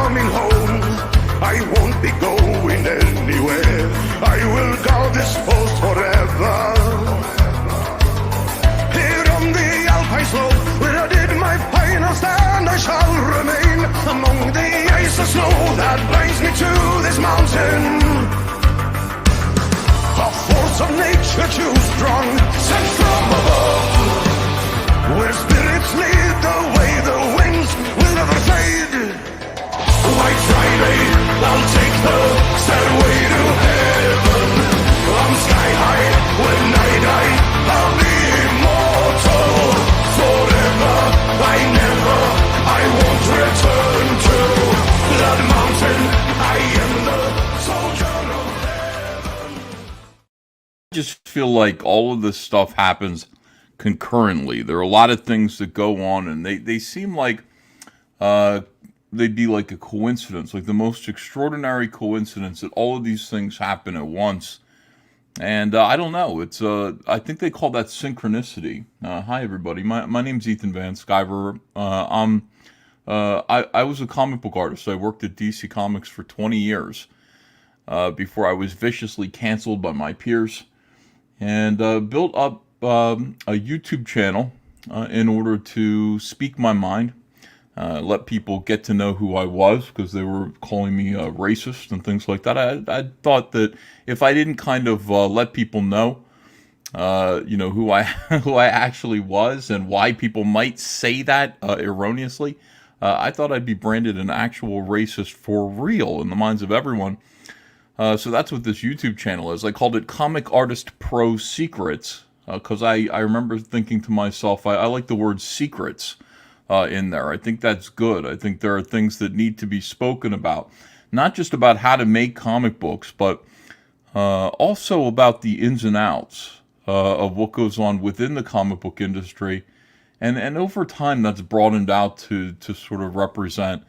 coming home. I won't be going anywhere. I will guard this post forever. Here on the Alpine slope, where I did my final stand, I shall remain among the ice and snow that binds me to this mountain. A force of nature too strong, sent from above, where spirits lead the way, the winds will never fade. White Friday, I'll take the stairway to heaven. I'm sky high, when I die, I'll be immortal. Forever, I won't return to that mountain. I am the soldier of heaven. I just feel like all of this stuff happens concurrently. There are a lot of things that go on, and they seem like they'd be like a coincidence, like the most extraordinary coincidence that all of these things happen at once. And I don't know. It's I think they call that synchronicity. Hi everybody. My name's Ethan Van Sciver. I was a comic book artist. I worked at DC Comics for 20 years before I was viciously canceled by my peers, and built up a YouTube channel in order to speak my mind, let people get to know who I was, because they were calling me racist and things like that. I thought that if I didn't kind of let people know, who I who I actually was and why people might say that erroneously, I thought I'd be branded an actual racist for real in the minds of everyone. So that's what this YouTube channel is. I called it Comic Artist Pro Secrets, because I remember thinking to myself, I like the word secrets in there. I think that's good. I think there are things that need to be spoken about, not just about how to make comic books, but also about the ins and outs of what goes on within the comic book industry. And over time, that's broadened out to sort of represent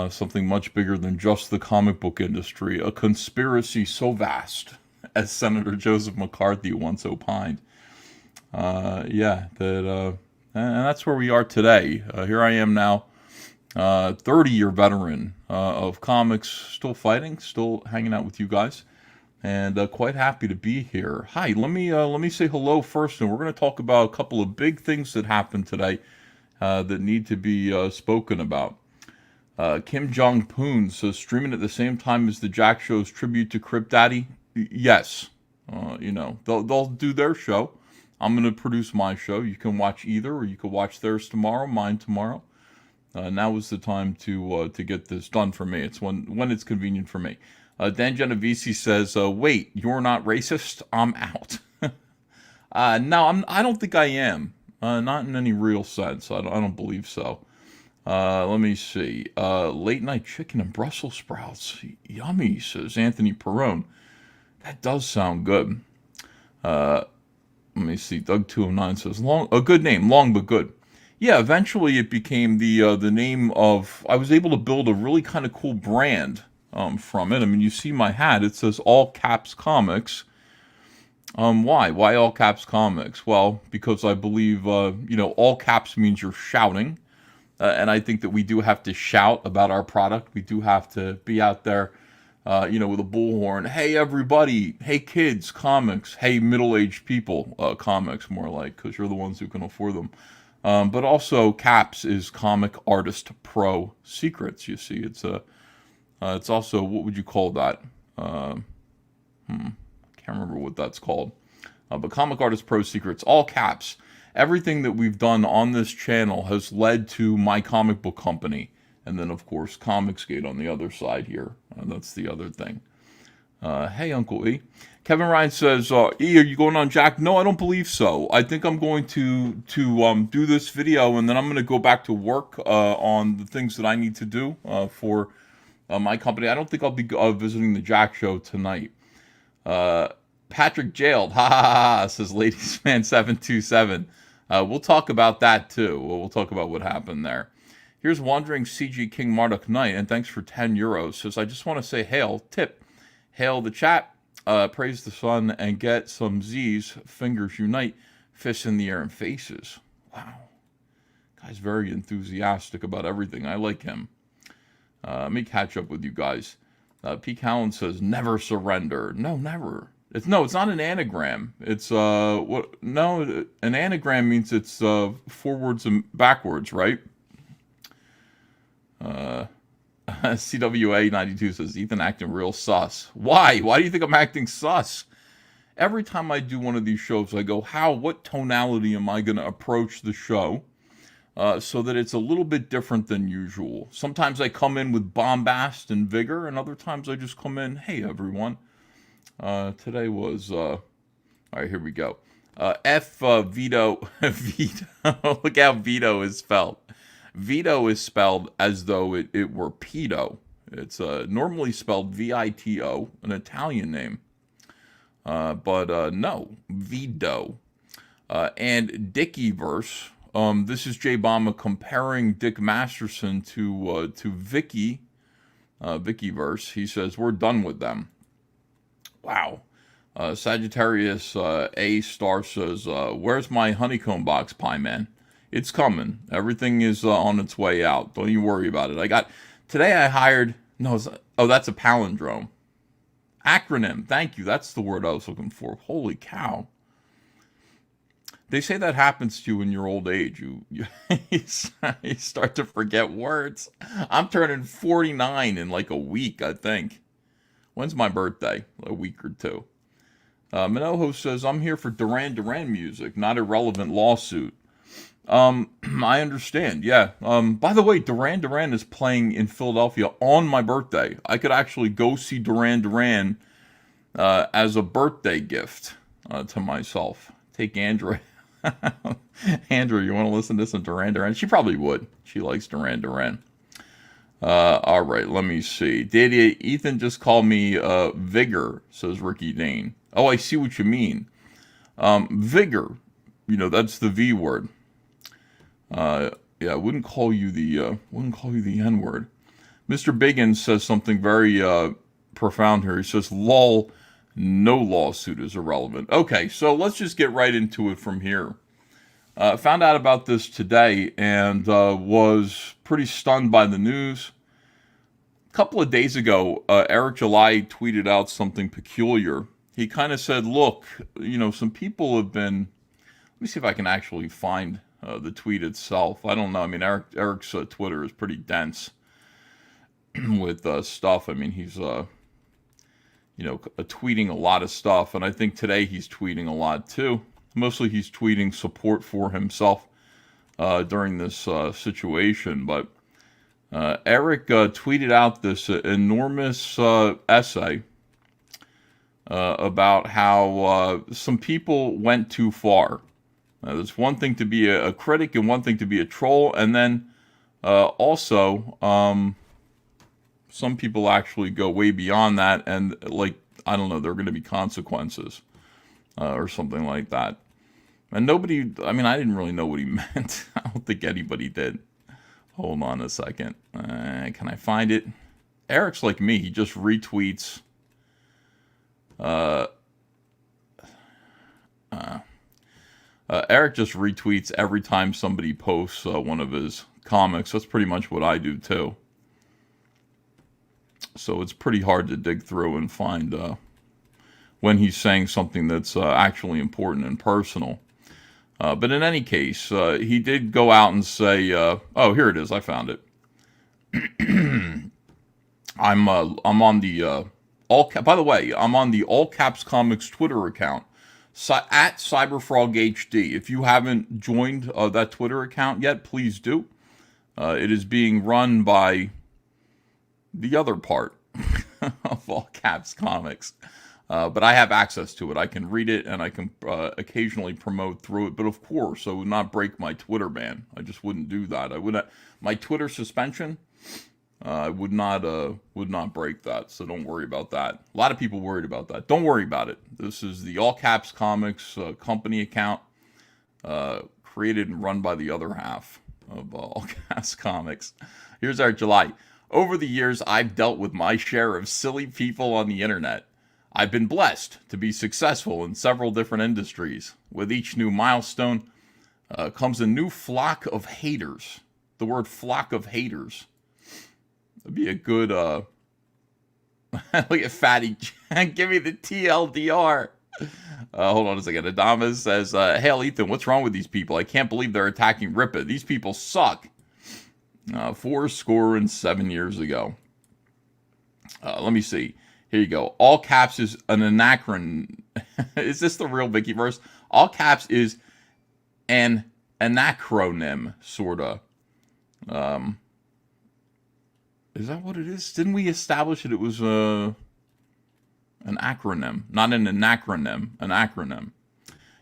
something much bigger than just the comic book industry, a conspiracy so vast, as Senator Joseph McCarthy once opined. And that's where we are today. Here I am now, 30-year veteran of comics, still fighting, still hanging out with you guys, and quite happy to be here. Hi, let me say hello first, and we're going to talk about a couple of big things that happened today that need to be spoken about. Kim Jong-un says, streaming at the same time as the Jack Show's tribute to Crip Daddy. Yes, they'll do their show. I'm going to produce my show. You can watch either, or you can watch theirs tomorrow, mine tomorrow. Now is the time to get this done for me. It's when it's convenient for me. Dan Genovese says, wait, you're not racist? I'm out. No, I don't think I am. Not in any real sense. I don't believe so. Let me see. Late night chicken and Brussels sprouts. Yummy, says Anthony Perrone. That does sound good. Let me see. Doug209 says, a good name, long but good. Yeah, eventually it became the name of, I was able to build a really kind of cool brand from it. I mean, you see my hat, it says All Caps Comics. Why? Why All Caps Comics? Well, because I believe, all caps means you're shouting. And I think that we do have to shout about our product. We do have to be out there, with a bullhorn. Hey, everybody. Hey, kids, comics. Hey, middle-aged people, comics, more like, because you're the ones who can afford them. But also, CAPS is Comic Artist Pro Secrets. You see, it's also, what would you call that? I can't remember what that's called. But Comic Artist Pro Secrets, all caps. Everything that we've done on this channel has led to my comic book company. And then, of course, Comicsgate on the other side here. That's the other thing. Hey, Uncle E. Kevin Ryan says, E, are you going on Jack? No, I don't believe so. I think I'm going to do this video, and then I'm going to go back to work on the things that I need to do for my company. I don't think I'll be visiting the Jack Show tonight. Patrick jailed, ha ha ha, says Ladiesman727. We'll talk about that too. We'll talk about what happened there. Here's Wandering CG King Marduk Knight, and thanks for 10 euros. Says, I just want to say hail, tip. Hail the chat, praise the sun, and get some Z's, fingers unite, fists in the air and faces. Wow. Guy's very enthusiastic about everything. I like him. Let me catch up with you guys. Pete Callan says, never surrender. No, never. It's not an anagram. It's what? No, an anagram means it's forwards and backwards, right? CWA 92 says, Ethan acting real sus. Why? Why do you think I'm acting sus? Every time I do one of these shows, I go, what tonality am I going to approach the show so that it's a little bit different than usual? Sometimes I come in with bombast and vigor, and other times I just come in, hey, everyone. Today was, all right, here we go. Veto, Veto. Look how veto is spelled. Veto is spelled as though it were pedo. It's normally spelled V-I-T-O, an Italian name. But no, Vito. And Dickieverse. This is Jay Bama comparing Dick Masterson to Vicky. Vickyverse. He says, we're done with them. Wow. Sagittarius A star says, where's my honeycomb box pie, man? It's coming. Everything is on its way out. Don't you worry about it. Today I hired, that's a palindrome. Acronym. Thank you. That's the word I was looking for. Holy cow. They say that happens to you in your old age. You start to forget words. I'm turning 49 in like a week, I think. When's my birthday? A week or two. Minojo says, I'm here for Duran Duran music, not irrelevant lawsuit. I understand, yeah. By the way, Duran Duran is playing in Philadelphia on my birthday. I could actually go see Duran Duran as a birthday gift to myself. Take Andrea. Andrew, you want to listen to some Duran Duran? She probably would. She likes Duran Duran. All right, let me see. Did Ethan just call me Vigor, says Ricky Dane. Oh, I see what you mean. Vigor, that's the V word. Yeah, I wouldn't call you the N-word. Mr. Biggins says something very profound here. He says, lol, no lawsuit is irrelevant. Okay, so let's just get right into it from here. Found out about this today and was pretty stunned by the news. A couple of days ago, Eric July tweeted out something peculiar. He kind of said, look, some people have been... Let me see if I can actually find the tweet itself. I don't know. I mean, Eric's Twitter is pretty dense with stuff. I mean, he's, tweeting a lot of stuff. And I think today he's tweeting a lot, too. Mostly he's tweeting support for himself during this situation. But Eric tweeted out this enormous essay about how some people went too far. There's one thing to be a critic and one thing to be a troll. And then also some people actually go way beyond that. And I don't know, there are going to be consequences or something like that. And nobody, I didn't really know what he meant. I don't think anybody did. Hold on a second. Can I find it? Eric's like me. He just retweets. Eric just retweets every time somebody posts one of his comics. That's pretty much what I do too. So it's pretty hard to dig through and find when he's saying something that's actually important and personal. But in any case, he did go out and say, "Oh, here it is. I found it. I'm on the by the way, I'm on the All Caps Comics Twitter account at CyberFrogHD. If you haven't joined that Twitter account yet, please do. It is being run by the other part of All Caps Comics. But I have access to it. I can read it, and I can occasionally promote through it. But of course, I would not break my Twitter ban. I just wouldn't do that. I would not. My Twitter suspension, I would not break that. So don't worry about that. A lot of people worried about that. Don't worry about it. This is the All Caps Comics company account, created and run by the other half of All Caps Comics. Here's our July. Over the years, I've dealt with my share of silly people on the internet. I've been blessed to be successful in several different industries. With each new milestone comes a new flock of haters. The word flock of haters. It'd be a good, look at Fatty. Give me the TLDR. Hold on a second. Adamas says, "Hail Ethan, what's wrong with these people? I can't believe they're attacking Rippa. These people suck." 4 years ago. Let me see. Here you go. All caps is an anachron. Is this the real Wikiverse? All caps is an anachronym, sorta. Is that what it is? Didn't we establish that it was an acronym, not an anachronym, an acronym?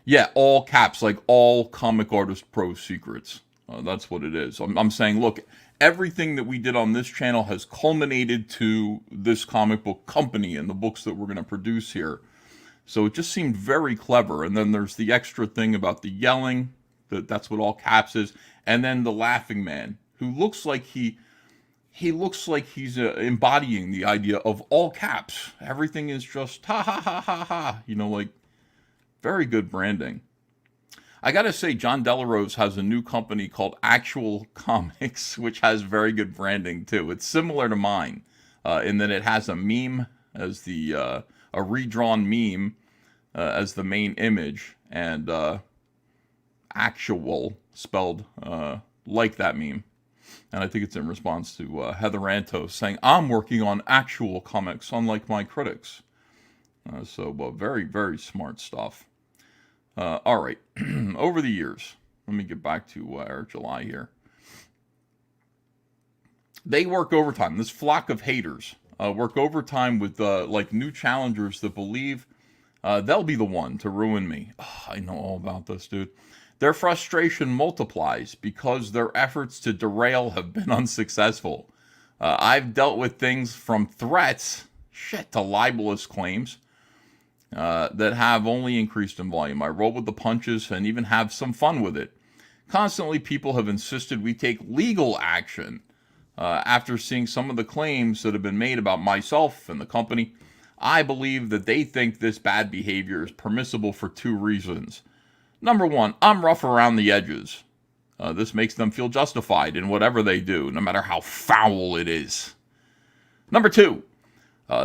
Yeah, all caps, like all Comic Artist Pro secrets. That's what it is. I'm saying, look, everything that we did on this channel has culminated to this comic book company and the books that we're going to produce here. So it just seemed very clever. And then there's the extra thing about the yelling, that's what all caps is. And then the laughing man, who looks like he looks like he's embodying the idea of all caps. Everything is just ha ha ha ha ha. You know, like, very good branding. I gotta say, John Delarose has a new company called Actual Comics, which has very good branding too. It's similar to mine in that it has a meme as the a redrawn meme as the main image, and actual spelled like that meme. And I think it's in response to Heather Antos saying, "I'm working on actual comics, unlike my critics." So very, very smart stuff. All right. Over the years, let me get back to our July here. They work overtime. This flock of haters work overtime with like new challengers that believe they'll be the one to ruin me. Oh, I know all about this, dude. Their frustration multiplies because their efforts to derail have been unsuccessful. I've dealt with things from threats, to libelous claims that have only increased in volume. I roll with the punches and even have some fun with it. Constantly, people have insisted we take legal action. After seeing some of the claims that have been made about myself and the company, I believe that they think this bad behavior is permissible for 2 reasons. Number 1, I'm rough around the edges. This makes them feel justified in whatever they do, no matter how foul it is. Number 2,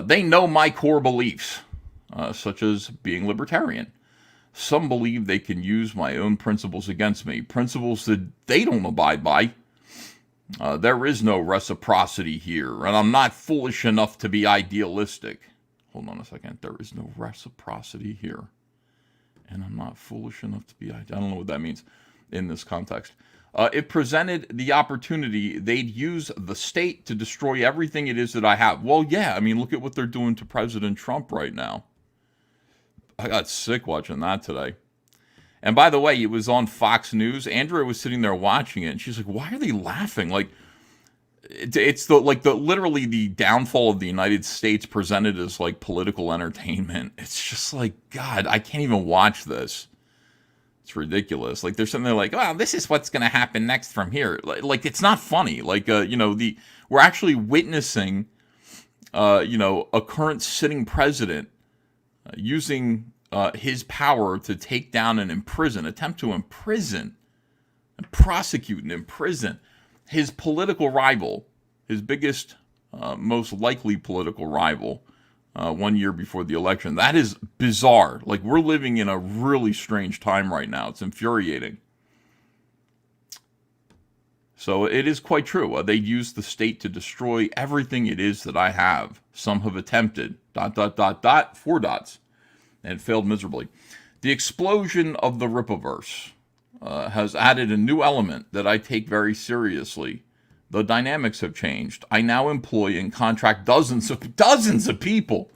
they know my core beliefs, such as being libertarian. Some believe they can use my own principles against me, principles that they don't abide by. There is no reciprocity here, and I'm not foolish enough to be idealistic. Hold on a second. There is no reciprocity here. And I'm not foolish enough to be... I don't know what that means in this context. If presented the opportunity, they'd use the state to destroy everything it is that I have. Well, yeah, I mean, look at what they're doing to President Trump right now. I got sick watching that today. And by the way, it was on Fox News. Andrea was sitting there watching it, and she's like, "Why are they laughing?" Like, it's literally the downfall of the United States presented as like political entertainment. It's just like, God, I can't even watch this. It's ridiculous. Like, there's something like, "Oh, this is what's going to happen next from here." Like, it's not funny. Like, we're actually witnessing, a current sitting president using his power to take down and attempt to imprison, and prosecute and imprison his political rival, his biggest, most likely political rival, 1 year before the election. That is bizarre. Like, we're living in a really strange time right now. It's infuriating. So it is quite true. They use the state to destroy everything it is that I have. Some have attempted, ... 4 dots, and failed miserably. The explosion of the Rippaverse has added a new element that I take very seriously. The dynamics have changed. I now employ and contract dozens of people.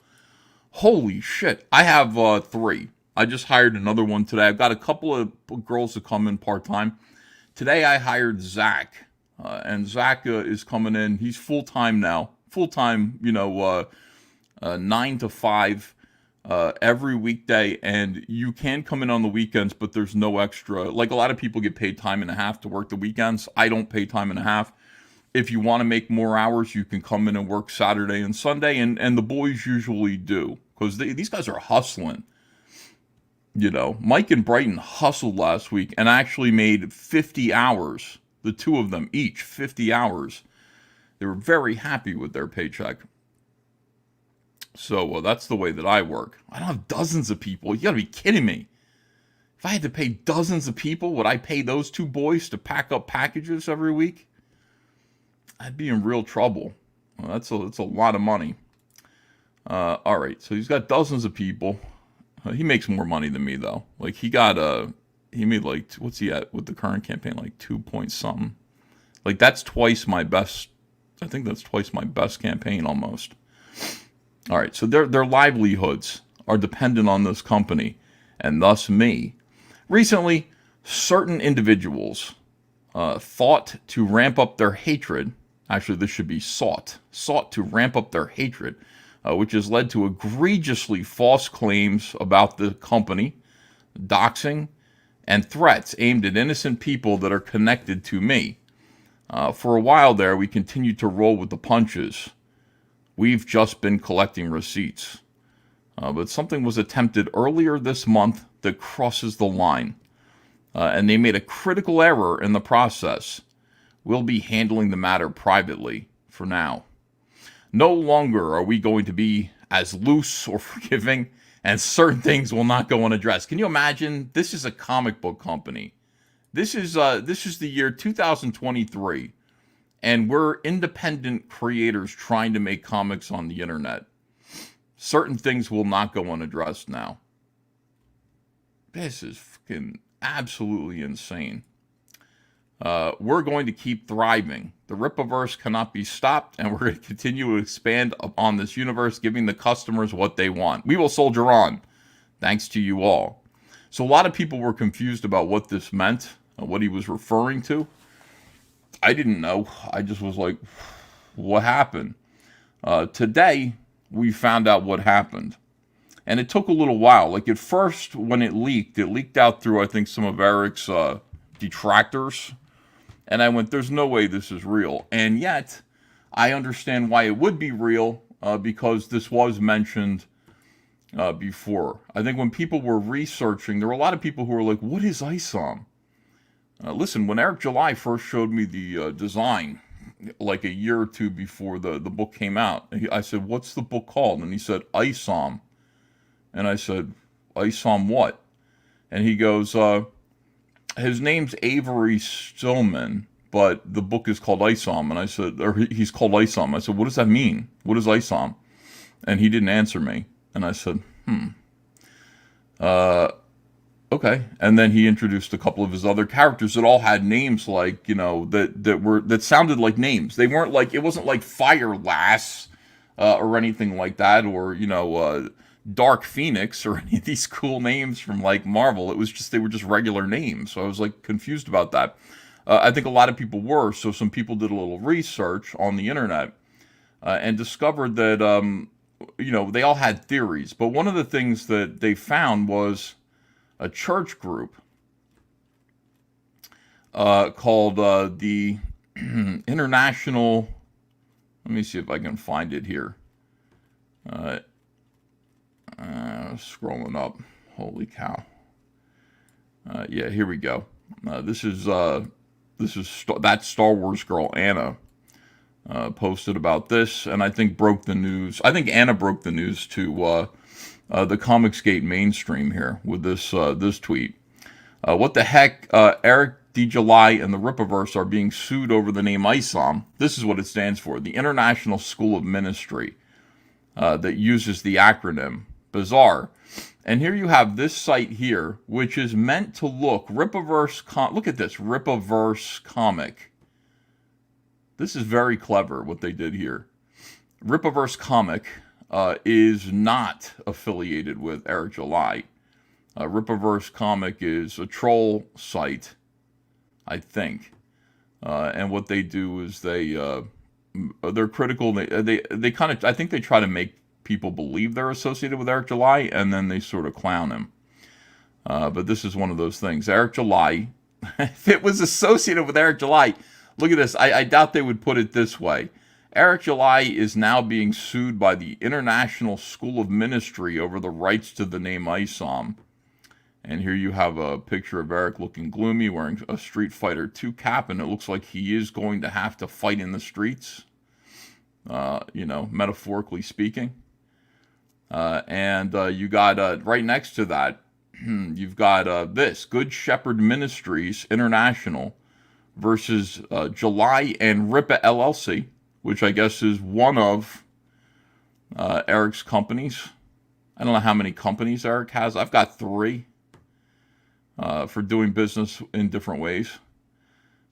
Holy shit. I have 3. I just hired another one today. I've got a couple of girls that come in part-time. Today I hired Zach. And Zach is coming in. He's full-time now. Full-time, 9 to 5. Every weekday, and you can come in on the weekends, but there's no extra. Like, a lot of people get paid time and a half to work the weekends. I don't pay time and a half. If you want to make more hours, you can come in and work Saturday and Sunday, and the boys usually do, because these guys are hustling. Mike and Brighton hustled last week and actually made 50 hours, the 2 of them each, 50 hours. They were very happy with their paycheck. So that's the way that I work. I don't have dozens of people. You gotta be kidding me. If I had to pay dozens of people, would I pay those two boys to pack up packages every week? I'd be in real trouble. Well, that's a lot of money. All right, so he's got dozens of people. He makes more money than me though. Like he made like, what's he at with the current campaign? Like 2 point something. Like that's twice my best. I think that's twice my best campaign almost. All right, so their livelihoods are dependent on this company, and thus me. Recently, certain individuals thought to ramp up their hatred. Actually, this should be sought to ramp up their hatred, which has led to egregiously false claims about the company, doxing, and threats aimed at innocent people that are connected to me. For a while there, we continued to roll with the punches. We've just been collecting receipts. But something was attempted earlier this month that crosses the line. And they made a critical error in the process. We'll be handling the matter privately for now. No longer are we going to be as loose or forgiving, and certain things will not go unaddressed. Can you imagine? This is a comic book company. This is the year 2023, and we're independent creators trying to make comics on the internet. Certain things will not go unaddressed now. This is fucking absolutely insane. We're going to keep thriving. The Rippaverse cannot be stopped, and we're going to continue to expand upon this universe, giving the customers what they want. We will soldier on, thanks to you all. So a lot of people were confused about what this meant, what he was referring to. I didn't know. I just was like, what happened? Today, we found out what happened. And it took a little while. Like at first, when it leaked out through, I think, some of Eric's detractors. And I went, there's no way this is real. And yet, I understand why it would be real, because this was mentioned before. I think when people were researching, there were a lot of people who were like, what is ISOM? Listen, when Eric July first showed me the design, like a year or two before the book came out, I said, what's the book called? And he said, ISOM. And I said, ISOM what? And he goes, his name's Avery Stillman, but the book is called ISOM. And I said, or he's called ISOM. I said, what does that mean? What is ISOM? And he didn't answer me. And I said, okay. And then he introduced a couple of his other characters that all had names like, you know, that sounded like names. They weren't like, it wasn't like Fire Lass or anything like that, or, you know, Dark Phoenix or any of these cool names from like Marvel. It was just, they were just regular names. So I was like confused about that. I think a lot of people were. So some people did a little research on the internet and discovered that, you know, they all had theories. But one of the things that they found was a church group called the International. Let me see if I can find it here. Scrolling up. Holy cow. Yeah, here we go. This is that Star Wars girl, Anna, posted about this, and I think broke the news. I think Anna broke the news to the Comicsgate mainstream here with this tweet. What the heck? Eric D. July and the Rippaverse are being sued over the name ISOM. This is what it stands for: the International School of Ministry, that uses the acronym. Bizarre. And here you have this site here, which is meant to look Rippaverse. Look at this, Rippaverse comic. This is very clever what they did here. Rippaverse comic is not affiliated with Eric July. Rippaverse comic is a troll site, I think. And what they do is they're critical. They kind of, I think they try to make people believe they're associated with Eric July, and then they sort of clown him. But this is one of those things. Eric July, if it was associated with Eric July, look at this. I doubt they would put it this way. Eric July is now being sued by the International School of Ministry over the rights to the name ISOM. And here you have a picture of Eric looking gloomy, wearing a Street Fighter 2 cap, and it looks like he is going to have to fight in the streets. you know, metaphorically speaking. And you got right next to that, you've got this Good Shepherd Ministries International versus July and Rippa LLC, which I guess is one of Eric's companies. I don't know how many companies Eric has. I've got 3 for doing business in different ways.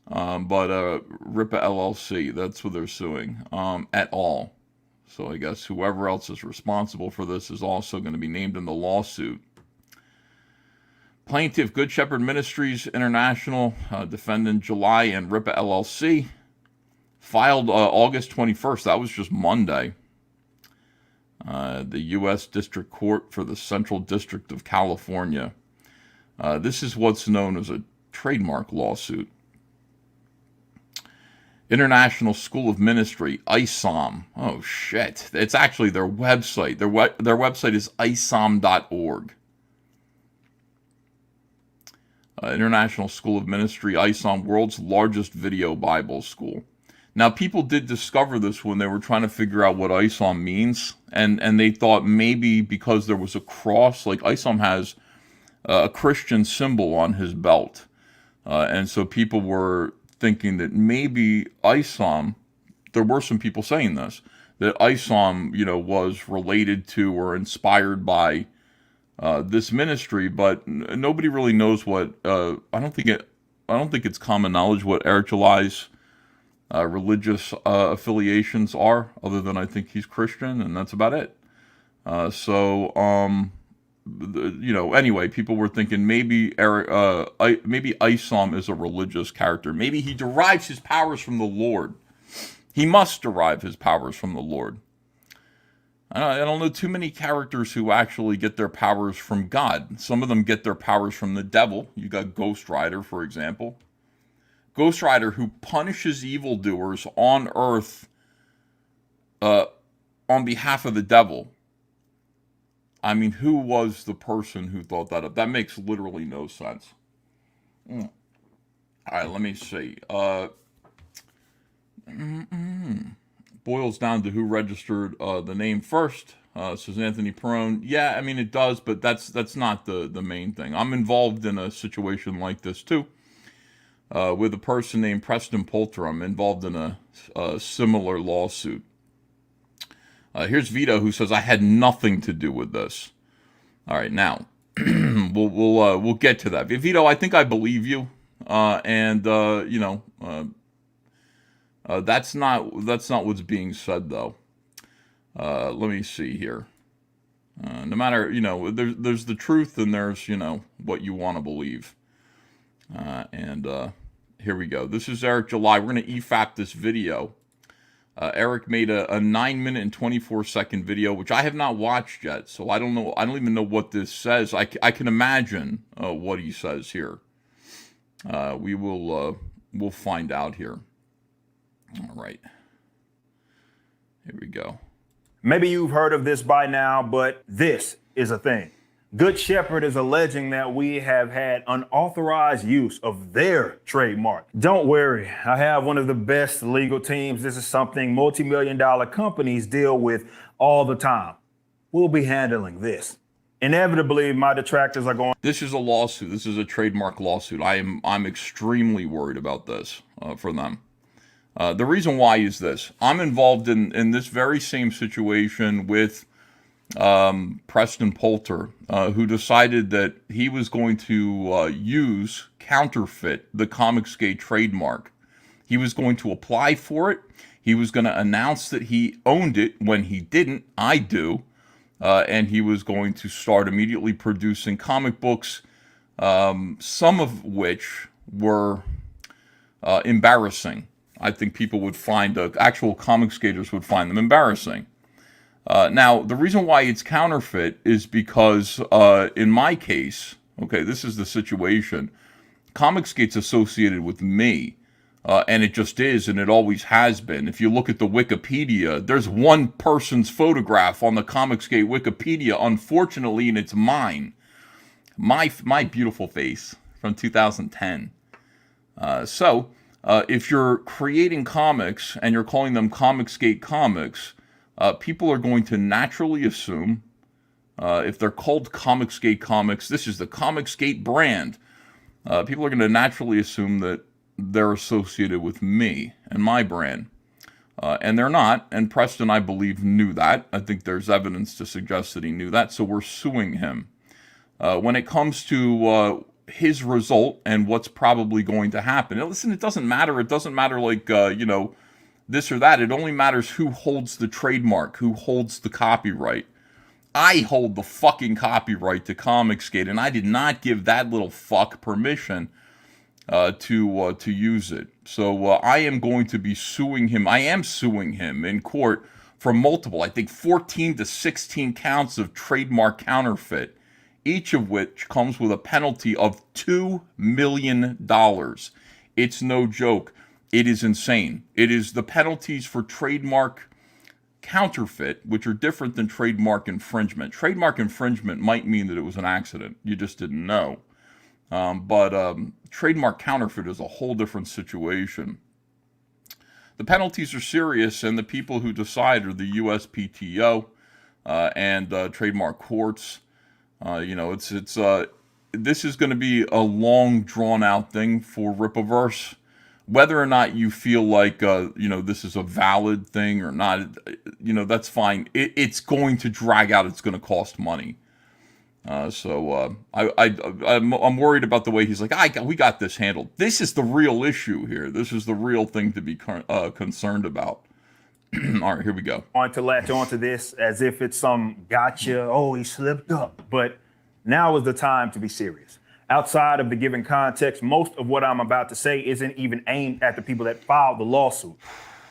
But RIPPA LLC, that's what they're suing, et al. So I guess whoever else is responsible for this is also going to be named in the lawsuit. Plaintiff, Good Shepherd Ministries International, defendant July and RIPPA LLC, filed August 21st. That was just Monday. The U.S. District Court for the Central District of California. This is what's known as a trademark lawsuit. International School of Ministry, ISOM. Oh, shit. It's actually their website. Their website is isom.org. International School of Ministry, ISOM, world's largest video Bible school. Now, people did discover this when they were trying to figure out what ISOM means, and they thought maybe because there was a cross, like ISOM has a Christian symbol on his belt, and so people were thinking that maybe ISOM, there were some people saying this, that ISOM, you know, was related to or inspired by this ministry, but nobody really knows what. I don't think it's common knowledge what Eric July's religious affiliations are, other than I think he's Christian, and that's about it. You know, anyway, people were thinking maybe maybe ISOM is a religious character. Maybe he derives his powers from the Lord. He must derive his powers from the Lord. I don't know too many characters who actually get their powers from God. Some of them get their powers from the devil. You got Ghost Rider, for example. Ghost Rider, who punishes evildoers on earth on behalf of the devil. I mean, who was the person who thought that up? That makes literally no sense. All right, let me see. Boils down to who registered the name first. Says Anthony Perone. Yeah, I mean, it does, but that's not the main thing. I'm involved in a situation like this, too. With a person named Preston Poulter. I'm involved in a similar lawsuit. Here's Vito, who says I had nothing to do with this. All right, now we'll get to that. Vito, I think I believe you, and you know, that's not what's being said though. Let me see here. No matter, you know, there's the truth and there's, you know, what you want to believe. Here we go. This is Eric July. We're going to EFAP this video. Eric made a 9-minute and 24-second video, which I have not watched yet, so I don't know. I don't even know what this says. I can imagine what he says here. We'll find out here. All right. Here we go. Maybe you've heard of this by now, but this is a thing. Good Shepherd is alleging that we have had unauthorized use of their trademark. Don't worry, I have one of the best legal teams. This is something multi-million-dollar companies deal with all the time. We'll be handling this. Inevitably, my detractors are going. This is a lawsuit. This is a trademark lawsuit. I'm extremely worried about this for them. The reason why is this. I'm involved in this very same situation with Preston Poulter, who decided that he was going to counterfeit the Comicsgate trademark. He was going to apply for it. He was going to announce that he owned it when he didn't. I do. And he was going to start immediately producing comic books, some of which were embarrassing. I think people would find, actual Comicsgaters would find them embarrassing. Now, the reason why it's counterfeit is because, in my case, okay, this is the situation. Comicsgate's associated with me, and it just is, and it always has been. If you look at the Wikipedia, there's one person's photograph on the Comicsgate Wikipedia, unfortunately, and it's mine. My beautiful face from 2010. if you're creating comics and you're calling them Comicsgate comics, people are going to naturally assume, if they're called Comicsgate comics, this is the Comicsgate brand. People are going to naturally assume that they're associated with me and my brand. And they're not, and Preston, I believe, knew that. I think there's evidence to suggest that he knew that, so we're suing him. When it comes to his result and what's probably going to happen, now, listen, it doesn't matter. It doesn't matter, like, this or that. It only matters who holds the trademark, who holds the copyright. I hold the fucking copyright to Comicsgate, and I did not give that little fuck permission to use it. So I am going to be suing him. I am suing him in court for multiple, I think 14 to 16 counts of trademark counterfeit, each of which comes with a penalty of $2 million. It's no joke. It is insane. It is the penalties for trademark counterfeit, which are different than trademark infringement. Trademark infringement might mean that it was an accident. You just didn't know. But trademark counterfeit is a whole different situation. The penalties are serious, and the people who decide are the USPTO and trademark courts. This is going to be a long, drawn-out thing for Rippaverse. Whether or not you feel like this is a valid thing or not, that's fine. It's going to drag out. It's going to cost money. I'm worried about the way he's like, we got this handled. This is the real issue here. This is the real thing to be concerned about. All right, here we go. Want to latch onto this as if it's some gotcha, oh, he slipped up. But now is the time to be serious. Outside of the given context, most of what I'm about to say isn't even aimed at the people that filed the lawsuit.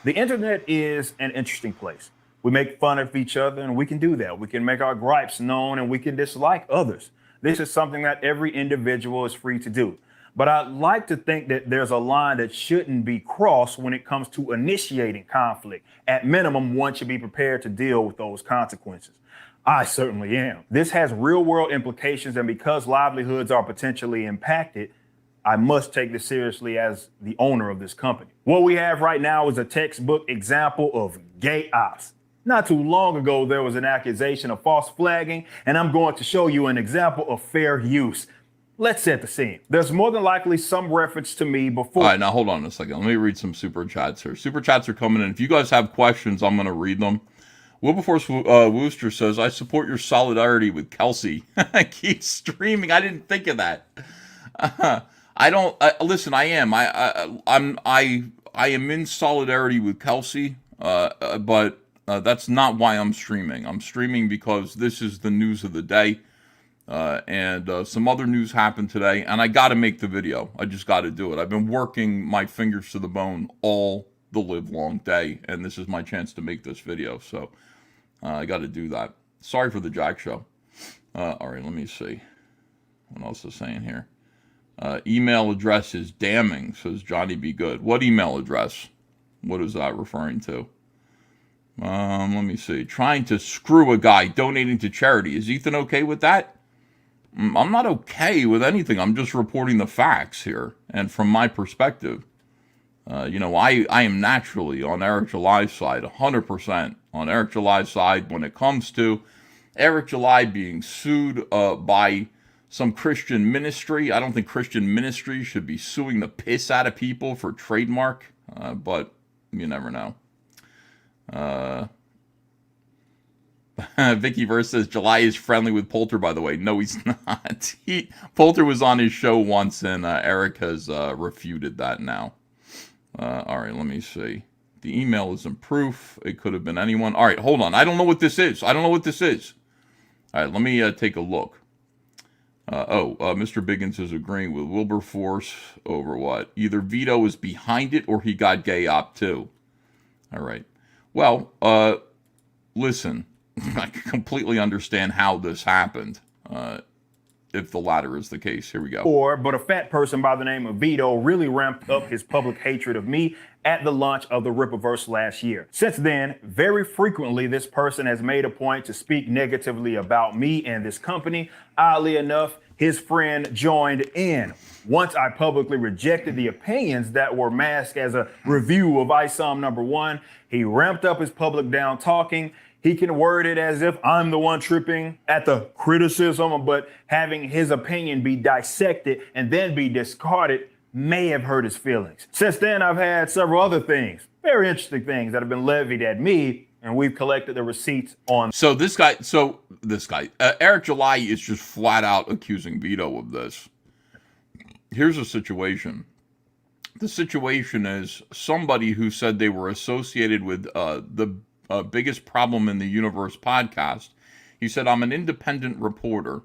The internet is an interesting place. We make fun of each other, and we can do that. We can make our gripes known, and we can dislike others. This is something that every individual is free to do. But I'd like to think that there's a line that shouldn't be crossed when it comes to initiating conflict. At minimum, one should be prepared to deal with those consequences. I certainly am. This has real-world implications, and because livelihoods are potentially impacted, I must take this seriously as the owner of this company. What we have right now is a textbook example of gay ops. Not too long ago, there was an accusation of false flagging, and I'm going to show you an example of fair use. Let's set the scene. There's more than likely some reference to me before. All right, now hold on a second. Let me read some super chats here. Super chats are coming in. If you guys have questions, I'm going to read them. Wilberforce Wooster says, I support your solidarity with Kelsey. Keep streaming. I didn't think of that. Listen, I am. I am in solidarity with Kelsey, but that's not why I'm streaming. I'm streaming because this is the news of the day. And some other news happened today, and I got to make the video. I just got to do it. I've been working my fingers to the bone all the live long day, and this is my chance to make this video. So I got to do that. Sorry for the Jack Show. All right, let me see. What else is saying here? Email address is damning, says Johnny B. Good. What email address? What is that referring to? Let me see. Trying to screw a guy donating to charity. Is Ethan okay with that? I'm not okay with anything. I'm just reporting the facts here. And from my perspective, I am naturally on Eric July's side, 100% on Eric July's side when it comes to Eric July being sued by some Christian ministry. I don't think Christian ministry should be suing the piss out of people for trademark, but you never know. Vicky Verse says July is friendly with Poulter, by the way. No, he's not. Poulter was on his show once, and Eric has refuted that now. All right, let me see. The email isn't proof. It could have been anyone. All right, hold on. I don't know what this is. All right, let me take a look. Mr. Biggins is agreeing with Wilberforce over what? Either Vito is behind it or he got gay op too. All right. Well, listen, I completely understand how this happened, if the latter is the case. Here we go. But a fat person by the name of Vito really ramped up his public hatred of me at the launch of the Rippaverse last year. Since then, very frequently, this person has made a point to speak negatively about me and this company. Oddly enough, his friend joined in. Once I publicly rejected the opinions that were masked as a review of ISOM #1, he ramped up his public down talking. He can word it as if I'm the one tripping at the criticism, but having his opinion be dissected and then be discarded may have hurt his feelings. Since then, I've had several other things, very interesting things that have been levied at me, and we've collected the receipts on. So this guy, Eric July is just flat out accusing Vito of this. Here's a situation. The situation is somebody who said they were associated with the biggest problem in the universe podcast. He said, I'm an independent reporter.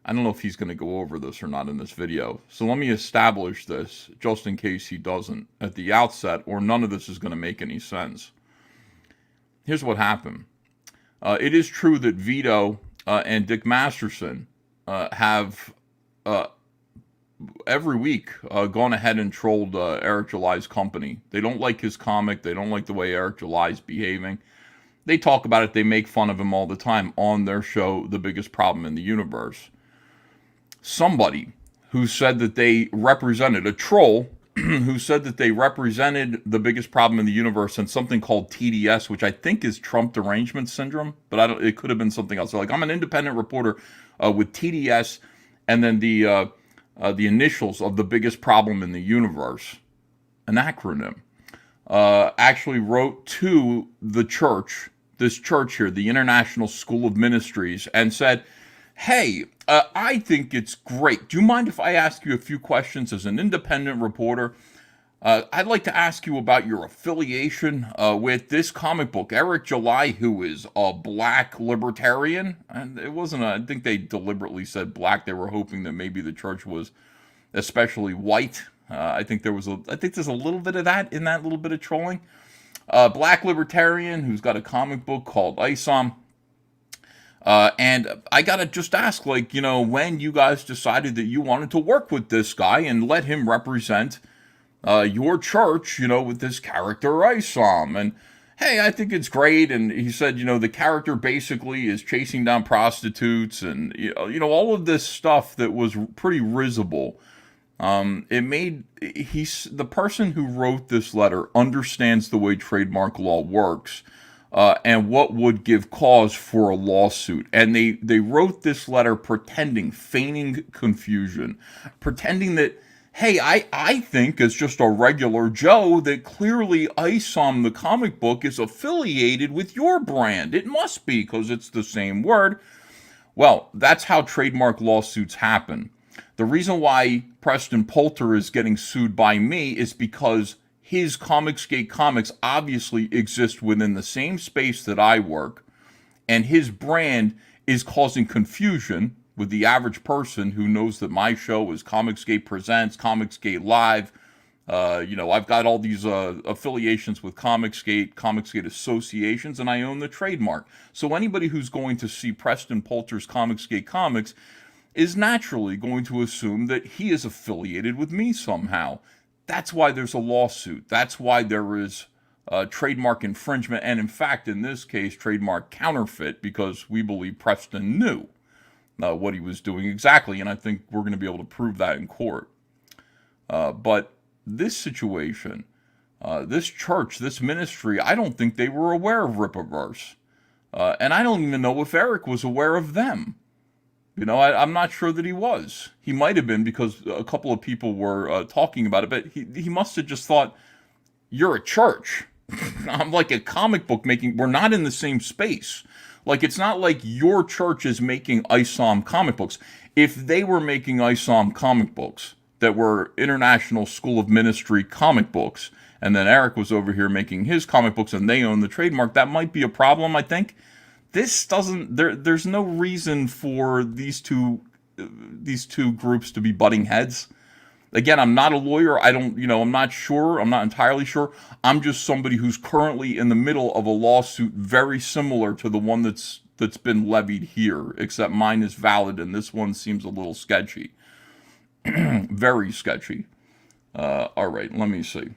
I don't know if he's going to go over this or not in this video. So let me establish this just in case he doesn't at the outset, or none of this is going to make any sense. Here's what happened. It is true that Vito and Dick Masterson have every week gone ahead and trolled Eric July's company. They don't like his comic. They don't like the way Eric July's behaving. They talk about it. They make fun of him all the time on their show, The Biggest Problem in the Universe. Somebody who said that they represented, a troll, who said that they represented the biggest problem in the universe and something called TDS, which I think is Trump derangement syndrome, but it could have been something else. So like, I'm an independent reporter with TDS and then the initials of the biggest problem in the universe, an acronym, actually wrote to the church, this church here, the International School of Ministries, and said, hey, I think it's great. Do you mind if I ask you a few questions as an independent reporter? I'd like to ask you about your affiliation with this comic book, Eric July, who is a black libertarian. And it wasn't, I think they deliberately said black. They were hoping that maybe the church was especially white. I think there's a little bit of that in that little bit of trolling. Black libertarian who's got a comic book called ISOM. And I gotta just ask, like, when you guys decided that you wanted to work with this guy and let him represent your church, with this character Isom. And hey, I think it's great. And he said, the character basically is chasing down prostitutes and, all of this stuff that was pretty risible. The person who wrote this letter understands the way trademark law works. And what would give cause for a lawsuit. And they wrote this letter feigning confusion, pretending that, hey, I think as just a regular Joe that clearly Isom, the comic book, is affiliated with your brand. It must be because it's the same word. Well, that's how trademark lawsuits happen. The reason why Preston Poulter is getting sued by me is because his Comicsgate comics obviously exist within the same space that I work, and his brand is causing confusion with the average person who knows that my show is Comicsgate Presents, Comicsgate Live. I've got all these affiliations with Comicsgate associations, and I own the trademark. So anybody who's going to see Preston Poulter's Comicsgate comics is naturally going to assume that he is affiliated with me somehow. That's why there's a lawsuit. That's why there is trademark infringement. And in fact, in this case, trademark counterfeit, because we believe Preston knew what he was doing exactly. And I think we're going to be able to prove that in court. But this situation, this church, this ministry, I don't think they were aware of Rippaverse. And I don't even know if Eric was aware of them. I'm not sure that he was. He might have been because a couple of people were talking about it, but he must have just thought, you're a church. I'm like a comic book making. We're not in the same space. Like, it's not like your church is making ISOM comic books. If they were making ISOM comic books that were International School of Ministry comic books, and then Eric was over here making his comic books and they own the trademark, that might be a problem, I think. This doesn't, there's no reason for these two groups to be butting heads. Again, I'm not a lawyer. I'm not sure. I'm not entirely sure. I'm just somebody who's currently in the middle of a lawsuit very similar to the one that's been levied here, except mine is valid and this one seems a little sketchy. Very sketchy. All right, let me see.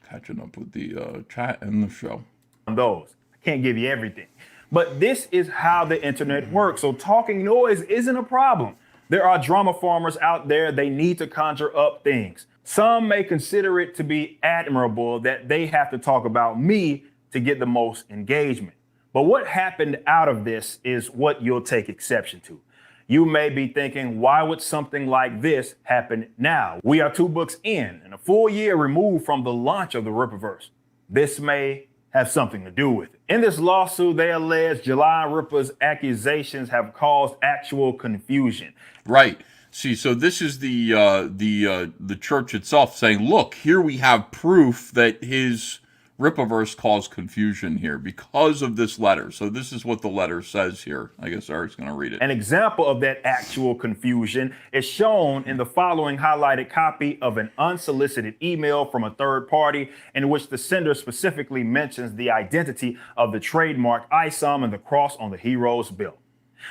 Catching up with the chat and the show. Those. I can't give you everything. But this is how the internet works. So talking noise isn't a problem. There are drama farmers out there. They need to conjure up things. Some may consider it to be admirable that they have to talk about me to get the most engagement. But what happened out of this is what you'll take exception to. You may be thinking, why would something like this happen now? We are 2 books in and a full year removed from the launch of the Rippaverse. This may have something to do with it. In this lawsuit, they allege July Ripper's accusations have caused actual confusion. Right. See, so this is the church itself saying, look, here we have proof that his Rippaverse caused confusion here because of this letter. So this is what the letter says here. I guess Eric's going to read it. An example of that actual confusion is shown in the following highlighted copy of an unsolicited email from a third party in which the sender specifically mentions the identity of the trademark ISOM and the cross on the hero's belt.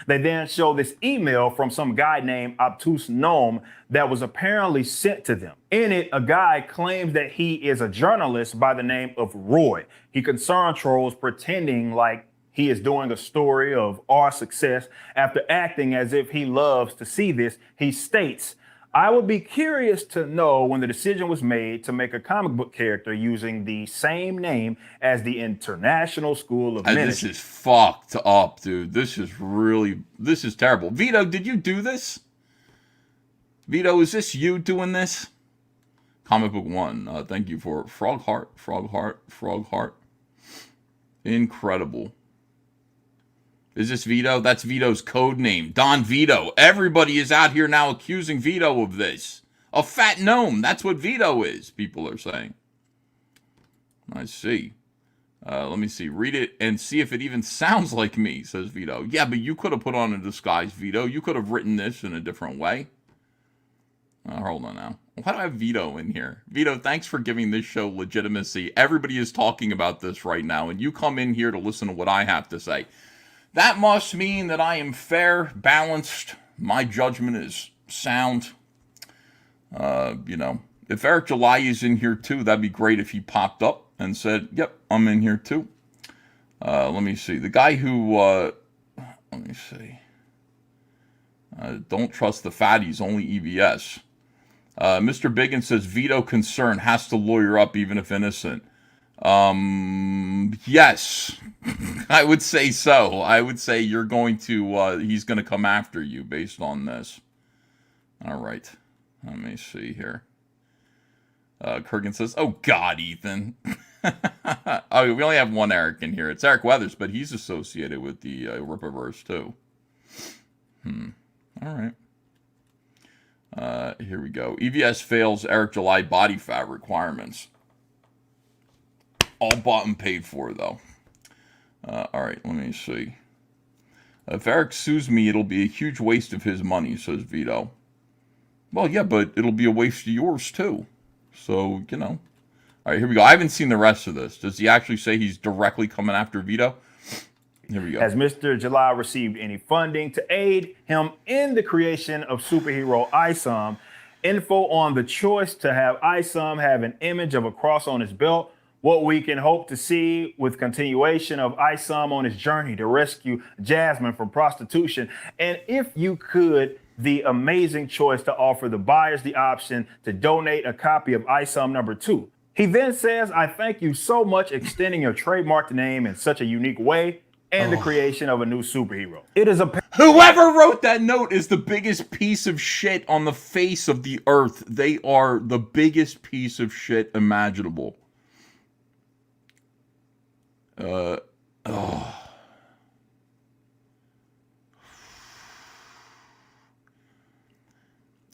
They then show this email from some guy named Obtuse Gnome that was apparently sent to them. In it, a guy claims that he is a journalist by the name of Roy. He concern trolls pretending like he is doing a story of our success. After acting as if he loves to see this, he states, I would be curious to know when the decision was made to make a comic book character using the same name as the International School of Ministry. This is fucked up, dude. This is terrible. Vito, did you do this? Vito, is this you doing this? Comic Book 1, thank you for Frog Heart. Incredible. Is this Vito? That's Vito's code name. Don Vito. Everybody is out here now accusing Vito of this. A fat gnome. That's what Vito is, people are saying. I see. Let me see. Read it and see if it even sounds like me, says Vito. Yeah, but you could have put on a disguise, Vito. You could have written this in a different way. Hold on now. Why do I have Vito in here? Vito, thanks for giving this show legitimacy. Everybody is talking about this right now, and you come in here to listen to what I have to say. That must mean that I am fair, balanced, my judgment is sound. If Eric July is in here too, that'd be great if he popped up and said, yep, I'm in here too. Let me see. The guy who, let me see. Don't trust the fatties, only EVS. Mr. Biggin says, Vito concern has to lawyer up even if innocent. Yes, I would say so. I would say you're going to, he's going to come after you based on this. All right. Let me see here. Kurgan says, oh God, Ethan. Oh, we only have one Eric in here. It's Eric Weathers, but he's associated with the Rippaverse too. All right. Here we go. EVS fails Eric July body fat requirements. All bought and paid for, though. All right, let me see. If Eric sues me, it'll be a huge waste of his money, says Vito. Well, yeah, but it'll be a waste of yours, too. So, All right, here we go. I haven't seen the rest of this. Does he actually say he's directly coming after Vito? Here we go. Has Mr. July received any funding to aid him in the creation of superhero ISOM? Info on the choice to have ISOM have an image of a cross on his belt. What we can hope to see with continuation of ISOM on his journey to rescue Jasmine from prostitution. And if you could, the amazing choice to offer the buyers the option to donate a copy of ISOM number 2. He then says, I thank you so much extending your trademarked name in such a unique way and the creation of a new superhero. It is a... Whoever wrote that note is the biggest piece of shit on the face of the earth. They are the biggest piece of shit imaginable.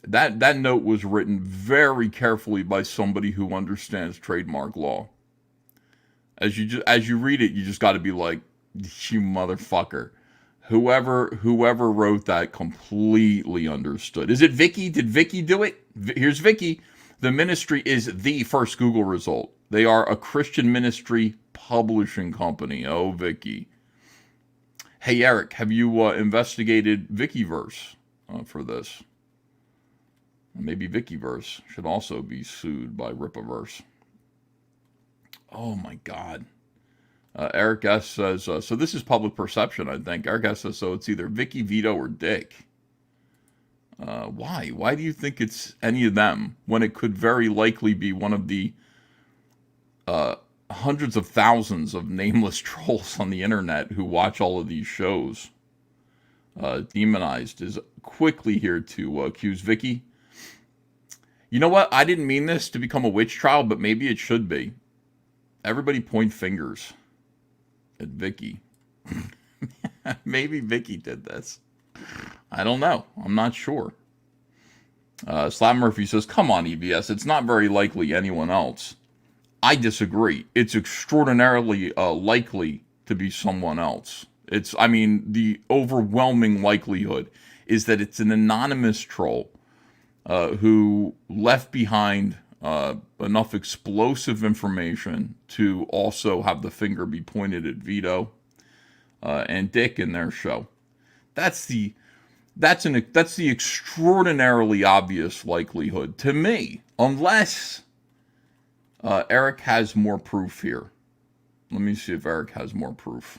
That note was written very carefully by somebody who understands trademark law. As you read it, you just got to be like, you motherfucker. Whoever wrote that completely understood. Is it Vicky? Did Vicky do it? Here's Vicky. The ministry is the first Google result. They are a Christian ministry publishing company. Oh, Vicky. Hey, Eric, have you investigated Vickyverse for this? Maybe Vickyverse should also be sued by RIPPAVERSE. Oh my God. Eric S. says, so this is public perception, I think. Eric S. says, so it's either Vicky, Vito, or Dick. Why? Why do you think it's any of them when it could very likely be one of the hundreds of thousands of nameless trolls on the internet who watch all of these shows? Demonized is quickly here to accuse Vicky. You know what? I didn't mean this to become a witch trial, but maybe it should be. Everybody point fingers at Vicky. Maybe Vicky did this. I don't know. I'm not sure. Slap Murphy says, come on, EBS. It's not very likely anyone else. I disagree. It's extraordinarily likely to be someone else. I mean, the overwhelming likelihood is that it's an anonymous troll who left behind enough explosive information to also have the finger be pointed at Vito and Dick in their show. That's the extraordinarily obvious likelihood to me, unless Eric has more proof here. Let me see if Eric has more proof.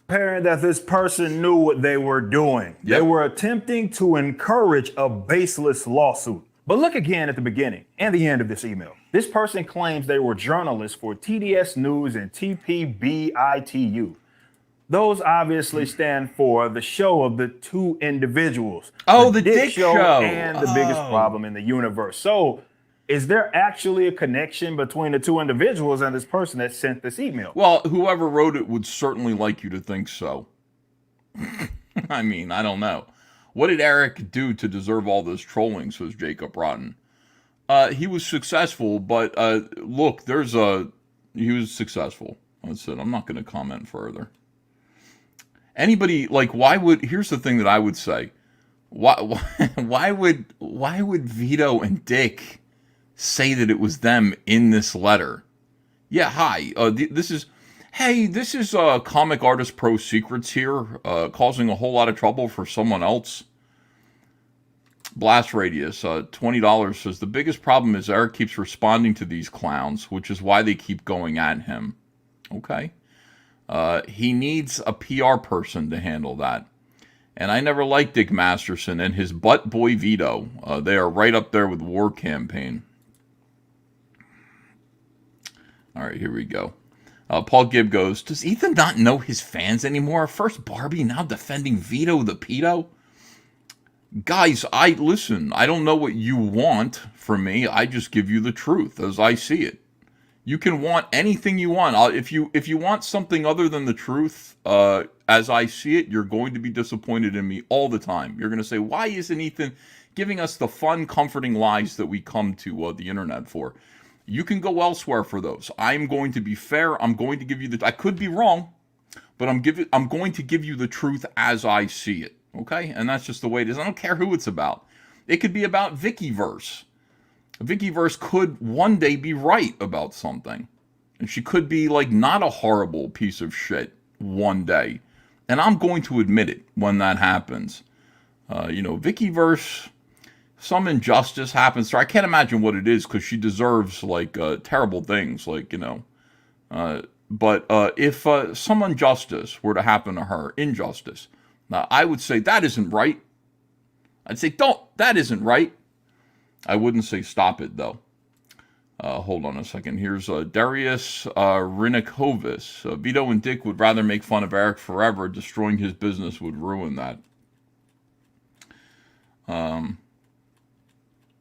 Apparent that this person knew what they were doing. Yep. They were attempting to encourage a baseless lawsuit. But look again at the beginning and the end of this email. This person claims they were journalists for TDS News and TPBITU. Those obviously stand for the show of the two individuals. Oh, the Dick Show. And the biggest problem in the universe. So is there actually a connection between the two individuals and this person that sent this email? Well, whoever wrote it would certainly like you to think so. I mean, I don't know. What did Eric do to deserve all this trolling, says Jacob Rotten? He was successful, but look, he was successful. That's it. I'm not going to comment further. Anybody, here's the thing that I would say. Why would Vito and Dick say that it was them in this letter? Yeah, hi. This is Comic Artist Pro Secrets here, causing a whole lot of trouble for someone else. Blast Radius, $20 says, the biggest problem is Eric keeps responding to these clowns, which is why they keep going at him. Okay. He needs a PR person to handle that. And I never liked Dick Masterson and his butt boy Vito. They are right up there with War Campaign. All right, here we go. Paul Gibb goes, does Ethan not know his fans anymore? First Barbie, now defending Vito the pedo? Guys, listen, I don't know what you want from me. I just give you the truth as I see it. You can want anything you want. If you want something other than the truth, as I see it, you're going to be disappointed in me all the time. You're going to say, why isn't Ethan giving us the fun, comforting lies that we come to the internet for? You can go elsewhere for those. I'm going to be fair. I'm going to give you I could be wrong, but I'm going to give you the truth as I see it. Okay? And that's just the way it is. I don't care who it's about. It could be about Vickyverse. Vickyverse could one day be right about something. And she could be not a horrible piece of shit one day. And I'm going to admit it when that happens. Vickyverse, some injustice happens to her. I can't imagine what it is because she deserves terrible things, but if some injustice were to happen to her, injustice, I would say that isn't right. I'd say, that isn't right. I wouldn't say stop it, though. Hold on a second. Here's Darius Rinikovis. Vito and Dick would rather make fun of Eric forever. Destroying his business would ruin that.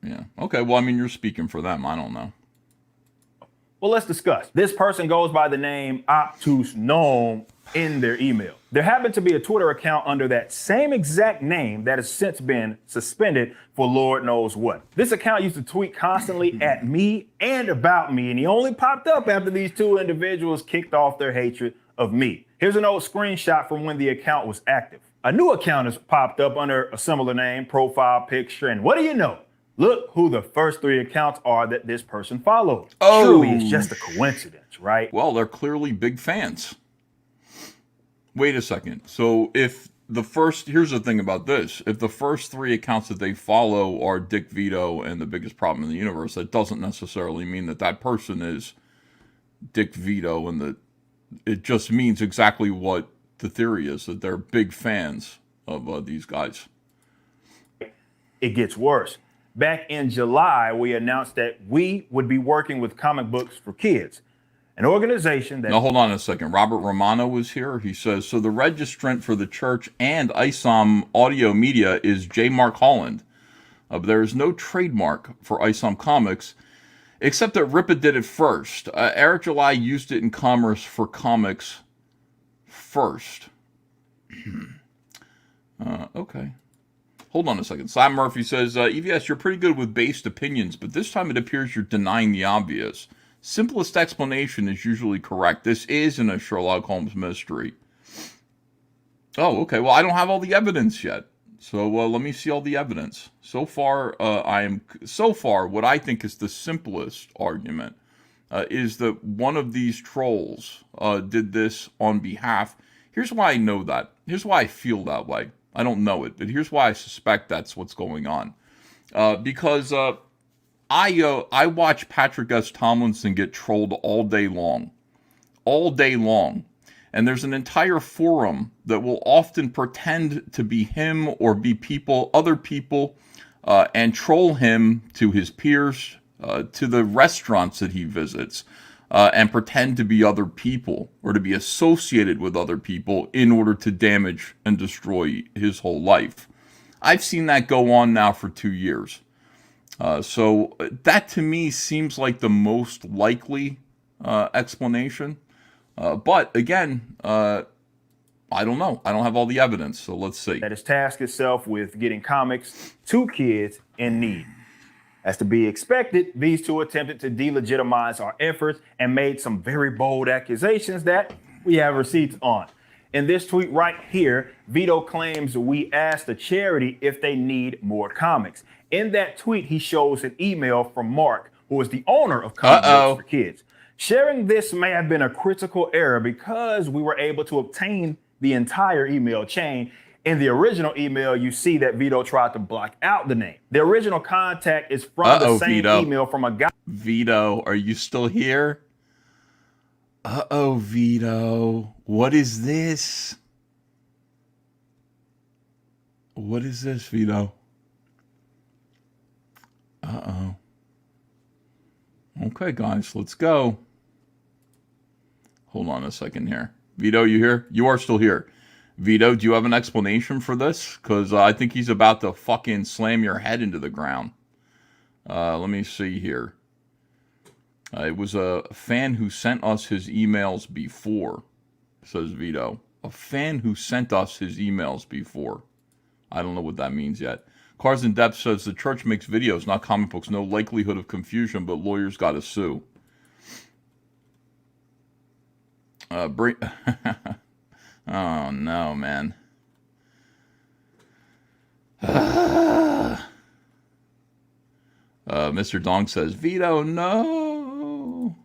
Yeah. Okay, well, I mean, you're speaking for them. I don't know. Well, let's discuss. This person goes by the name Obtuse Gnome in their email. There happened to be a Twitter account under that same exact name that has since been suspended for Lord knows what. This account used to tweet constantly at me and about me, and he only popped up after these two individuals kicked off their hatred of me. Here's an old screenshot from when the account was active. A new account has popped up under a similar name, profile picture, and what do you know? Look who the first three accounts are that this person followed. Oh, surely it's just a coincidence, right? Well, they're clearly big fans. Wait a second. So if here's the thing about this. If the first 3 accounts that they follow are Dick Vito and the biggest problem in the universe, that doesn't necessarily mean that that person is Dick Vito, and it just means exactly what the theory is, that they're big fans of these guys. It gets worse. Back in July, we announced that we would be working with Comic Books for Kids, an organization that... Now, hold on a second. Robert Romano was here. He says, so the registrant for the church and ISOM Audio Media is J. Mark Holland. But there is no trademark for ISOM Comics, except that RIPPA did it first. Eric July used it in commerce for comics first. Okay. Hold on a second. Sam Murphy says, EVS, you're pretty good with based opinions, but this time it appears you're denying the obvious. Simplest explanation is usually correct. This isn't a Sherlock Holmes mystery. Oh, okay. Well, I don't have all the evidence yet. So let me see all the evidence. So far, what I think is the simplest argument is that one of these trolls did this on behalf. Here's why I know that. Here's why I feel that way. I don't know it, but here's why I suspect that's what's going on. Because I watch Patrick S. Tomlinson get trolled all day long. All day long. And there's an entire forum that will often pretend to be him or be other people, and troll him to his peers, to the restaurants that he visits, and pretend to be other people or to be associated with other people in order to damage and destroy his whole life. I've seen that go on now for 2 years. So that to me seems like the most likely explanation. But again, I don't know. I don't have all the evidence, so let's see. That has tasked itself with getting comics to kids in need. As to be expected, these 2 attempted to delegitimize our efforts and made some very bold accusations that we have receipts on. In this tweet right here, Vito claims we asked the charity if they need more comics. In that tweet, he shows an email from Mark, who is the owner of Comic Books for Kids. Sharing this may have been a critical error because we were able to obtain the entire email chain. In the original email, you see that Vito tried to block out the name. The original contact is from the same email from a guy. Vito, are you still here? Vito. What is this? What is this, Vito? Okay, guys, let's go. Hold on a second here. Vito, you here? You are still here. Vito, do you have an explanation for this? Because I think he's about to fucking slam your head into the ground. Let me see here. It was a fan who sent us his emails before, says Vito. A fan who sent us his emails before. I don't know what that means yet. Cars in Depth says the church makes videos, not comic books. No likelihood of confusion, but lawyers got to sue. Oh, no, man. Mr. Dong says, Vito, no.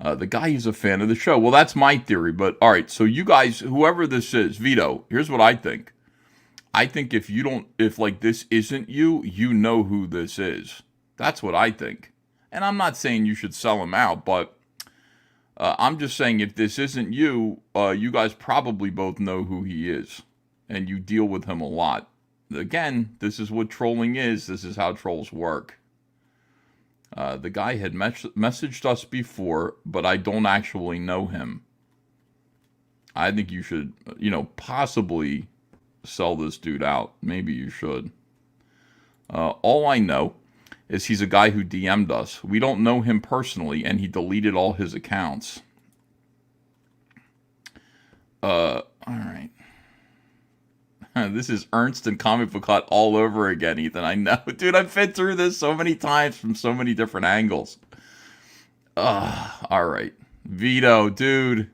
The guy is a fan of the show. Well, that's my theory, but all right. So you guys, whoever this is, Vito, here's what I think. I think if like this isn't you, you know who this is. That's what I think. And I'm not saying you should sell him out, but I'm just saying if this isn't you, you guys probably both know who he is. And you deal with him a lot. Again, this is what trolling is. This is how trolls work. The guy had messaged us before, but I don't actually know him. I think you should, possibly sell this dude out. Maybe you should. All I know is he's a guy who DM'd us. We don't know him personally, and he deleted all his accounts. All right. This is Ernst and Comic Book Hut all over again, Ethan. I know. Dude, I've been through this so many times from so many different angles. All right. Vito, dude.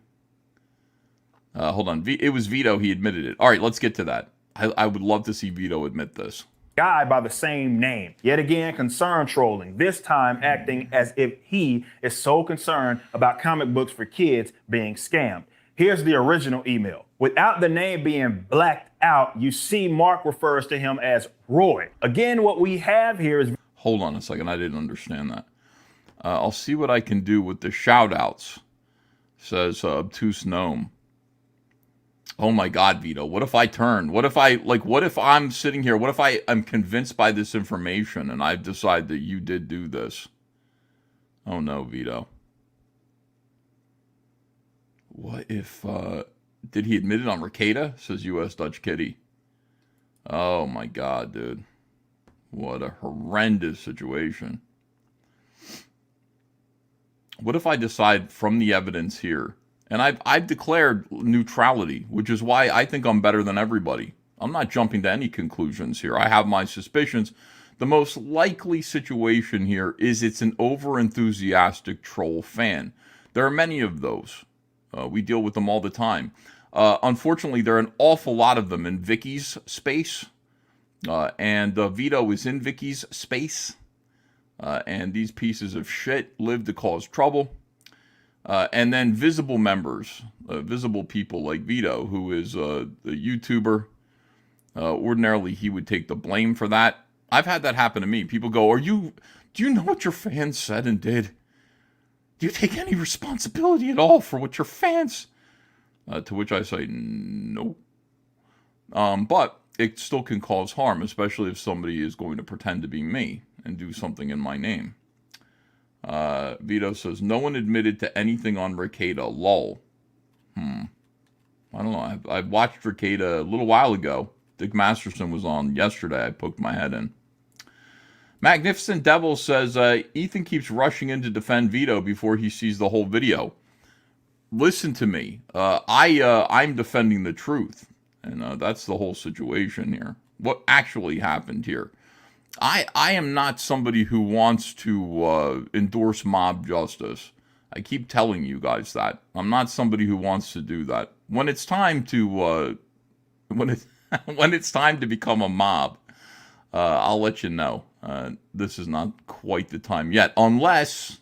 Hold on. It was Vito. He admitted it. All right, let's get to that. I would love to see Vito admit this. Guy by the same name. Yet again, concern trolling. This time acting as if he is so concerned about comic books for kids being scammed. Here's the original email. Without the name being blacked out, you see Mark refers to him as Roy. Again, what we have here is... Hold on a second, I didn't understand that. I'll see what I can do with the shout-outs, says Obtuse Gnome. Oh my God, Vito, what if I turn? What if I'm sitting here, what if I'm convinced by this information and I decide that you did do this? Oh no, Vito. What if, did he admit it on Ricada? Says US Dutch Kitty. Oh my God, dude. What a horrendous situation. What if I decide from the evidence here, and I've declared neutrality, which is why I think I'm better than everybody. I'm not jumping to any conclusions here. I have my suspicions. The most likely situation here is it's an over-enthusiastic troll fan. There are many of those. We deal with them all the time. Unfortunately, there are an awful lot of them in Vicky's space. And Vito is in Vicky's space. And these pieces of shit live to cause trouble. And then visible members, visible people like Vito, who is a YouTuber. Ordinarily, he would take the blame for that. I've had that happen to me. People go, do you know what your fans said and did? Do you take any responsibility at all for what your fans... to which I say, no. But it still can cause harm, especially if somebody is going to pretend to be me and do something in my name. Vito says, no one admitted to anything on Ricada, lol. I don't know. I watched Ricada a little while ago. Dick Masterson was on yesterday. I poked my head in. Magnificent Devil says, Ethan keeps rushing in to defend Vito before he sees the whole video. Listen to me. I'm defending the truth. And that's the whole situation here. What actually happened here. I am not somebody who wants to endorse mob justice. I keep telling you guys that. I'm not somebody who wants to do that. When it's time to when it's time to become a mob, I'll let you know. This is not quite the time yet, unless...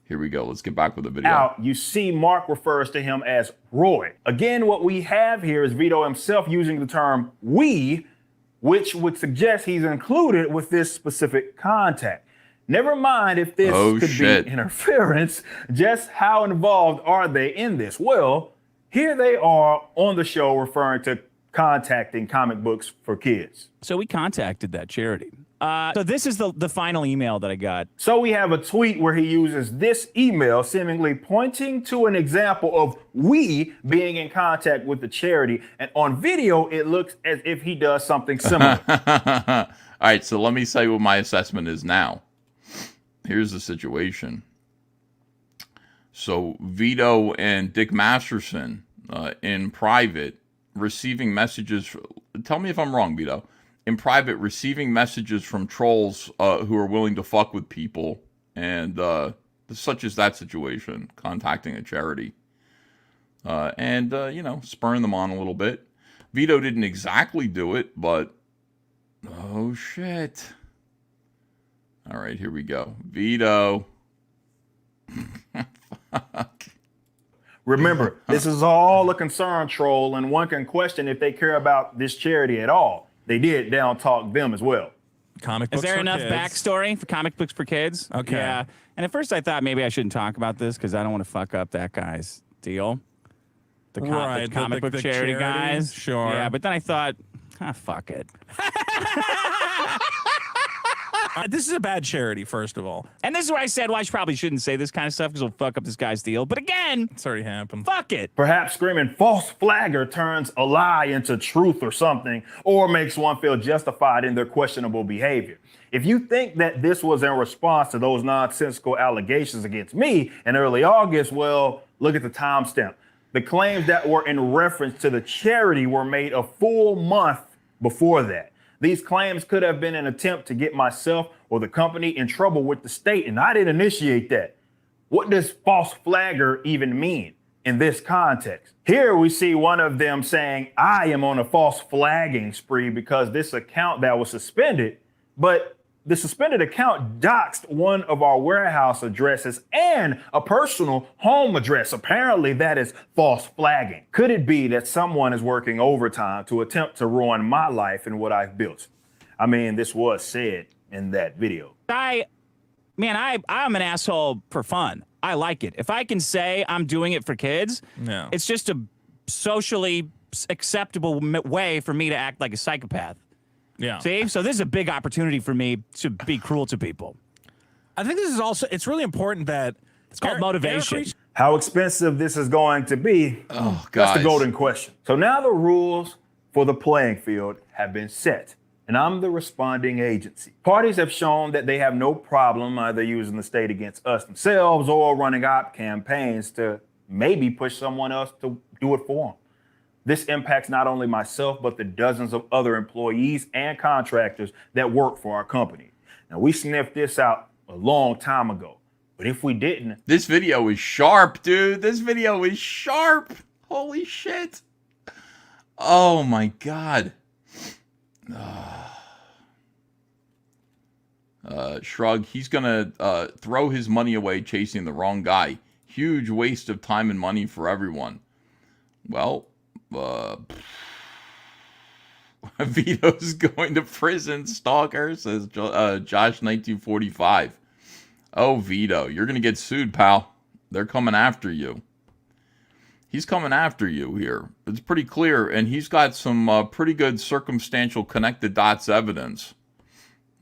Here we go. Let's get back with the video. Now, you see Mark refers to him as Roy. Again, what we have here is Vito himself using the term we, which would suggest he's included with this specific contact. Never mind if this could be interference, just how involved are they in this? Well, here they are on the show referring to contacting comic books for kids. So we contacted that charity. So this is the final email that I got. So we have a tweet where he uses this email, seemingly pointing to an example of we being in contact with the charity. And on video, it looks as if he does something similar. All right, so let me say what my assessment is now. Here's the situation. So Vito and Dick Masterson in private receiving messages. Tell me if I'm wrong, Vito. In private, receiving messages from trolls who are willing to fuck with people, and such as that situation, contacting a charity, and spurring them on a little bit. Vito didn't exactly do it, but oh shit! All right, here we go, Vito. Fuck. Remember, this is all a concern troll, and one can question if they care about this charity at all. They did down talk them as well. Comic books. Is there enough backstory for comic books for kids? Okay. Yeah. And at first I thought maybe I shouldn't talk about this because I don't want to fuck up that guy's deal. The comic book charity guys. Sure. Yeah, but then I thought, fuck it. This is a bad charity, first of all. And this is where I said, well, I probably shouldn't say this kind of stuff because it'll fuck up this guy's deal. But again, it's already happened. Fuck it. Perhaps screaming false flagger turns a lie into truth or something, or makes one feel justified in their questionable behavior. If you think that this was in response to those nonsensical allegations against me in early August, well, look at the timestamp. The claims that were in reference to the charity were made a full month before that. These claims could have been an attempt to get myself or the company in trouble with the state, and I didn't initiate that. What does false flagger even mean in this context? Here we see one of them saying, I am on a false flagging spree because this account that was suspended, but The suspended account doxed one of our warehouse addresses and a personal home address. Apparently, that is false flagging. Could it be that someone is working overtime to attempt to ruin my life and what I've built? I mean, this was said in that video. I'm an asshole for fun. I like it. If I can say I'm doing it for kids, it's just a socially acceptable way for me to act like a psychopath. Yeah. See? So this is a big opportunity for me to be cruel to people. I think this is also, it's really important that it's called motivation. How expensive this is going to be, that's the golden question. So now the rules for the playing field have been set, and I'm the responding agency. Parties have shown that they have no problem either using the state against us themselves or running op campaigns to maybe push someone else to do it for them. This impacts not only myself, but the dozens of other employees and contractors that work for our company. Now, we sniffed this out a long time ago, but if we didn't... This video is sharp, dude. This video is sharp. Holy shit. Oh, my God. Shrug, he's going to throw his money away chasing the wrong guy. Huge waste of time and money for everyone. Well... Vito's going to prison, stalker, says Josh 1945. Oh, Vito, you're going to get sued, pal. They're coming after you. He's coming after you here. It's pretty clear, and he's got some pretty good circumstantial connected dots evidence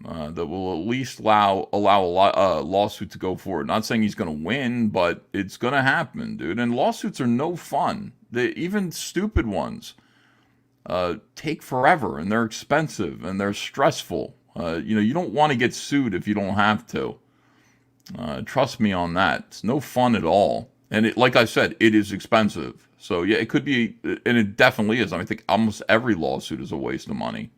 that will at least allow a lawsuit to go forward. Not saying he's going to win, but it's going to happen, dude. And lawsuits are no fun. Even stupid ones take forever, and they're expensive, and they're stressful. You don't want to get sued if you don't have to. Trust me on that. It's no fun at all. And like I said, it is expensive. So, yeah, it could be, and it definitely is. I think almost every lawsuit is a waste of money.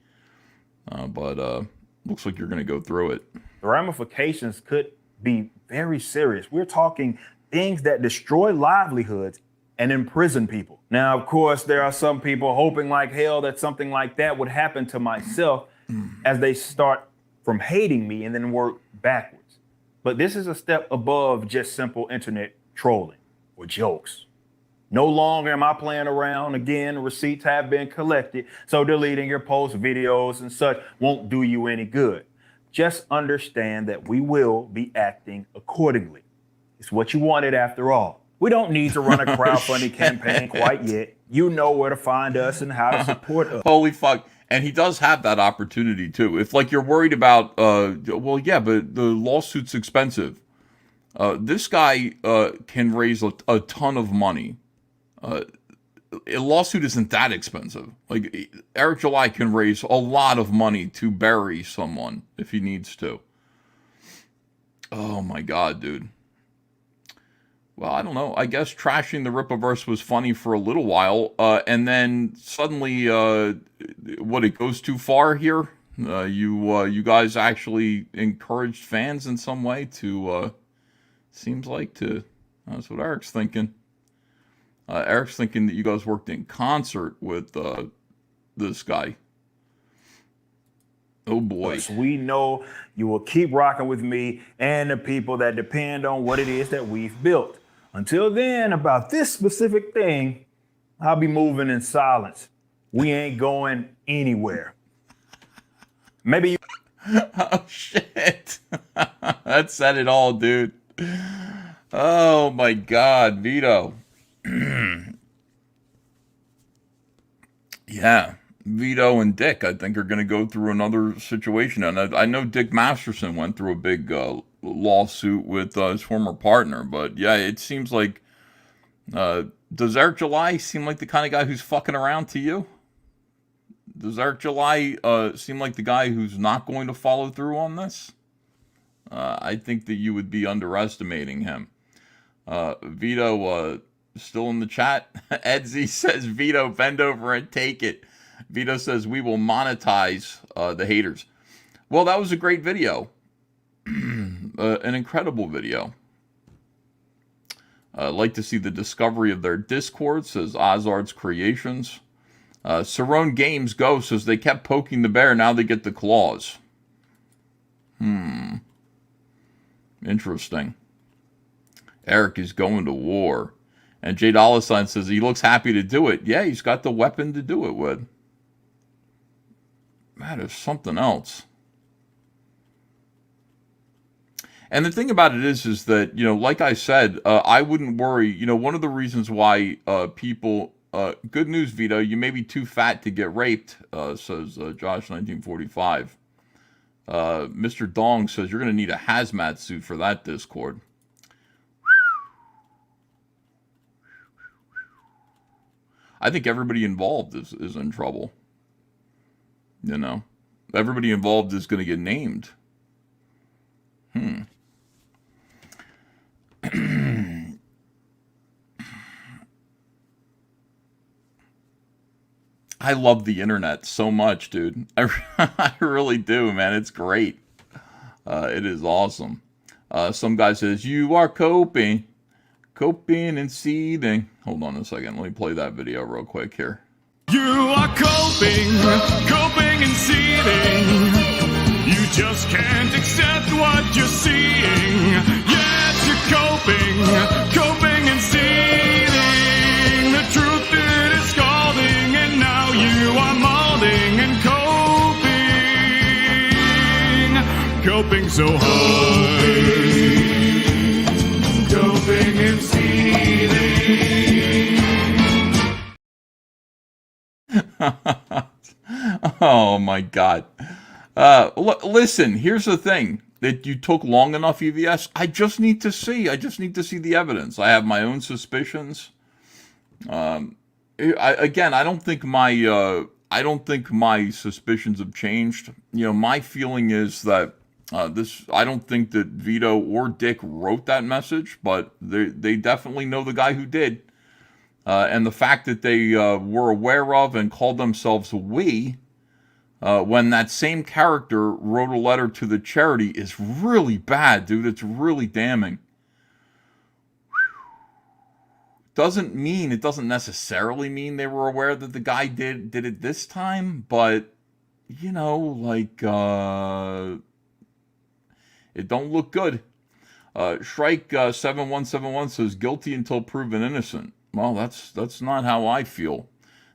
But looks like you're going to go through it. The ramifications could be very serious. We're talking things that destroy livelihoods and imprison people. Now, of course, there are some people hoping like hell that something like that would happen to myself as they start from hating me and then work backwards. But this is a step above just simple internet trolling or jokes. No longer am I playing around. Again, receipts have been collected, so deleting your posts, videos, and such won't do you any good. Just understand that we will be acting accordingly. It's what you wanted after all. We don't need to run a crowdfunding campaign quite yet. You know where to find us and how to support us. Holy fuck. And he does have that opportunity, too. If, like, you're worried about, well, yeah, but the lawsuit's expensive. This guy can raise a ton of money. A lawsuit isn't that expensive. Like, Eric July can raise a lot of money to bury someone if he needs to. Oh, my God, dude. Well, I don't know. I guess trashing the Rippaverse was funny for a little while, and then suddenly, it goes too far here? You guys actually encouraged fans in some way to, seems like to, that's what Eric's thinking. Eric's thinking that you guys worked in concert with this guy. Oh, boy. We know you will keep rocking with me and the people that depend on what it is that we've built. Until then, about this specific thing, I'll be moving in silence. We ain't going anywhere. Maybe you... Oh, shit. That said it all, dude. Oh, my God, Vito. Yeah. Vito and Dick, I think, are going to go through another situation. And I know Dick Masterson went through a big lawsuit with his former partner. But, yeah, it seems like... does Eric July seem like the kind of guy who's fucking around to you? Does Eric July seem like the guy who's not going to follow through on this? I think that you would be underestimating him. Vito, still in the chat? Edsy says, Vito, bend over and take it. Vito says, we will monetize the haters. Well, that was a great video. An incredible video. I'd like to see the discovery of their Discord, says Ozard's Creations. Cerrone Games Go says they kept poking the bear, now they get the claws. Interesting. Eric is going to war. And Jay Dollar Sign says he looks happy to do it. Yeah, he's got the weapon to do it with. That is something else. And the thing about it is that, you know, like I said, I wouldn't worry. You know, one of the reasons why people, good news, Vito, you may be too fat to get raped, says Josh 1945. Mr. Dong says you're going to need a hazmat suit for that, Discord. I think everybody involved is in trouble. You know, everybody involved is going to get named. I love the internet so much, dude. I really do, man. It's great. It is awesome. Some guy says, you are coping and seething. Hold on a second. Let me play that video real quick here. You are coping and seething. You just can't accept what you're seeing. Yes, you're coping and seething. The truth it is scalding, and now you are molding and coping so hard. Coping and seething. Oh my God. Listen, here's the thing. That you took long enough, EVS. I just need to see the evidence. I have my own suspicions. I don't think my suspicions have changed. You know, my feeling is that I don't think that Vito or Dick wrote that message, but they definitely know the guy who did. And the fact that they were aware of and called themselves we, when that same character wrote a letter to the charity, is really bad, dude. It's really damning. It doesn't necessarily mean they were aware that the guy did it this time, but, you know, like, it don't look good. Shrike 7171 says, guilty until proven innocent. Well, that's not how I feel.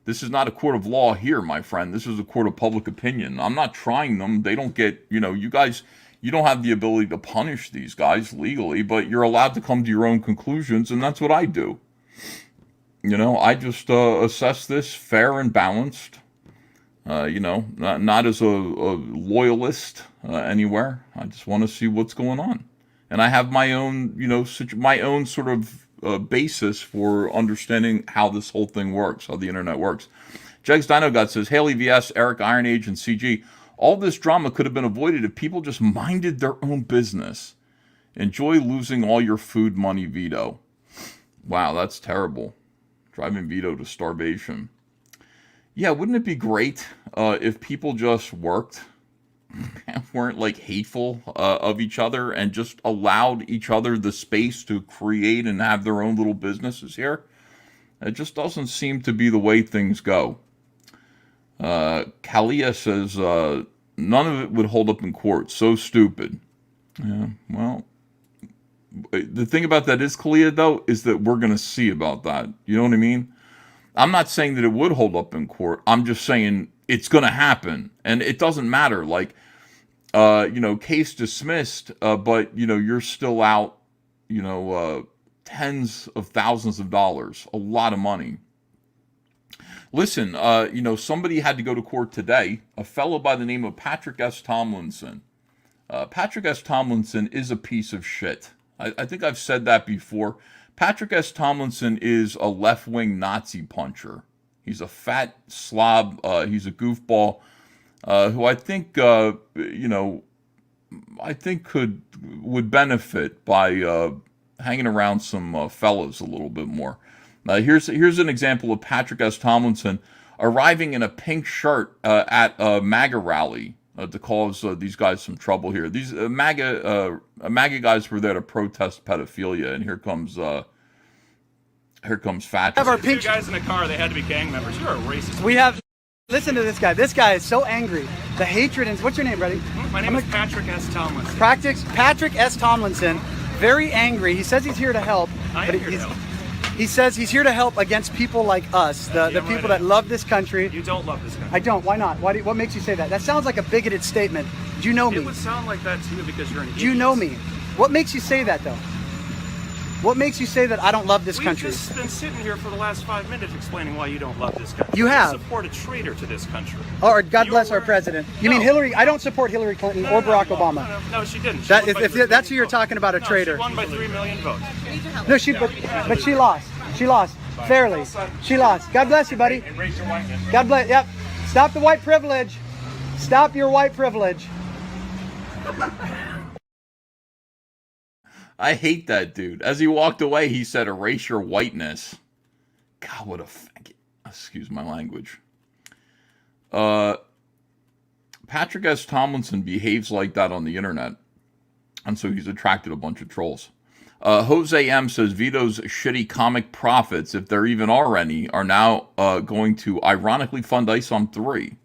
This is not a court of law here, my friend. This is a court of public opinion. I'm not trying them. They don't get, you know, you guys, you don't have the ability to punish these guys legally, but you're allowed to come to your own conclusions, and that's what I do. You know, I just assess this fair and balanced. You know, not as a loyalist anywhere. I just want to see what's going on. And I have my own, you know, my own sort of basis for understanding how this whole thing works, how the internet works. Jegs Dino God says, Haley VS, Eric Iron Age, and CG. All this drama could have been avoided if people just minded their own business. Enjoy losing all your food money, Vito. Wow, that's terrible. Driving Vito to starvation. Yeah, wouldn't it be great if people just worked and weren't like hateful of each other and just allowed each other the space to create and have their own little businesses here? It just doesn't seem to be the way things go. Kalia says, none of it would hold up in court. So stupid. Yeah, well, the thing about that is, Kalia, though, is that we're going to see about that. You know what I mean? I'm not saying that it would hold up in court. I'm just saying it's going to happen. And it doesn't matter. Like, you know, case dismissed, but, you know, you're still out, you know, tens of thousands of dollars. A lot of money. Listen, you know, somebody had to go to court today. A fellow by the name of Patrick S. Tomlinson. Patrick S. Tomlinson is a piece of shit. I think I've said that before. Patrick S. Tomlinson is a left-wing Nazi puncher. He's a fat slob. He's a goofball who I think, you know, I think would benefit by hanging around some fellas a little bit more. Here's an example of Patrick S. Tomlinson arriving in a pink shirt at a MAGA rally to cause these guys some trouble here. These MAGA guys were there to protest pedophilia, and here comes Fat. Have our Two pink guys in a car, they had to be gang members. You're a racist. We have. Listen to this guy. This guy is so angry The hatred and what's your name, buddy? My name is Patrick S. Tomlinson. Patrick S. Tomlinson, very angry. He says he's here to help, he says he's here to help against people like us, the people that love this country. You don't love this country. I don't. Why not? What makes you say that? That sounds like a bigoted statement. Do you know me? It would sound like that to you because you're an idiot. Do you know me? What makes you say that, though? What makes you say that I don't love this country? We've just been sitting here for the last 5 minutes explaining why you don't love this country. You have. You support a traitor to this country. Or God bless our president. You mean Hillary? I don't support Hillary Clinton or Barack Obama. No, she didn't. If that's who you're talking about, a traitor. She won by 3 million votes. No, but she lost. She lost fairly. She lost. God bless you, buddy. God bless. Yep. Stop the white privilege. Stop your white privilege. I hate that dude. As he walked away, he said, "Erase your whiteness." God, what a faggot. Excuse my language. Patrick S. Tomlinson behaves like that on the internet, and so he's attracted a bunch of trolls. Jose M. says, Vito's shitty comic profits, if there even are any, are now going to ironically fund ISOM 3.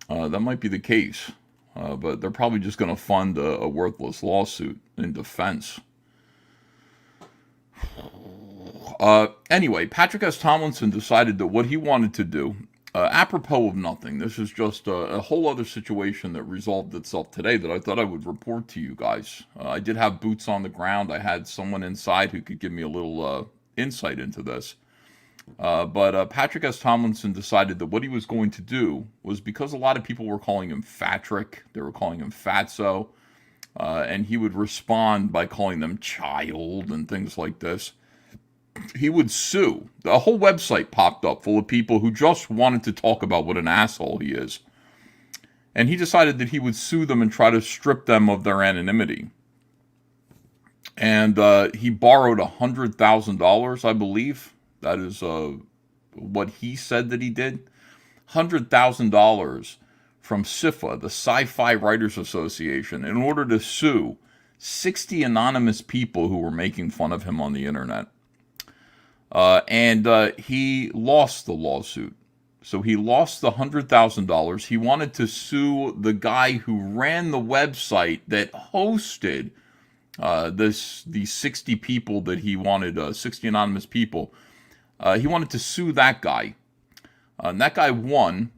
That might be the case. But they're probably just going to fund a worthless lawsuit in defense. Anyway, Patrick S. Tomlinson decided that what he wanted to do, apropos of nothing, this is just a whole other situation that resolved itself today that I thought I would report to you guys. I did have boots on the ground. I had someone inside who could give me a little insight into this. But Patrick S. Tomlinson decided that what he was going to do was, because a lot of people were calling him Fatrick, they were calling him Fatso, and he would respond by calling them child and things like this. He would sue. A whole website popped up full of people who just wanted to talk about what an asshole he is. And he decided that he would sue them and try to strip them of their anonymity. And he borrowed $100,000, I believe. That is what he said that he did. $100,000 from SIFA, the Sci-Fi Writers Association, in order to sue 60 anonymous people who were making fun of him on the internet. And he lost the lawsuit. So he lost the $100,000. He wanted to sue the guy who ran the website that hosted these 60 people that he wanted, 60 anonymous people. He wanted to sue that guy. And that guy won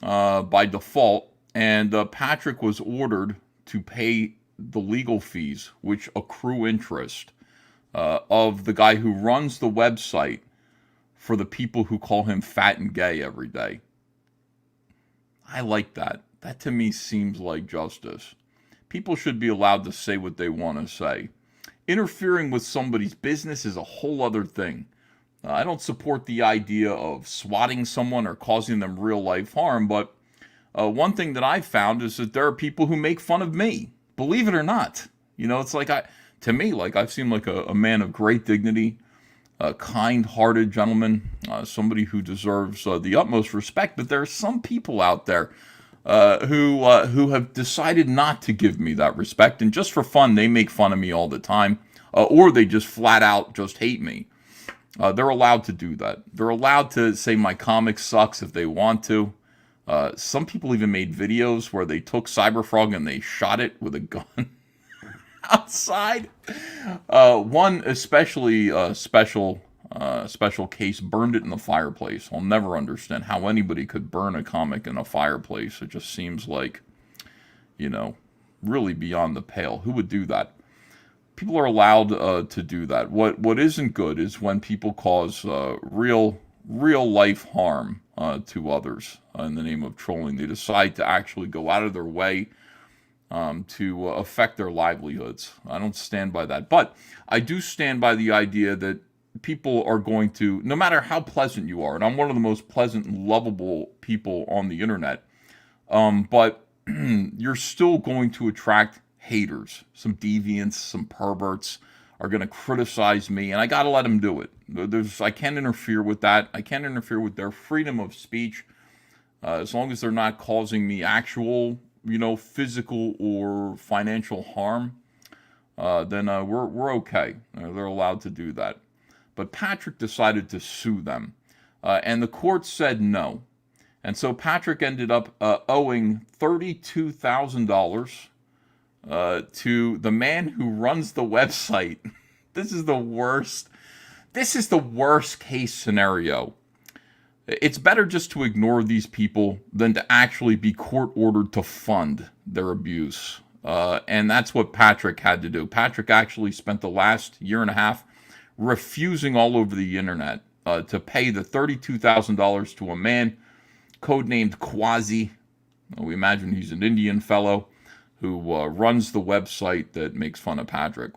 by default, and Patrick was ordered to pay the legal fees, which accrue interest, of the guy who runs the website for the people who call him fat and gay every day. I like that. That to me seems like justice. People should be allowed to say what they want to say. Interfering with somebody's business is a whole other thing. I don't support the idea of swatting someone or causing them real life harm, but one thing that I've found is that there are people who make fun of me. Believe it or not. You know, it's like to me, like I seem like a man of great dignity, a kind-hearted gentleman, somebody who deserves the utmost respect. But there are some people out there who have decided not to give me that respect, and just for fun, they make fun of me all the time, or they just flat out just hate me. They're allowed to do that. They're allowed to say my comic sucks if they want to. Some people even made videos where they took Cyberfrog and they shot it with a gun outside. One especially special case burned it in the fireplace. I'll never understand how anybody could burn a comic in a fireplace. It just seems like, you know, really beyond the pale. Who would do that? People are allowed to do that. What isn't good is when people cause real life harm to others in the name of trolling. They decide to actually go out of their way to affect their livelihoods. I don't stand by that. But I do stand by the idea that people are going to, no matter how pleasant you are, and I'm one of the most pleasant and lovable people on the internet, but you're still going to attract haters. Some deviants, some perverts are going to criticize me, and I got to let them do it. I can't interfere with that. I can't interfere with their freedom of speech as long as they're not causing me actual, physical or financial harm. Then we're okay. They're allowed to do that. But Patrick decided to sue them, and the court said no. And so Patrick ended up owing $32,000 to the man who runs the website. This is the worst. This is the worst case scenario. It's better just to ignore these people than to actually be court ordered to fund their abuse. And that's what Patrick had to do. Patrick actually spent the last year and a half refusing all over the internet to pay the $32,000 to a man codenamed Quasi. We imagine he's an Indian fellow who runs the website that makes fun of Patrick.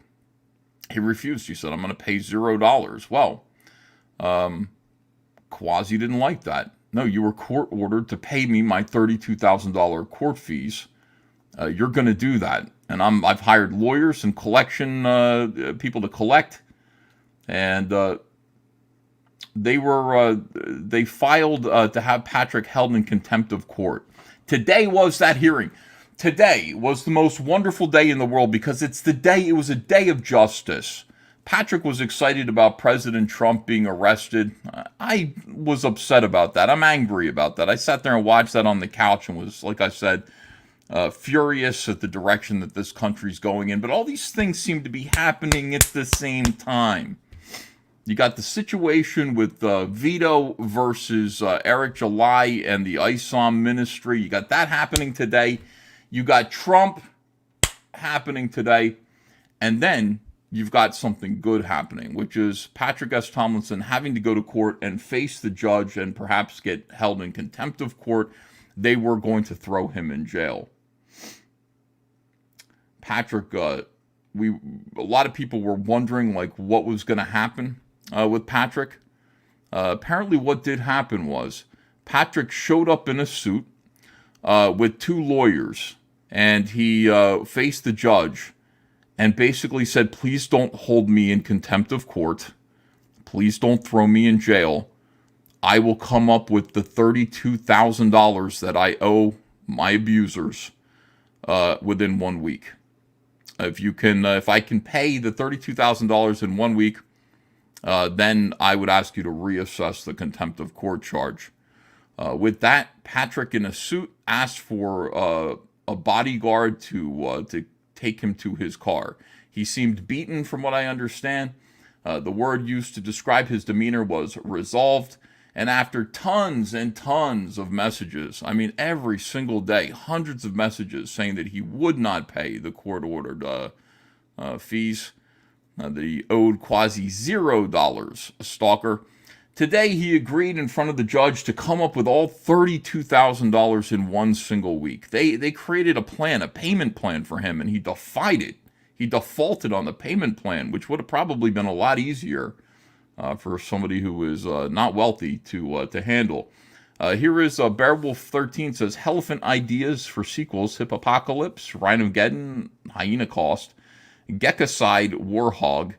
He refused. He said, I'm going to pay $0. Well, Quasi didn't like that. No, you were court ordered to pay me my $32,000 court fees. You're going to do that. And I've hired lawyers and collection people to collect. And they filed to have Patrick held in contempt of court. Today was that hearing. Today was the most wonderful day in the world because it was a day of justice. Patrick was excited about President Trump being arrested. I was upset about that. I'm angry about that. I sat there and watched that on the couch and was, like I said, furious at the direction that this country's going in. But all these things seem to be happening at the same time. You got the situation with Vito versus Eric July and the ISOM ministry. You got that happening today. You got Trump happening today. And then you've got something good happening, which is Patrick S. Tomlinson having to go to court and face the judge and perhaps get held in contempt of court. They were going to throw him in jail. Patrick, a lot of people were wondering what was going to happen with Patrick. Apparently what did happen was Patrick showed up in a suit with two lawyers, and he faced the judge and basically said, please don't hold me in contempt of court. Please don't throw me in jail. I will come up with the $32,000 that I owe my abusers within 1 week. If I can pay the $32,000 in 1 week, then I would ask you to reassess the contempt of court charge. With that, Patrick, in a suit, asked for a bodyguard to take him to his car. He seemed beaten, from what I understand. The word used to describe his demeanor was resolved. And after tons and tons of messages, I mean, every single day, hundreds of messages saying that he would not pay the court-ordered fees, that he owed Quasi $0, a stalker. Today, he agreed in front of the judge to come up with all $32,000 in one single week. They created a plan, a payment plan for him, and he defied it. He defaulted on the payment plan, which would have probably been a lot easier for somebody who is not wealthy to handle. Here is Bearwolf 13 says, Elephant ideas for sequels: Hippopocalypse, Rhinogeddon, Hyena Cost, Geckoside, Warhog,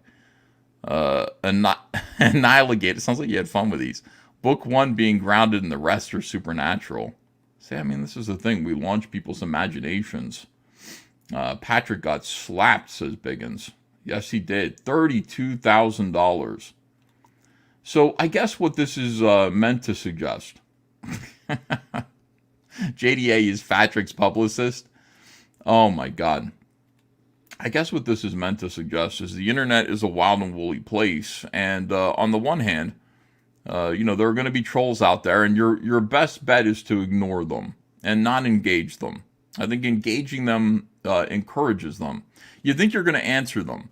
Annihilate. It sounds like you had fun with these. Book 1 being grounded and the rest are supernatural. See, I mean, this is the thing. We launch people's imaginations. Patrick got slapped, says Biggins. Yes, he did. $32,000. So I guess what this is meant to suggest. JDA is Patrick's publicist. Oh, my God. I guess what this is meant to suggest is the internet is a wild and woolly place. And on the one hand, there are going to be trolls out there, and your best bet is to ignore them and not engage them. I think engaging them encourages them. You think you're going to answer them.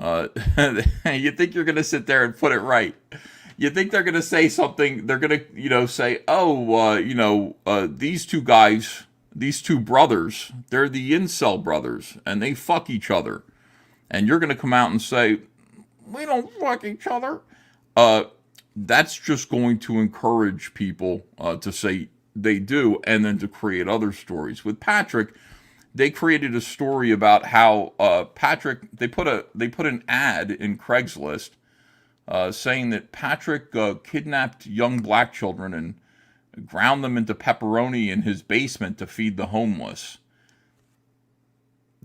You think you're going to sit there and put it right. You think they're going to say something. They're going to, say, these two guys, these two brothers, they're the incel brothers, and they fuck each other. And you're going to come out and say, we don't fuck each other. That's just going to encourage people to say they do, and then to create other stories. With Patrick, they created a story about how Patrick, they put an ad in Craigslist saying that Patrick kidnapped young black children and ground them into pepperoni in his basement to feed the homeless.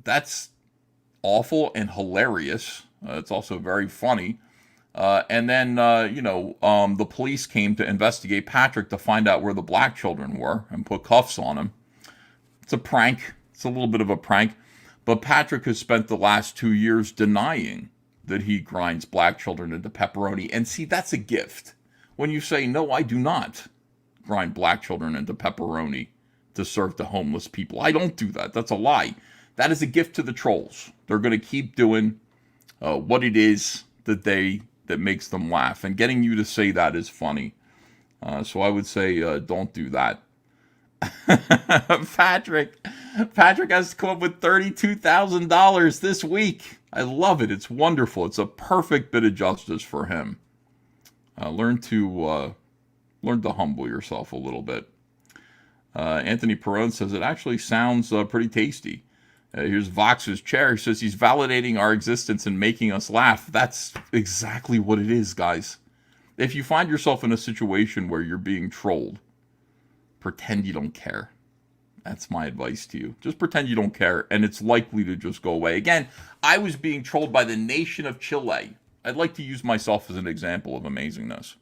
That's awful and hilarious. It's also very funny. And then, the police came to investigate Patrick to find out where the black children were and put cuffs on him. It's a prank. It's a little bit of a prank. But Patrick has spent the last 2 years denying that he grinds black children into pepperoni. And see, that's a gift. When you say, no, I do not grind black children into pepperoni to serve to homeless people. I don't do that. That's a lie. That is a gift to the trolls. They're going to keep doing what it is that makes them laugh. And getting you to say that is funny. So I would say don't do that. Patrick has to come up with $32,000 this week. I love it. It's wonderful. It's a perfect bit of justice for him. Learn to humble yourself a little bit. Anthony Perone says it actually sounds pretty tasty. Here's Vox's chair. He says he's validating our existence and making us laugh. That's exactly what it is, guys. If you find yourself in a situation where you're being trolled, pretend you don't care. That's my advice to you. Just pretend you don't care, and it's likely to just go away. Again, I was being trolled by the nation of Chile. I'd like to use myself as an example of amazingness,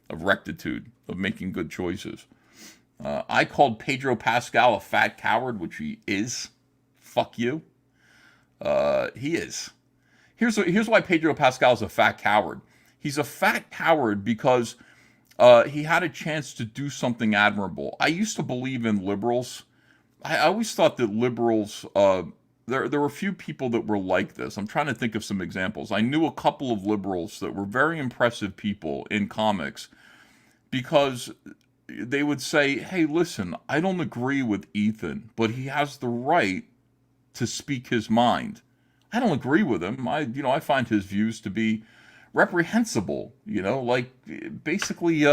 of rectitude, of making good choices. I called Pedro Pascal a fat coward, which he is. Fuck you. He is. Here's why Pedro Pascal is a fat coward. He's a fat coward because he had a chance to do something admirable. I used to believe in liberals. I always thought that liberals, there were a few people that were like this. I'm trying to think of some examples. I knew a couple of liberals that were very impressive people in comics because they would say, hey, listen, I don't agree with Ethan, but he has the right to speak his mind. I don't agree with him. I find his views to be reprehensible, basically,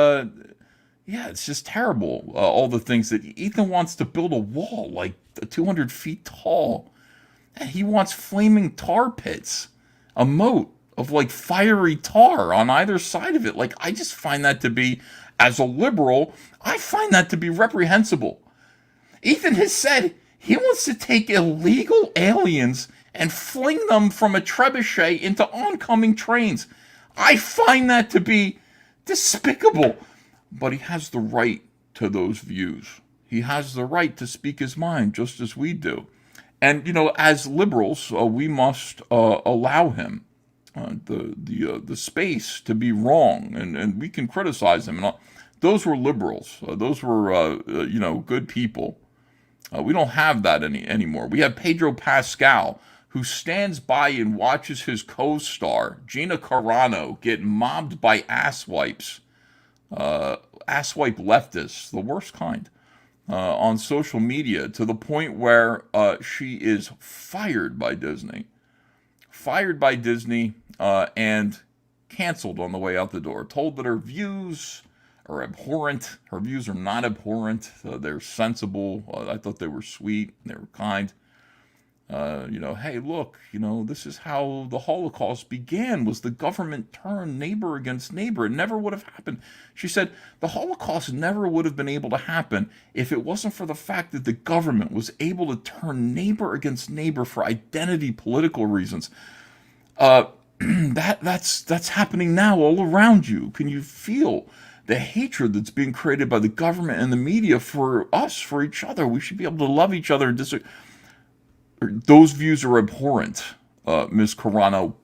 it's just terrible. All the things that Ethan wants to build a wall, 200 feet tall. And he wants flaming tar pits, a moat of fiery tar on either side of it. I just find that to be, as a liberal, I find that to be reprehensible. Ethan has said he wants to take illegal aliens and fling them from a trebuchet into oncoming trains. I find that to be despicable. But he has the right to those views. He has the right to speak his mind just as we do. And, as liberals, we must allow him the space to be wrong. And we can criticize him. And those were liberals. Those were, good people. We don't have that anymore. We have Pedro Pascal, who stands by and watches his co-star, Gina Carano, get mobbed by asswipes, asswipe leftists, the worst kind, on social media, to the point where she is fired by Disney. And canceled on the way out the door. Told that her views are abhorrent. Her views are not abhorrent. They're sensible. I thought they were sweet. They were kind. Hey, look, this is how the Holocaust began, was the government turned neighbor against neighbor. It never would have happened. She said the Holocaust never would have been able to happen if it wasn't for the fact that the government was able to turn neighbor against neighbor for identity political reasons. That's happening now all around you. Can you feel the hatred that's being created by the government and the media for us, for each other? We should be able to love each other and disagree. Those views are abhorrent, Ms. Carano.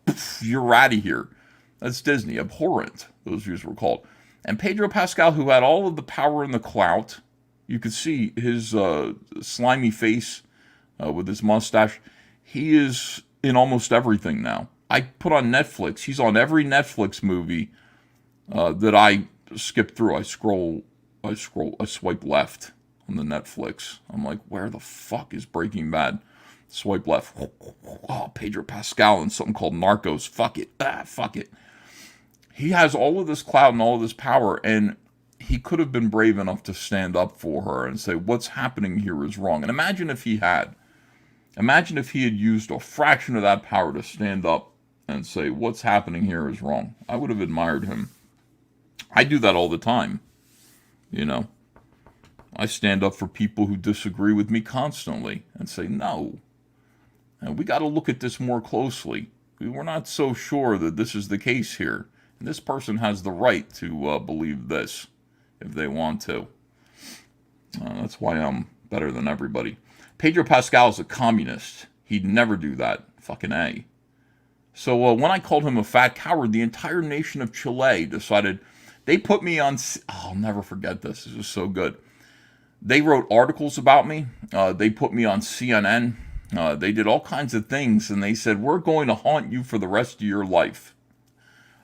You're out of here. That's Disney. Abhorrent, those views were called. And Pedro Pascal, who had all of the power and the clout, you could see his slimy face with his mustache. He is in almost everything now. I put on Netflix. He's on every Netflix movie that I skip through. I swipe left on the Netflix. I'm like, where the fuck is Breaking Bad? Swipe left. Oh, Pedro Pascal and something called Narcos. Fuck it. Fuck it. He has all of this clout and all of this power, and he could have been brave enough to stand up for her and say, what's happening here is wrong. And imagine if he had. Imagine if he had used a fraction of that power to stand up and say, what's happening here is wrong. I would have admired him. I do that all the time. I stand up for people who disagree with me constantly and say, no. And we got to look at this more closely. We're not so sure that this is the case here. This person has the right to believe this if they want to. That's why I'm better than everybody. Pedro Pascal is a communist. He'd never do that. Fucking A. So when I called him a fat coward, the entire nation of Chile decided they put me on... I'll never forget this. This is so good. They wrote articles about me. They put me on CNN. They did all kinds of things, and they said, we're going to haunt you for the rest of your life.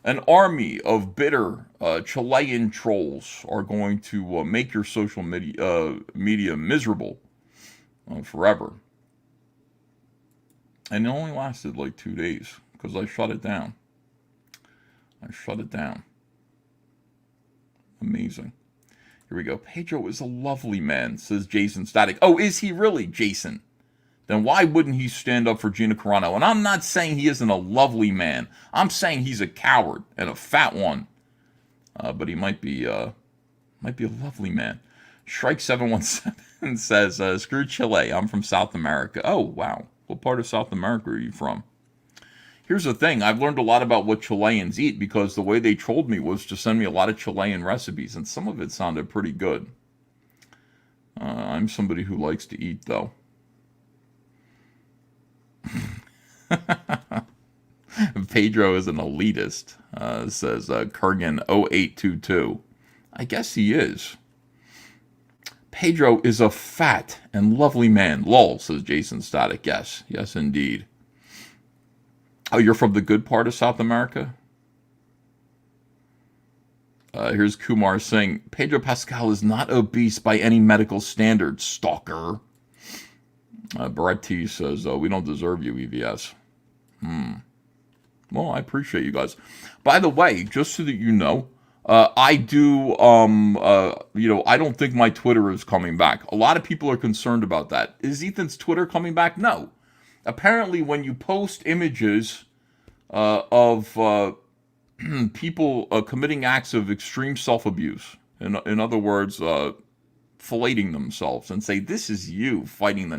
An army of bitter Chilean trolls are going to make your social media miserable forever. And it only lasted like 2 days because I shut it down. Amazing. Here we go. Pedro is a lovely man, says Jason Static. Oh, is he really, Jason? Then why wouldn't he stand up for Gina Carano? And I'm not saying he isn't a lovely man. I'm saying he's a coward and a fat one. But he might be a lovely man. Shrike717 says, screw Chile. I'm from South America. Oh, wow. What part of South America are you from? Here's the thing. I've learned a lot about what Chileans eat because the way they trolled me was to send me a lot of Chilean recipes, and some of it sounded pretty good. I'm somebody who likes to eat, though. Pedro is an elitist, says Kurgan0822. I guess he is. Pedro is a fat and lovely man. Lol, says Jason Static. Yes, yes indeed. Oh, you're from the good part of South America? Here's Kumar saying, Pedro Pascal is not obese by any medical standards, stalker. Barrett T says, we don't deserve you, EVS. Well, I appreciate you guys. By the way, just so that you know, I do, I don't think my Twitter is coming back. A lot of people are concerned about that. Is Ethan's Twitter coming back? No. Apparently, when you post images of people committing acts of extreme self-abuse, in other words, filleting themselves, and say, this is you fighting the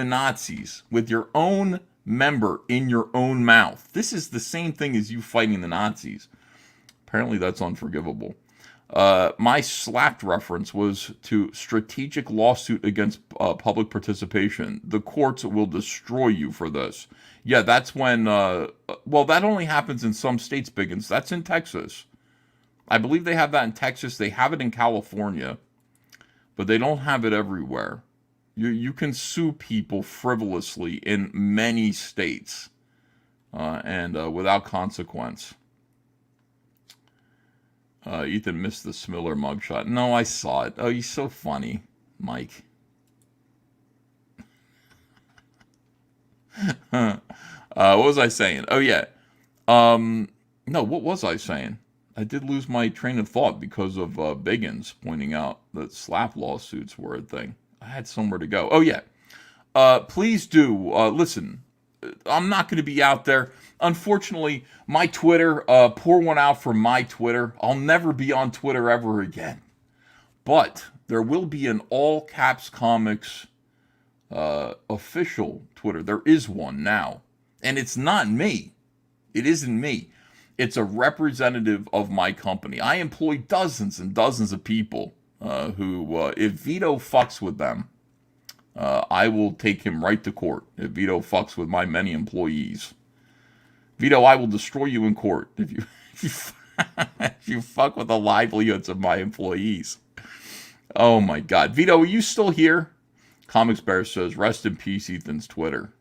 Nazis with your own member in your own mouth. This is the same thing as you fighting the Nazis. Apparently, that's unforgivable. My slapped reference was to strategic lawsuit against public participation. The courts will destroy you for this. Yeah, that's when, well, that only happens in some states, Biggins. That's in Texas. I believe they have that in Texas. They have it in California, but they don't have it everywhere. You can sue people frivolously in many states and without consequence. Ethan missed the Smiller mugshot. No, I saw it. Oh, he's so funny, Mike. What was I saying? Oh, yeah. No, what was I saying? I did lose my train of thought because of Biggins pointing out that slap lawsuits were a thing. I had somewhere to go. Oh, yeah. Please do. Listen, I'm not going to be out there. Unfortunately, my Twitter, pour one out for my Twitter. I'll never be on Twitter ever again. But there will be an All Caps Comics official Twitter. There is one now. And it's not me. It isn't me. It's a representative of my company. I employ dozens and dozens of people who, if Vito fucks with them, I will take him right to court. If Vito fucks with my many employees. Vito, I will destroy you in court if you if you fuck with the livelihoods of my employees. Oh my God. Vito, are you still here? Comics Bear says, rest in peace, Ethan's Twitter.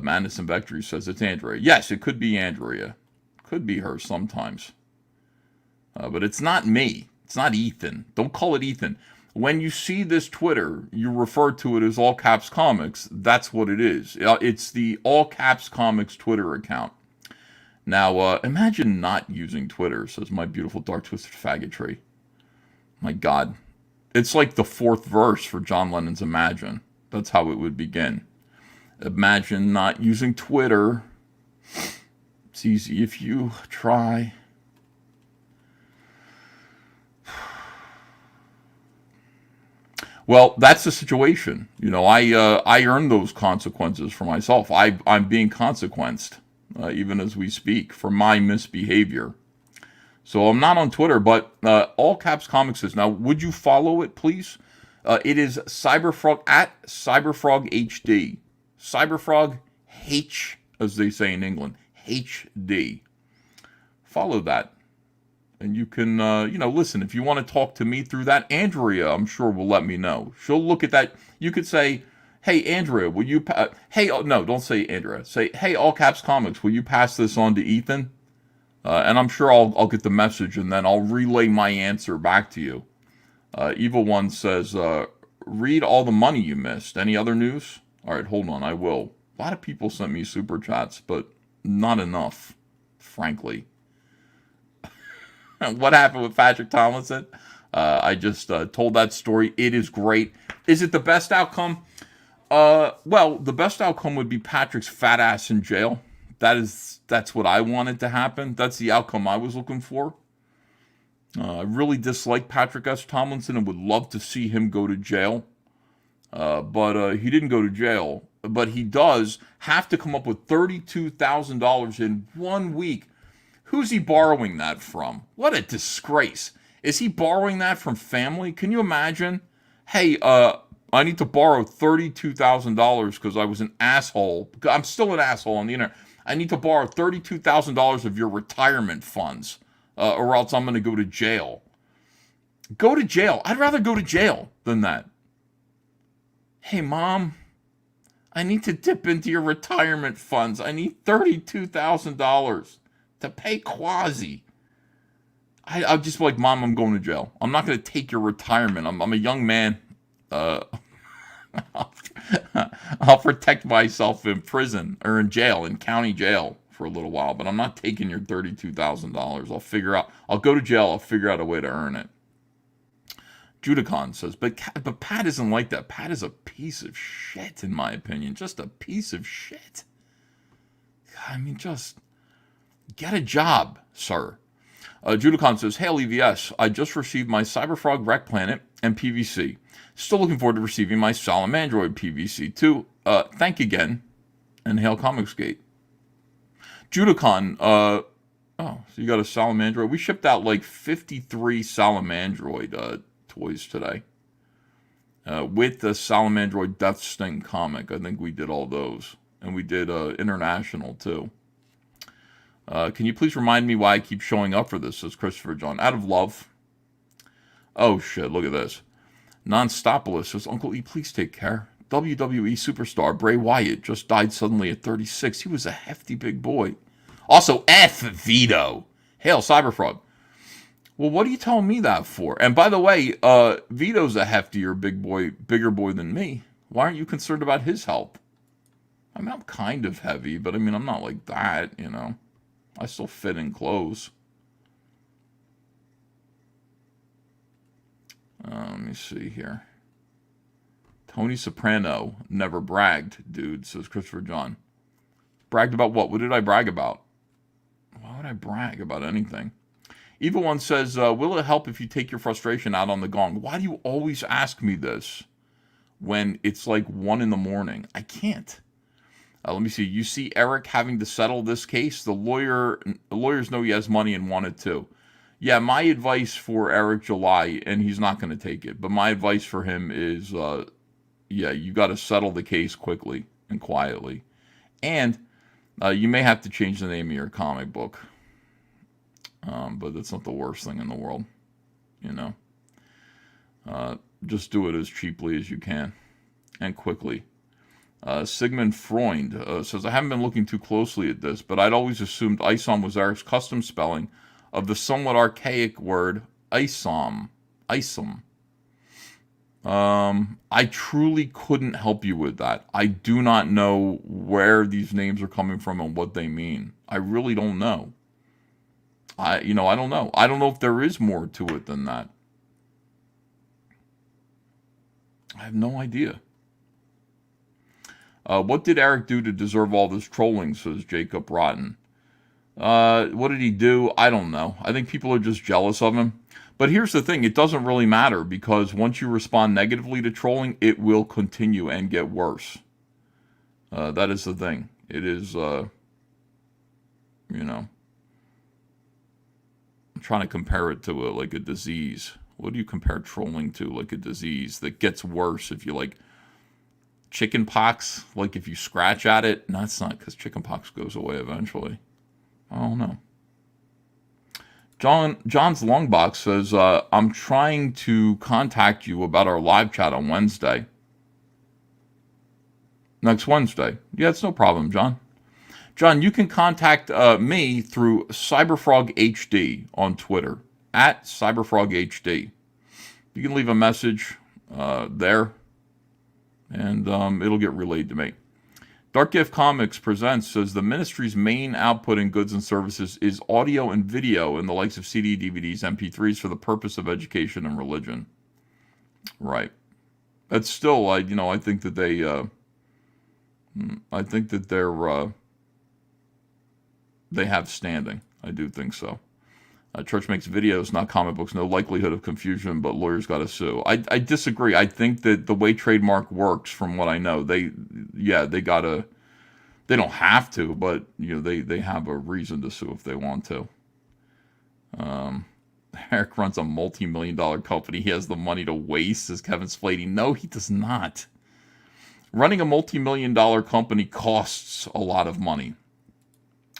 Madison Vectory says, it's Andrea. Yes, it could be Andrea. Could be her sometimes. But it's not me. It's not Ethan. Don't call it Ethan. When you see this Twitter, you refer to it as All Caps Comics. That's what it is. It's the All Caps Comics Twitter account. Now, imagine not using Twitter, says my beautiful dark twisted faggotry. My God. It's like the fourth verse for John Lennon's Imagine. That's how it would begin. Imagine not using Twitter. It's easy if you try. Well, that's the situation. You know, I earned those consequences for myself. I'm being consequenced. even as we speak, for my misbehavior. So I'm not on Twitter, but All Caps Comics is. Now, would you follow it, please? It is Cyberfrog at Cyberfrog HD. Cyberfrog H, as they say in England, HD. Follow that. And you can, listen, if you want to talk to me through that, Andrea, I'm sure will let me know. She'll look at that. You could say, hey, Andrea, will you, no, don't say Andrea. Say, hey, All Caps Comics, will you pass this on to Ethan? And I'm sure I'll get the message, and then I'll relay my answer back to you. Evil One says, read all the money you missed. Any other news? All right, hold on, I will. A lot of people sent me super chats, but not enough, frankly. What happened with Patrick Tomlinson? I just told that story. It is great. Is it the best outcome? Well, the best outcome would be Patrick's fat ass in jail. That's what I wanted to happen. That's the outcome I was looking for. I really dislike Patrick S. Tomlinson and would love to see him go to jail. But he didn't go to jail. But he does have to come up with $32,000 in 1 week. Who's he borrowing that from? What a disgrace. Is he borrowing that from family? Can you imagine? Hey, I need to borrow $32,000 because I was an asshole. I'm still an asshole on the internet. I need to borrow $32,000 of your retirement funds, or else I'm going to go to jail. Go to jail. I'd rather go to jail than that. Hey, Mom, I need to dip into your retirement funds. I need $32,000 to pay Quasi. I'll just be like, Mom, I'm going to jail. I'm not going to take your retirement. I'm a young man. I'll protect myself in prison or in jail, in county jail for a little while, but I'm not taking your $32,000. I'll go to jail. I'll figure out a way to earn it. Judicon says, but Pat isn't like that. Pat is a piece of shit, in my opinion. Just a piece of shit. I mean, just get a job, sir. Judicon says, Hail EVS, I just received my Cyberfrog Wreck Planet and PVC. Still looking forward to receiving my Salamandroid PVC too. Thank you again, and Hail Comicsgate. Judicon, so you got a Salamandroid. We shipped out like 53 Salamandroid toys today. With the Salamandroid Death Sting comic. I think we did all those. And we did International too. Can you please remind me why I keep showing up for this, says Christopher John. Out of love. Oh, shit, look at this. Nonstopolis says, Uncle E, please take care. WWE superstar Bray Wyatt just died suddenly at 36. He was a hefty big boy. Also, F Vito. Hail, Cyberfrog. Well, what are you telling me that for? And by the way, Vito's a heftier bigger boy than me. Why aren't you concerned about his health? I mean, I'm kind of heavy, but I mean, I'm not like that, you know. I still fit in clothes. Let me see here. Tony Soprano never bragged, dude, says Christopher John. Bragged about what? What did I brag about? Why would I brag about anything? Evil One says, will it help if you take your frustration out on the gong? Why do you always ask me this when it's like 1 a.m? I can't. Let me see. You see Eric having to settle this case? The lawyers know he has money and want it too. Yeah, my advice for Eric July, and he's not going to take it, but my advice for him is, you got to settle the case quickly and quietly. And you may have to change the name of your comic book. But it's not the worst thing in the world, you know. Just do it as cheaply as you can and quickly. Sigmund Freund says, I haven't been looking too closely at this, but I'd always assumed ISOM was Eric's custom spelling of the somewhat archaic word ISOM. I truly couldn't help you with that. I do not know where these names are coming from and what they mean. I really don't know. I don't know. I don't know if there is more to it than that. I have no idea. What did Eric do to deserve all this trolling, says Jacob Rotten. What did he do? I don't know. I think people are just jealous of him. But here's the thing. It doesn't really matter because once you respond negatively to trolling, it will continue and get worse. That is the thing. It is, You know, I'm trying to compare it to like a disease. What do you compare trolling to? Like a disease that gets worse if you like chicken pox. Like if you scratch at it. No, it's not, because pox goes away eventually. I don't know. John's Longbox says, I'm trying to contact you about our live chat on Wednesday. Next Wednesday. Yeah, it's no problem, John. John, you can contact me through CyberFrogHD on Twitter, at CyberFrogHD. You can leave a message there, and it'll get relayed to me. Dark Gift Comics presents, says, the ministry's main output in goods and services is audio and video in the likes of CD, DVDs, MP3s for the purpose of education and religion. Right. That's still, I think that they have standing. I do think so. Church makes videos, not comic books. No likelihood of confusion, but lawyers got to sue. I disagree. I think that the way Trademark works, from what I know, they don't have to, but they have a reason to sue if they want to. Eric runs a multi-million-dollar company. He has the money to waste, says Kevin Spladey. No, he does not. Running a multi-million-dollar company costs a lot of money.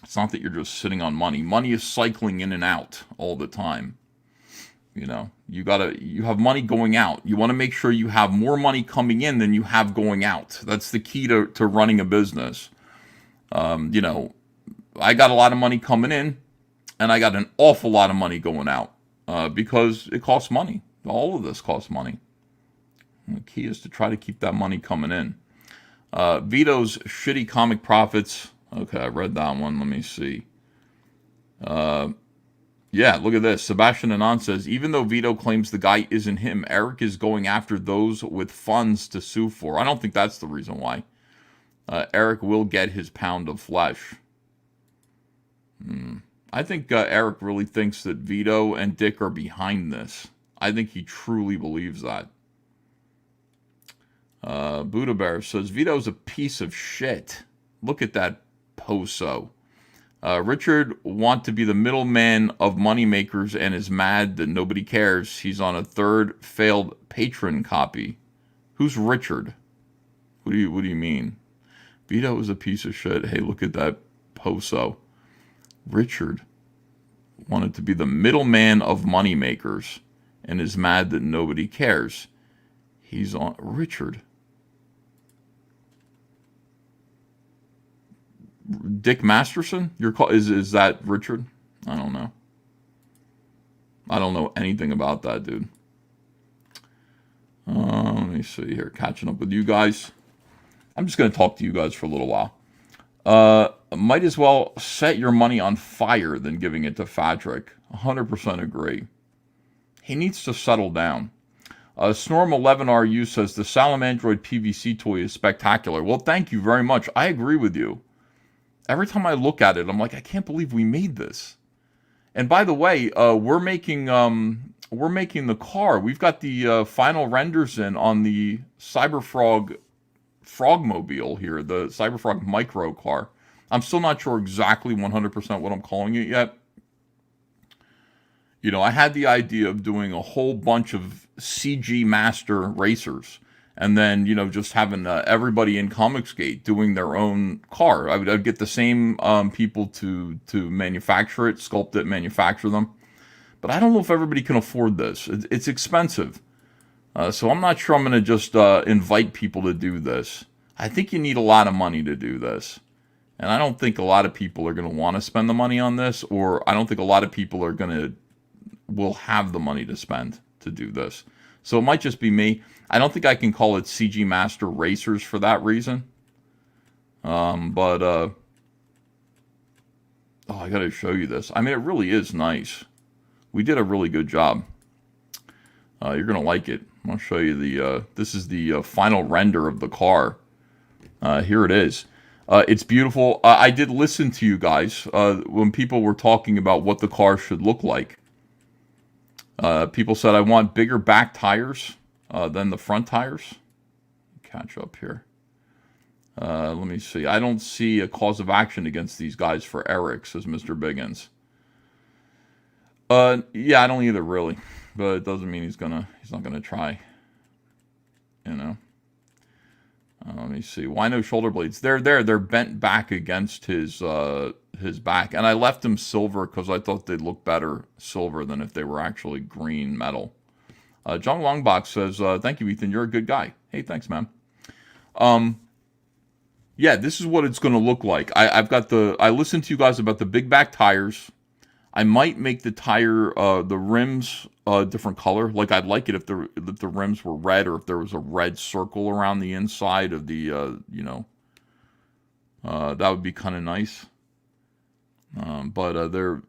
It's not that you're just sitting on money. Money is cycling in and out all the time. You have money going out. You want to make sure you have more money coming in than you have going out. That's the key to running a business. I got a lot of money coming in, and I got an awful lot of money going out because it costs money. All of this costs money. And the key is to try to keep that money coming in. Vito's shitty comic profits. Okay, I read that one. Let me see. Yeah, look at this. Sebastian Anon says, even though Vito claims the guy isn't him, Eric is going after those with funds to sue for. I don't think that's the reason why. Eric will get his pound of flesh. I think Eric really thinks that Vito and Dick are behind this. I think he truly believes that. Buddha Bear says, Vito's a piece of shit. Look at that poso. Richard want to be the middleman of moneymakers and is mad that nobody cares. He's on a third failed patron copy. Who's Richard? What do you mean? Vito is a piece of shit. Hey, look at that poso. Richard wanted to be the middleman of moneymakers and is mad that nobody cares. He's on Richard. Dick Masterson? Is that Richard? I don't know. I don't know anything about that, dude. Let me see here. Catching up with you guys. I'm just going to talk to you guys for a little while. Might as well set your money on fire than giving it to Fadrick. 100% agree. He needs to settle down. Snorm11RU says, the Salamandroid PVC toy is spectacular. Well, thank you very much. I agree with you. Every time I look at it, I'm like, I can't believe we made this. And by the way, we're making the car. We've got the final renders in on the Cyberfrog Frogmobile here, the Cyberfrog Micro car. I'm still not sure exactly 100% what I'm calling it yet. I had the idea of doing a whole bunch of CG Master racers. And then, just having everybody in Comicsgate doing their own car. I'd get the same people to manufacture it, sculpt it, manufacture them. But I don't know if everybody can afford this. It's expensive. So I'm not sure I'm going to just invite people to do this. I think you need a lot of money to do this. And I don't think a lot of people are going to want to spend the money on this. Or I don't think a lot of people will have the money to spend to do this. So it might just be me. I don't think I can call it CG Master Racers for that reason. I got to show you this. I mean, it really is nice. We did a really good job. You're going to like it. I'll show you this is the final render of the car. Here it is. It's beautiful. I did listen to you guys when people were talking about what the car should look like. People said, I want bigger back tires than the front tires. Catch up here. Let me see. I don't see a cause of action against these guys for Eric, says Mr. Biggins. Yeah, I don't either, really. But it doesn't mean he's not gonna try. You know. Let me see. Why no shoulder blades? They're bent back against his back, and I left them silver because I thought they'd look better silver than if they were actually green metal. John Longbox says, "Thank you, Ethan. You're a good guy." Hey, thanks, man. Yeah, this is what it's going to look like. I listened to you guys about the big back tires. I might make the tire, the rims, a different color. Like, I'd like it if the rims were red, or if there was a red circle around the inside of the, that would be kind of nice. But they're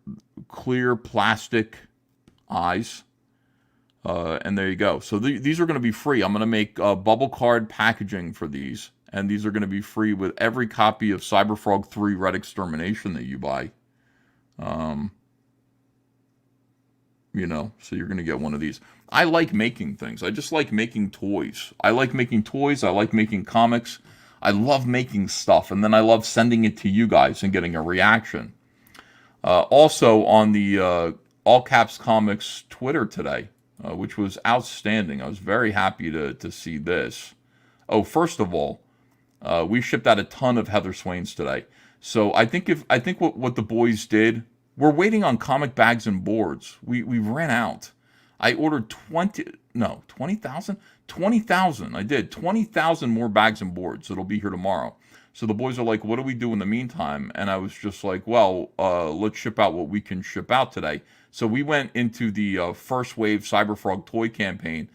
clear plastic eyes. And there you go. So these are going to be free. I'm going to make bubble card packaging for these. And these are going to be free with every copy of Cyberfrog 3 Red Extermination that you buy. So you're going to get one of these. I like making things. I just like making toys. I like making toys. I like making comics. I love making stuff. And then I love sending it to you guys and getting a reaction. Also on the All Caps Comics Twitter today, which was outstanding. I was very happy to see this. Oh, first of all, we shipped out a ton of Heather Swain's today. So I think what the boys did, we're waiting on comic bags and boards. We ran out. I ordered 20,000? 20,000. I did. 20,000 more bags and boards. It'll be here tomorrow. So the boys are like, what do we do in the meantime? And I was just like, well, let's ship out what we can ship out today. So we went into the first wave Cyberfrog toy campaign,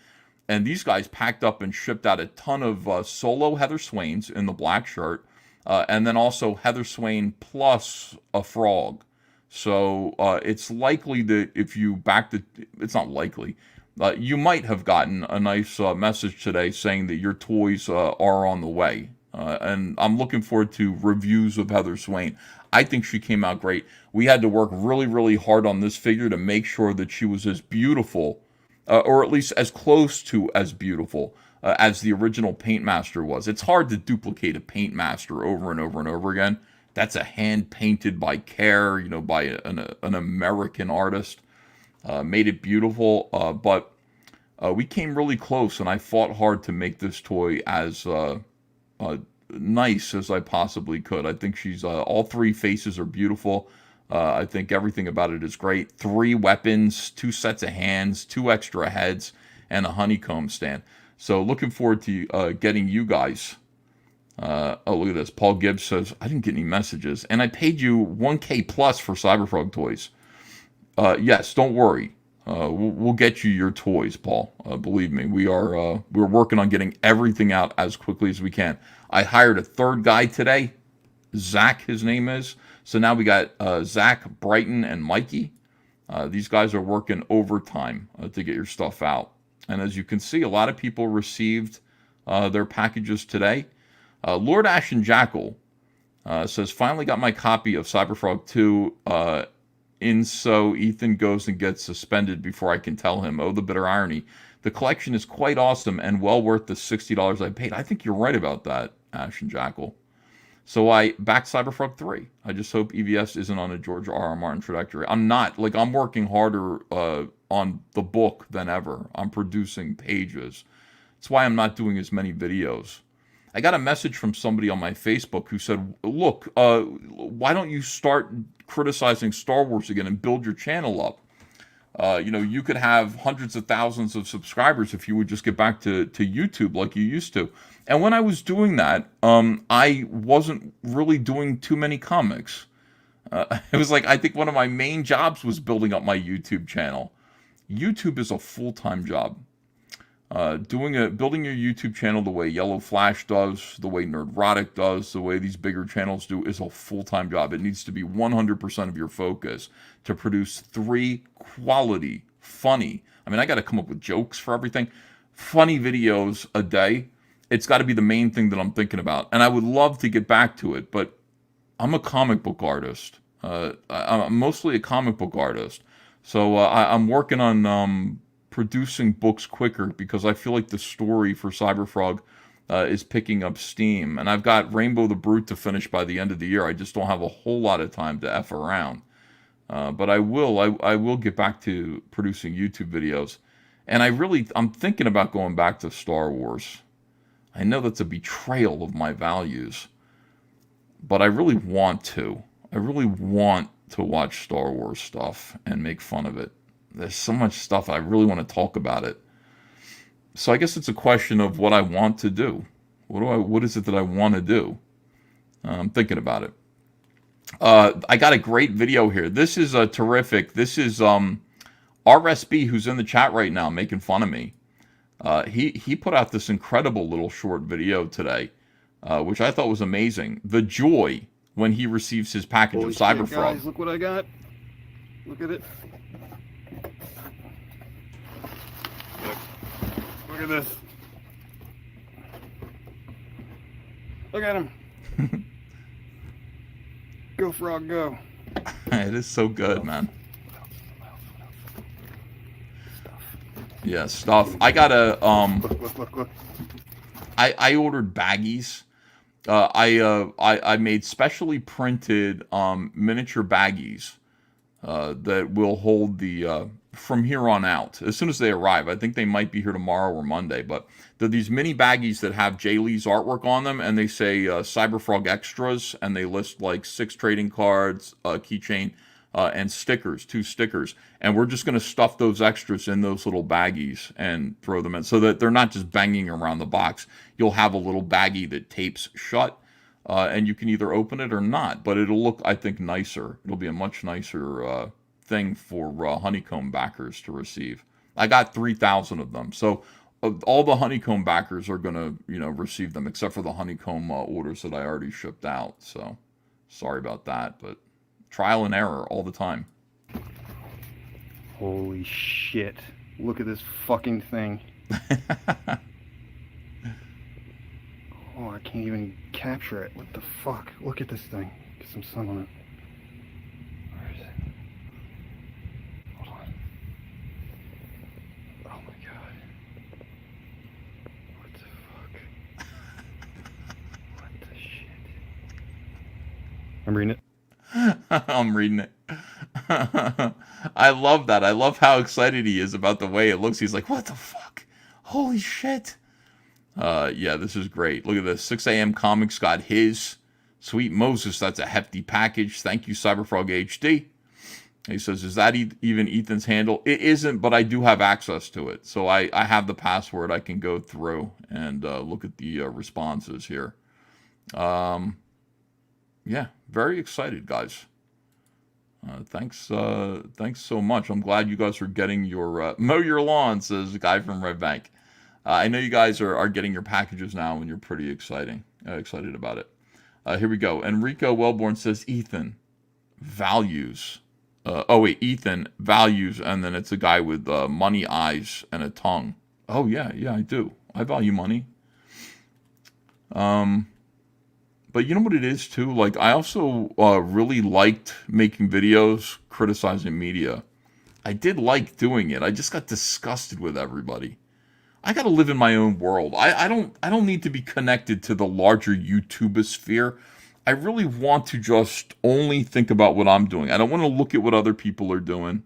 and these guys packed up and shipped out a ton of solo Heather Swain's in the black shirt, and then also Heather Swain plus a frog. So it's likely that if you it's not likely, you might have gotten a nice message today saying that your toys are on the way. And I'm looking forward to reviews of Heather Swain. I think she came out great. We had to work really, really hard on this figure to make sure that she was as beautiful, or at least as close to as beautiful as the original Paint Master was. It's hard to duplicate a Paint Master over and over and over again. That's a hand painted by care, by an American artist. Made it beautiful, but we came really close, and I fought hard to make this toy as nice as I possibly could. I think she's all three faces are beautiful. I think everything about it is great. 3 weapons, 2 sets of hands, 2 extra heads, and a honeycomb stand. So looking forward to getting you guys. Oh, look at this. Paul Gibbs says, I didn't get any messages, and I paid you 1K plus for Cyberfrog toys. Yes, don't worry. We'll get you your toys, Paul. Believe me, we're working on getting everything out as quickly as we can. I hired a 3rd guy today. Zach, his name is. So now we got Zach, Brighton, and Mikey. These guys are working overtime to get your stuff out. And as you can see, a lot of people received their packages today. Lord Ashen Jackal says, finally got my copy of Cyberfrog 2 in so Ethan goes and gets suspended before I can tell him. Oh, the bitter irony. The collection is quite awesome and well worth the $60 I paid. I think you're right about that, Ashen Jackal. So I backed Cyberfrog 3. I just hope EVS isn't on a George R.R. Martin trajectory. I'm not. Like, I'm working harder on the book than ever. I'm producing pages. That's why I'm not doing as many videos. I got a message from somebody on my Facebook who said, look, why don't you start criticizing Star Wars again and build your channel up? You could have hundreds of thousands of subscribers if you would just get back to YouTube like you used to. And when I was doing that, I wasn't really doing too many comics. It was like, I think one of my main jobs was building up my YouTube channel. YouTube is a full-time job. Building your YouTube channel the way Yellow Flash does, the way Nerdrotic does, the way these bigger channels do is a full-time job. It needs to be 100% of your focus to produce 3 quality, funny, I got to come up with jokes for everything, funny videos a day. It's got to be the main thing that I'm thinking about. And I would love to get back to it, but I'm a comic book artist. I'm mostly a comic book artist. So I'm working on producing books quicker because I feel like the story for Cyberfrog is picking up steam. And I've got Rainbow the Brute to finish by the end of the year. I just don't have a whole lot of time to F around. But I will get back to producing YouTube videos. And I'm thinking about going back to Star Wars. I know that's a betrayal of my values, but I really want to. I really want to watch Star Wars stuff and make fun of it. There's so much stuff I really want to talk about it. So I guess it's a question of what I want to do. What is it that I want to do? I'm thinking about it. I got a great video here. This is terrific. This is RSB, who's in the chat right now making fun of me. He put out this incredible little short video today, which I thought was amazing. The joy when he receives his package of Cyberfrog. Guys, look what I got. Look at it. Look at this. Look at him. Go, frog, go. It is so good, man. Yeah, stuff. I got a Look. I ordered baggies. I made specially printed miniature baggies that will hold the from here on out. As soon as they arrive, I think they might be here tomorrow or Monday. But they're these mini baggies that have Jay Lee's artwork on them, and they say Cyberfrog extras, and they list like 6 trading cards, keychain, and stickers, 2 stickers. And we're just going to stuff those extras in those little baggies and throw them in so that they're not just banging around the box. You'll have a little baggie that tapes shut, and you can either open it or not. But it'll look, I think, nicer. It'll be a much nicer thing for honeycomb backers to receive. I got 3,000 of them. So all the honeycomb backers are going to, receive them, except for the honeycomb orders that I already shipped out. So sorry about that, but trial and error all the time. Holy shit. Look at this fucking thing. Oh, I can't even capture it. What the fuck? Look at this thing. Get some sun on it. Where is it? Hold on. Oh my god. What the fuck? What the shit? I'm reading it. I'm reading it. I love that. I love how excited he is about the way it looks. He's like, what the fuck? Holy shit. Yeah, this is great. Look at this. 6 a.m. Comics got his. Sweet Moses, that's a hefty package. Thank you, Cyberfrog HD. He says, is that even Ethan's handle? It isn't, but I do have access to it. So I have the password. I can go through and look at the responses here. Yeah, very excited, guys. Thanks so much. I'm glad you guys are getting your mow your lawn, says the guy from Red Bank. I know you guys are getting your packages now, and you're pretty excited about it. Here we go. Enrico Wellborn says Ethan values. Ethan values, and then it's a guy with money eyes and a tongue. Oh yeah, I do. I value money. But you know what it is too? Like, I also really liked making videos criticizing media. I did like doing it. I just got disgusted with everybody. I got to live in my own world. I don't need to be connected to the larger YouTubosphere. I really want to just only think about what I'm doing. I don't want to look at what other people are doing.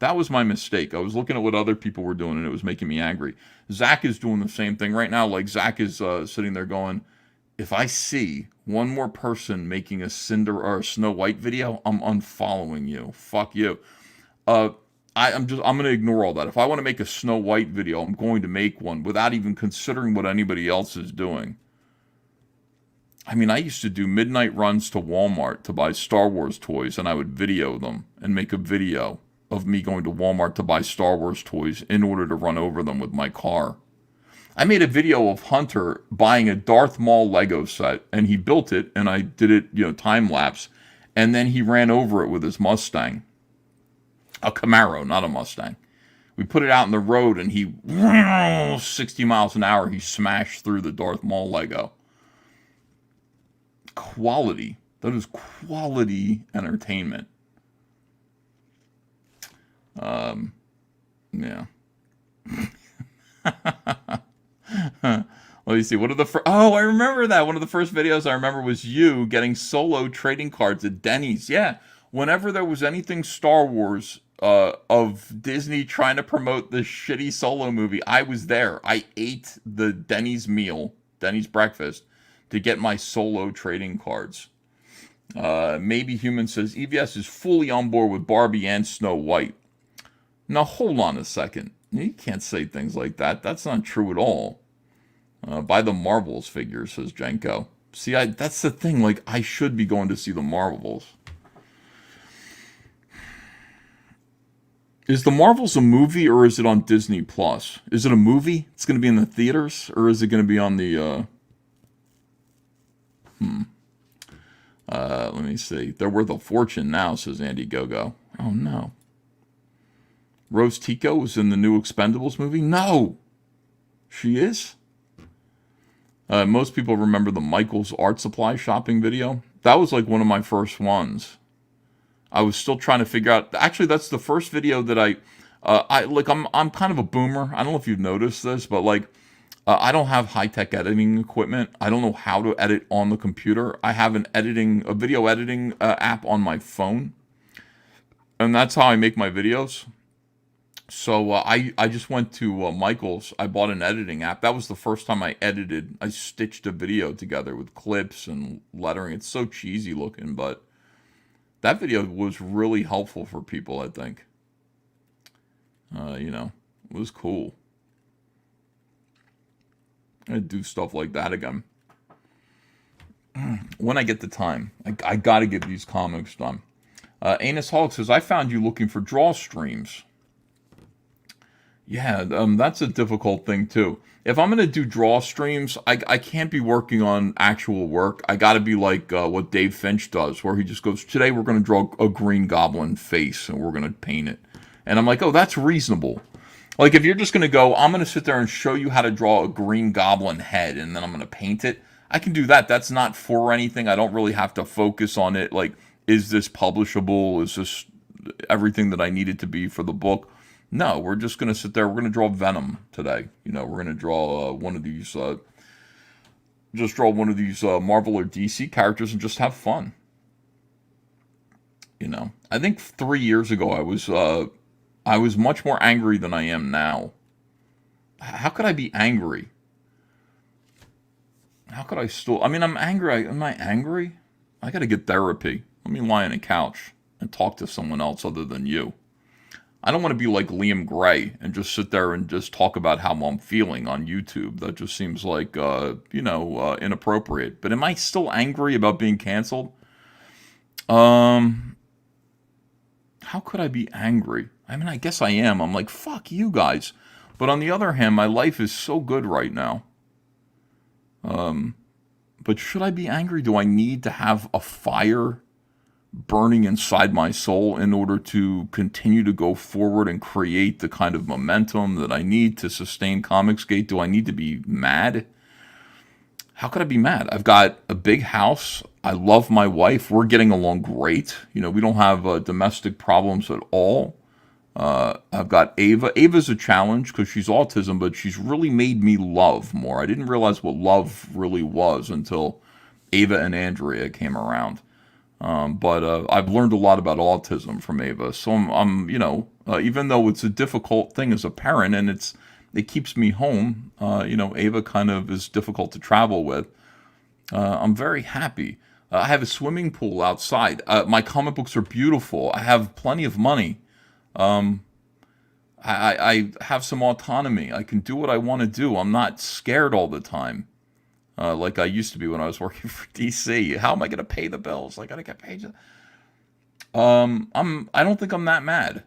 That was my mistake. I was looking at what other people were doing, and it was making me angry. Zach is doing the same thing right now. Like, Zach is sitting there going, if I see one more person making a Cinder or a Snow White video, I'm unfollowing you. Fuck you. I'm going to ignore all that. If I want to make a Snow White video, I'm going to make one without even considering what anybody else is doing. I mean, I used to do midnight runs to Walmart to buy Star Wars toys, and I would video them and make a video of me going to Walmart to buy Star Wars toys in order to run over them with my car. I made a video of Hunter buying a Darth Maul Lego set, and he built it, and I did it, time lapse, and then he ran over it with his Mustang. A Camaro, not a Mustang. We put it out in the road, and he, 60 miles an hour, he smashed through the Darth Maul Lego. Quality. That is quality entertainment. Yeah. Let me see. What are the I remember that. One of the first videos I remember was you getting solo trading cards at Denny's. Yeah. Whenever there was anything Star Wars of Disney trying to promote this shitty Solo movie, I was there. I ate the Denny's meal, Denny's breakfast, to get my Solo trading cards. Maybe Human says EVS is fully on board with Barbie and Snow White. Now hold on a second. You can't say things like that. That's not true at all. Buy the Marvels figure, says Jenko. See, that's the thing. Like, I should be going to see the Marvels. Is the Marvels a movie or is it on Disney Plus? Is it a movie? It's going to be in the theaters, or is it going to be on the? Let me see. They're worth a fortune now, says Andy Gogo. Oh no. Rose Tico was in the new Expendables movie? No! She is? Most people remember the Michael's Art Supply shopping video. That was like one of my first ones. I was still trying to figure out... Actually, that's the first video that I'm kind of a boomer. I don't know if you've noticed this, but like, I don't have high-tech editing equipment. I don't know how to edit on the computer. I have a video editing app on my phone. And that's how I make my videos. So I just went to Michael's. I bought an editing app. That was the first time I edited. I stitched a video together with clips and lettering. It's so cheesy looking, but that video was really helpful for people, I think. It was cool. I'd do stuff like that again. When I get the time. I got to get these comics done. Anus Hawk says, I found you looking for draw streams. Yeah, that's a difficult thing too. If I'm going to do draw streams, I can't be working on actual work. I got to be like what Dave Finch does, where he just goes, today we're going to draw a Green Goblin face and we're going to paint it. And I'm like, oh, that's reasonable. Like, if you're just going to go, I'm going to sit there and show you how to draw a Green Goblin head and then I'm going to paint it, I can do that. That's not for anything. I don't really have to focus on it. Like, is this publishable? Is this everything that I need it to be for the book? No, we're just going to sit there. We're going to draw Venom today. We're going to draw one of these, Marvel or DC characters and just have fun. I think 3 years ago I was much more angry than I am now. How could I be angry? How could I still... I'm angry. Am I angry? I got to get therapy. Let me lie on a couch and talk to someone else other than you. I don't want to be like Liam Gray and just sit there and just talk about how I'm feeling on YouTube. That just seems like, inappropriate. But am I still angry about being canceled? How could I be angry? I guess I am. I'm like, fuck you guys. But on the other hand, my life is so good right now. But should I be angry? Do I need to have a fire burning inside my soul in order to continue to go forward and create the kind of momentum that I need to sustain Comicsgate? Do I need to be mad? How could I be mad? I've got a big house. I love my wife. We're getting along great. We don't have domestic problems at all. I've got Ava. Ava's a challenge because she's autism, but she's really made me love more. I didn't realize what love really was until Ava and Andrea came around. But I've learned a lot about autism from Ava. So I'm even though it's a difficult thing as a parent and it keeps me home, Ava kind of is difficult to travel with. I'm very happy. I have a swimming pool outside. My comic books are beautiful. I have plenty of money. I have some autonomy. I can do what I want to do. I'm not scared all the time. Like I used to be when I was working for DC. How am I going to pay the bills? I got to get paid. I don't think I'm that mad.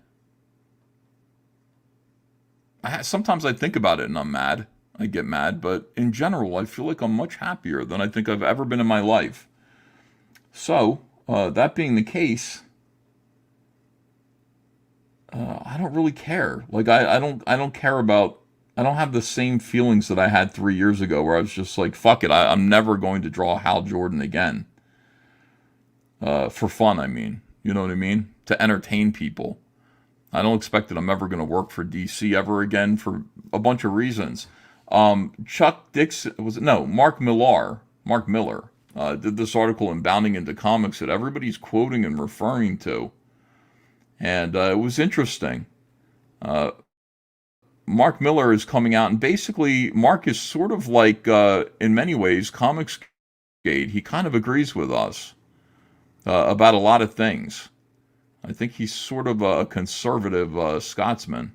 Sometimes I think about it and I'm mad. I get mad, but in general, I feel like I'm much happier than I think I've ever been in my life. So, that being the case, I don't really care. Like I don't care about. I don't have the same feelings that I had 3 years ago where I was just like, fuck it, I'm never going to draw Hal Jordan again. For fun, I mean. You know what I mean? To entertain people. I don't expect that I'm ever going to work for DC ever again for a bunch of reasons. Chuck Dixon, Mark Millar. Mark Miller did this article in Bounding into Comics that everybody's quoting and referring to. And it was interesting. Mark Miller is coming out, and basically Mark is sort of like, in many ways, Comicsgate. He kind of agrees with us about a lot of things. I think he's sort of a conservative Scotsman.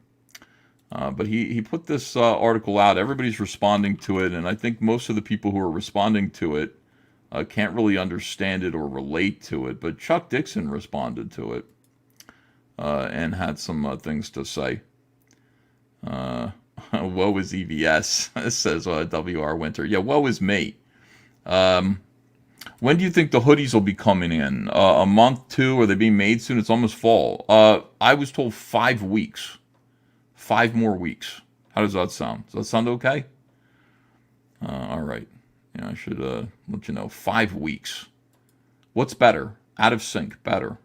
But he put this article out. Everybody's responding to it, and I think most of the people who are responding to it can't really understand it or relate to it. But Chuck Dixon responded to it and had some things to say. Woe is EVS, says WR Winter. Yeah, woe is me. When do you think the hoodies will be coming in? A month, 2? Are they being made soon? It's almost fall. I was told 5 weeks. 5 more weeks. How does that sound? Does that sound okay? All right. Yeah, I should let you know. 5 weeks. What's better? Out of sync. Better.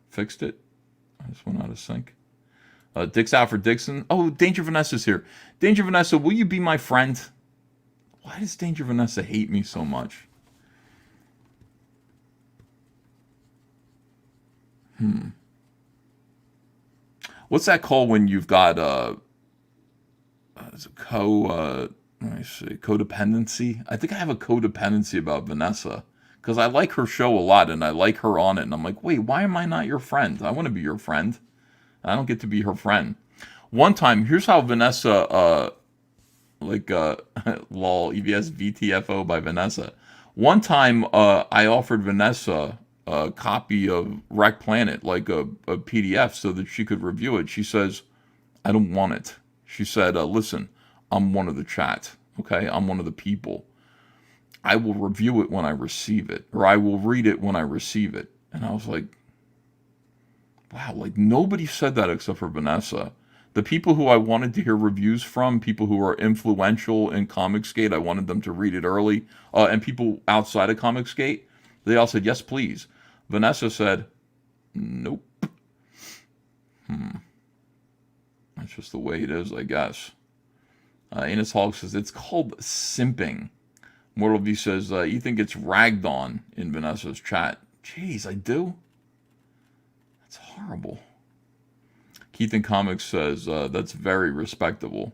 Fixed it. I just went out of sync. Dick's out for Dixon. Oh, Danger Vanessa's here. Danger Vanessa, will you be my friend? Why does Danger Vanessa hate me so much? What's that called when you've got let me see, codependency? I think I have a codependency about Vanessa because I like her show a lot and I like her on it, and I'm like, wait, why am I not your friend? I want to be your friend. I don't get to be her friend. One time, here's how Vanessa, lol, EVS VTFO by Vanessa. One time, I offered Vanessa a copy of Wreck Planet, like a PDF, so that she could review it. She says, I don't want it. She said, listen, I'm one of the chat, okay? I'm one of the people. I will review it when I receive it, or I will read it when I receive it. And I was like, wow, like nobody said that except for Vanessa. The people who I wanted to hear reviews from, people who are influential in Comicsgate, I wanted them to read it early, and people outside of Comicsgate, they all said, yes, please. Vanessa said, nope. That's just the way it is, I guess. Enos Hogg says, it's called simping. Mortal V says, you think it's ragged on in Vanessa's chat. Jeez, I do? That's horrible. Keith in Comics says, that's very respectable.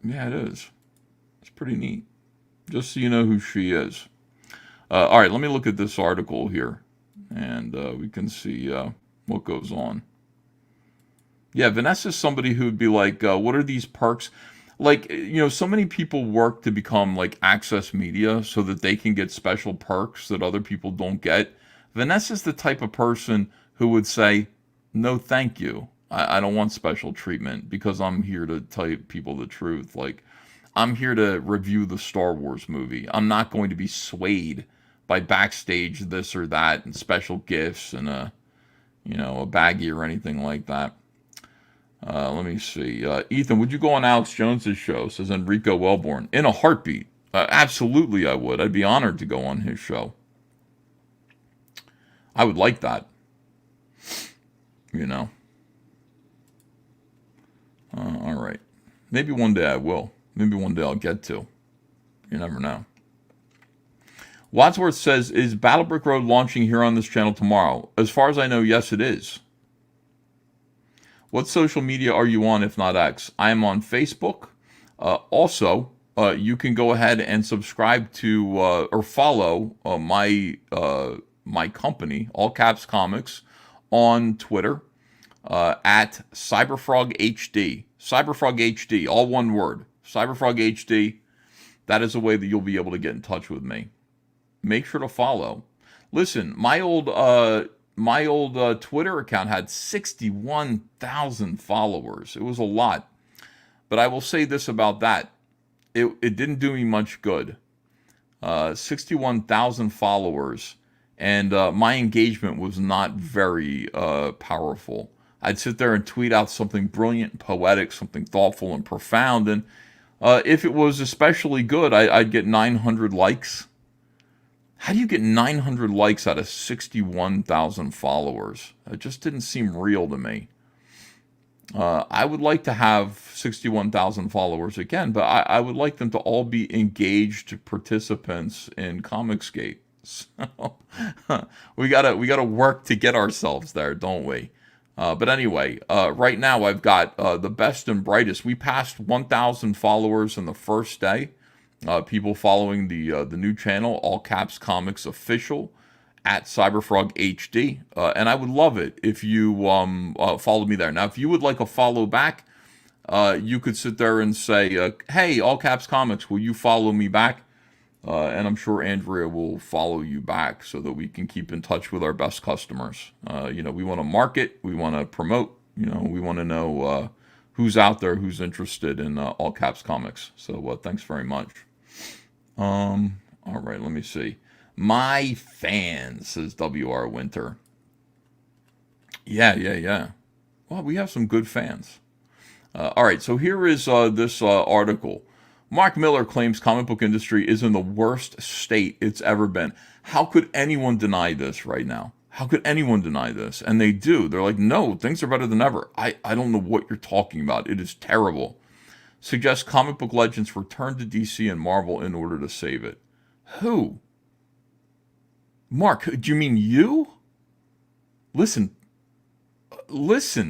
Yeah, it is. It's pretty neat. Just so you know who she is. All right, let me look at this article here. And we can see what goes on. Yeah, Vanessa's somebody who would be like, what are these perks? Like, you know, so many people work to become like access media so that they can get special perks that other people don't get. Vanessa's the type of person who would say, no, thank you. I don't want special treatment because I'm here to tell people the truth. Like, I'm here to review the Star Wars movie. I'm not going to be swayed by backstage this or that and special gifts and a baggie or anything like that. Let me see. Ethan, would you go on Alex Jones's show? Says Enrico Wellborn. In a heartbeat. Absolutely I would. I'd be honored to go on his show. I would like that. You know. All right. Maybe one day I will. Maybe one day I'll get to. You never know. Wadsworth says, is Battlebrick Road launching here on this channel tomorrow? As far as I know, yes, it is. What social media are you on, if not X? I am on Facebook. Also, you can go ahead and subscribe to or follow my company, All Caps Comics, on Twitter at CyberFrog HD. CyberFrog HD, all one word. CyberFrog HD. That is a way that you'll be able to get in touch with me. Make sure to follow. Listen, my old Twitter account had 61,000 followers. It was a lot. But I will say this about that. It didn't do me much good. 61,000 followers. And my engagement was not very powerful. I'd sit there and tweet out something brilliant and poetic, something thoughtful and profound. And if it was especially good, I'd get 900 likes. How do you get 900 likes out of 61,000 followers? It just didn't seem real to me. I would like to have 61,000 followers again, but I would like them to all be engaged participants in Comicsgate. So we gotta work to get ourselves there, don't we? But anyway, right now I've got the best and brightest. We passed 1,000 followers in the first day. People following the new channel, All Caps Comics Official, at Cyberfrog HD, and I would love it if you followed me there. Now, if you would like a follow back, you could sit there and say, hey, All Caps Comics, will you follow me back? And I'm sure Andrea will follow you back so that we can keep in touch with our best customers. You know, we want to market, we want to promote, you know, we want to know who's out there, who's interested in All Caps Comics. So thanks very much. All right, let me see. My fans, says WR Winter. Yeah. Well, we have some good fans. All right, so here is this article. Mark Miller claims comic book industry is in the worst state it's ever been. How could anyone deny this right now? How could anyone deny this? And they do. They're like, no, things are better than ever. I don't know what you're talking about. It is terrible. Suggests comic book legends return to DC and Marvel in order to save it. Who? Mark, do you mean you? Listen,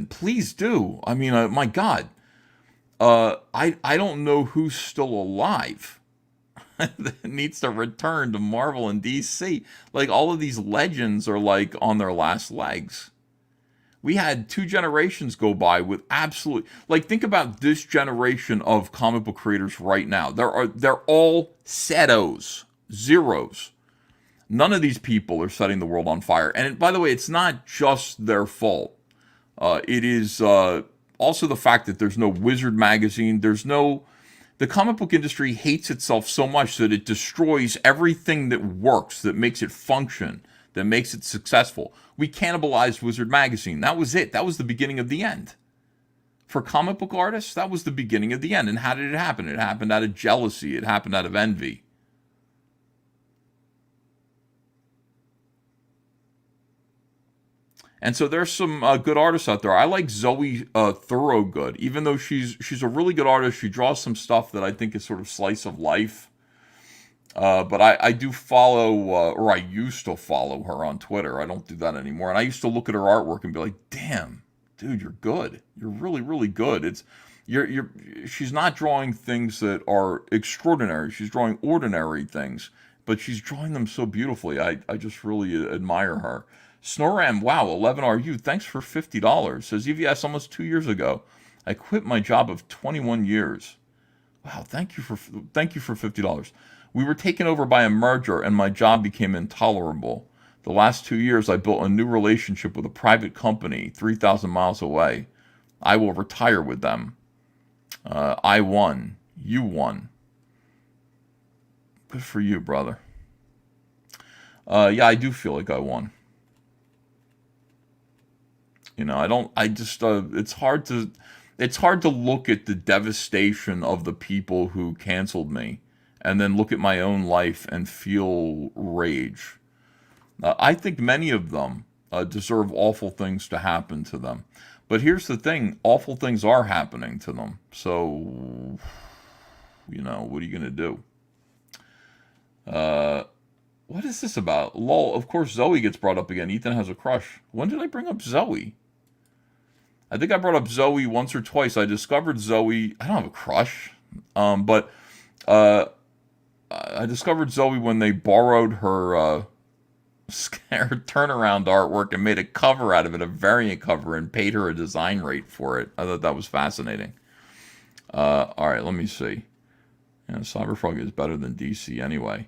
please do. I mean, my God. I don't know who's still alive that needs to return to Marvel and DC. Like, all of these legends are, like, on their last legs. We had 2 generations go by with absolute... Like, think about this generation of comic book creators right now. They're all zeros. None of these people are setting the world on fire. And by the way, it's not just their fault. It is also the fact that there's no Wizard magazine. The comic book industry hates itself so much that it destroys everything that works, that makes it function, that makes it successful. We cannibalized Wizard magazine. That was it. That was the beginning of the end. For comic book artists, that was the beginning of the end. And how did it happen? It happened out of jealousy. It happened out of envy. And so there's some good artists out there. I like Zoe Thorogood, even though she's a really good artist. She draws some stuff that I think is sort of slice of life. But I do follow, or I used to follow her on Twitter. I don't do that anymore. And I used to look at her artwork and be like, damn, dude, you're good. You're really, really good. She's not drawing things that are extraordinary. She's drawing ordinary things, but she's drawing them so beautifully. I just really admire her. Snoram, wow, 11RU, thanks for $50. Says EVS almost 2 years ago. I quit my job of 21 years. Wow, thank you for $50. We were taken over by a merger and my job became intolerable. The last 2 years I built a new relationship with a private company 3,000 miles away. I will retire with them. I won. You won. Good for you, brother. Yeah, I do feel like I won. You know, it's hard to look at the devastation of the people who canceled me and then look at my own life and feel rage. I think many of them deserve awful things to happen to them. But here's the thing, awful things are happening to them. So, you know, what are you going to do? What is this about? Lol, of course Zoe gets brought up again. Ethan has a crush. When did I bring up Zoe? I think I brought up Zoe once or twice. I discovered Zoe. I don't have a crush. But I discovered Zoe when they borrowed her scared turnaround artwork and made a cover out of it, a variant cover, and paid her a design rate for it. I thought that was fascinating. All right, let me see. Yeah, Cyberfrog is better than DC anyway.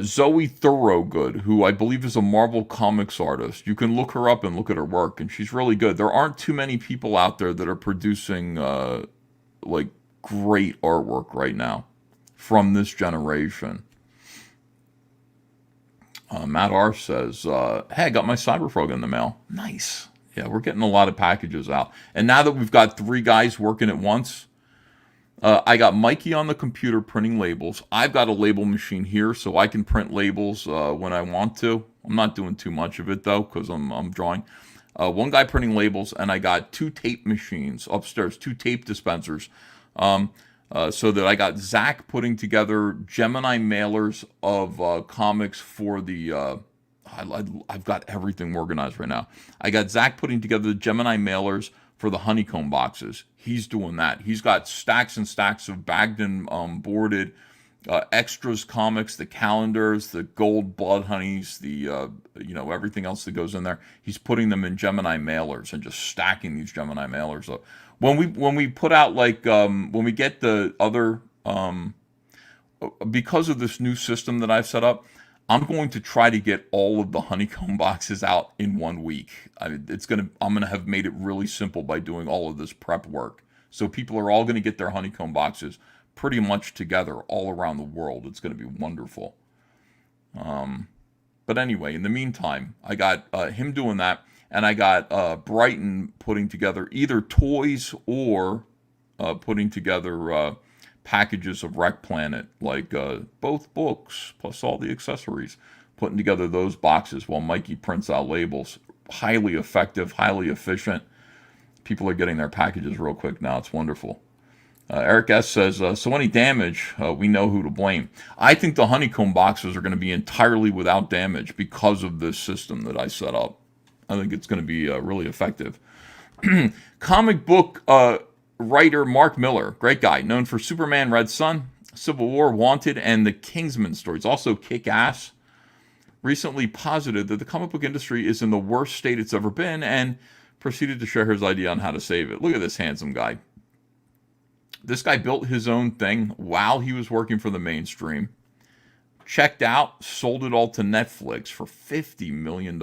Zoe Thorogood, who I believe is a Marvel Comics artist. You can look her up and look at her work, and she's really good. There aren't too many people out there that are producing like great artwork right now from this generation. Matt R says, hey, I got my Cyberfrog in the mail. Nice. Yeah, we're getting a lot of packages out. And now that we've got 3 guys working at once, I got Mikey on the computer printing labels. I've got a label machine here, so I can print labels when I want to. I'm not doing too much of it, though, because I'm drawing. one guy printing labels, and I got 2 tape machines upstairs, 2 tape dispensers. So that I got Zach putting together Gemini mailers of comics for the. I've got everything organized right now. I got Zach putting together the Gemini mailers for the honeycomb boxes. He's doing that. He's got stacks and stacks of bagged and boarded extras comics, the calendars, the gold blood honeys, the everything else that goes in there. He's putting them in Gemini mailers and just stacking these Gemini mailers up. When we put out when we get the other because of this new system that I've set up, I'm going to try to get all of the honeycomb boxes out in 1 week. I'm gonna have made it really simple by doing all of this prep work. So people are all going to get their honeycomb boxes pretty much together all around the world. It's going to be wonderful. But anyway, in the meantime, I got him doing that, and I got Brighton putting together either toys or putting together packages of Wreck Planet, like both books plus all the accessories, putting together those boxes while Mikey prints out labels. Highly effective, highly efficient. People are getting their packages real quick now. It's wonderful. Eric S. says, so any damage, we know who to blame. I think the honeycomb boxes are going to be entirely without damage because of this system that I set up. I think it's going to be really effective. Comic book writer Mark Miller, great guy, known for Superman, Red Sun, Civil War, Wanted, and the Kingsman stories. Also Kick-Ass. Recently posited that the comic book industry is in the worst state it's ever been and proceeded to share his idea on how to save it. Look at this handsome guy. This guy built his own thing while he was working for the mainstream. Checked out, sold it all to Netflix for $50 million.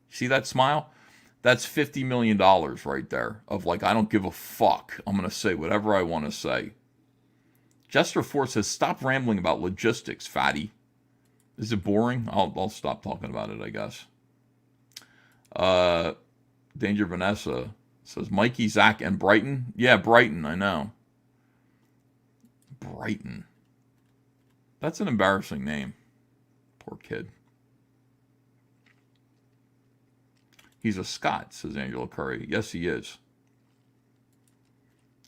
See that smile? That's $50 million right there of like, I don't give a fuck. I'm going to say whatever I want to say. Jester Ford says, stop rambling about logistics, fatty. Is it boring? I'll stop talking about it, I guess. Danger Vanessa says, Mikey, Zach, and Brighton. Yeah, Brighton, I know. Brighton. That's an embarrassing name. Poor kid. He's a Scot, says Angela Curry. Yes, he is.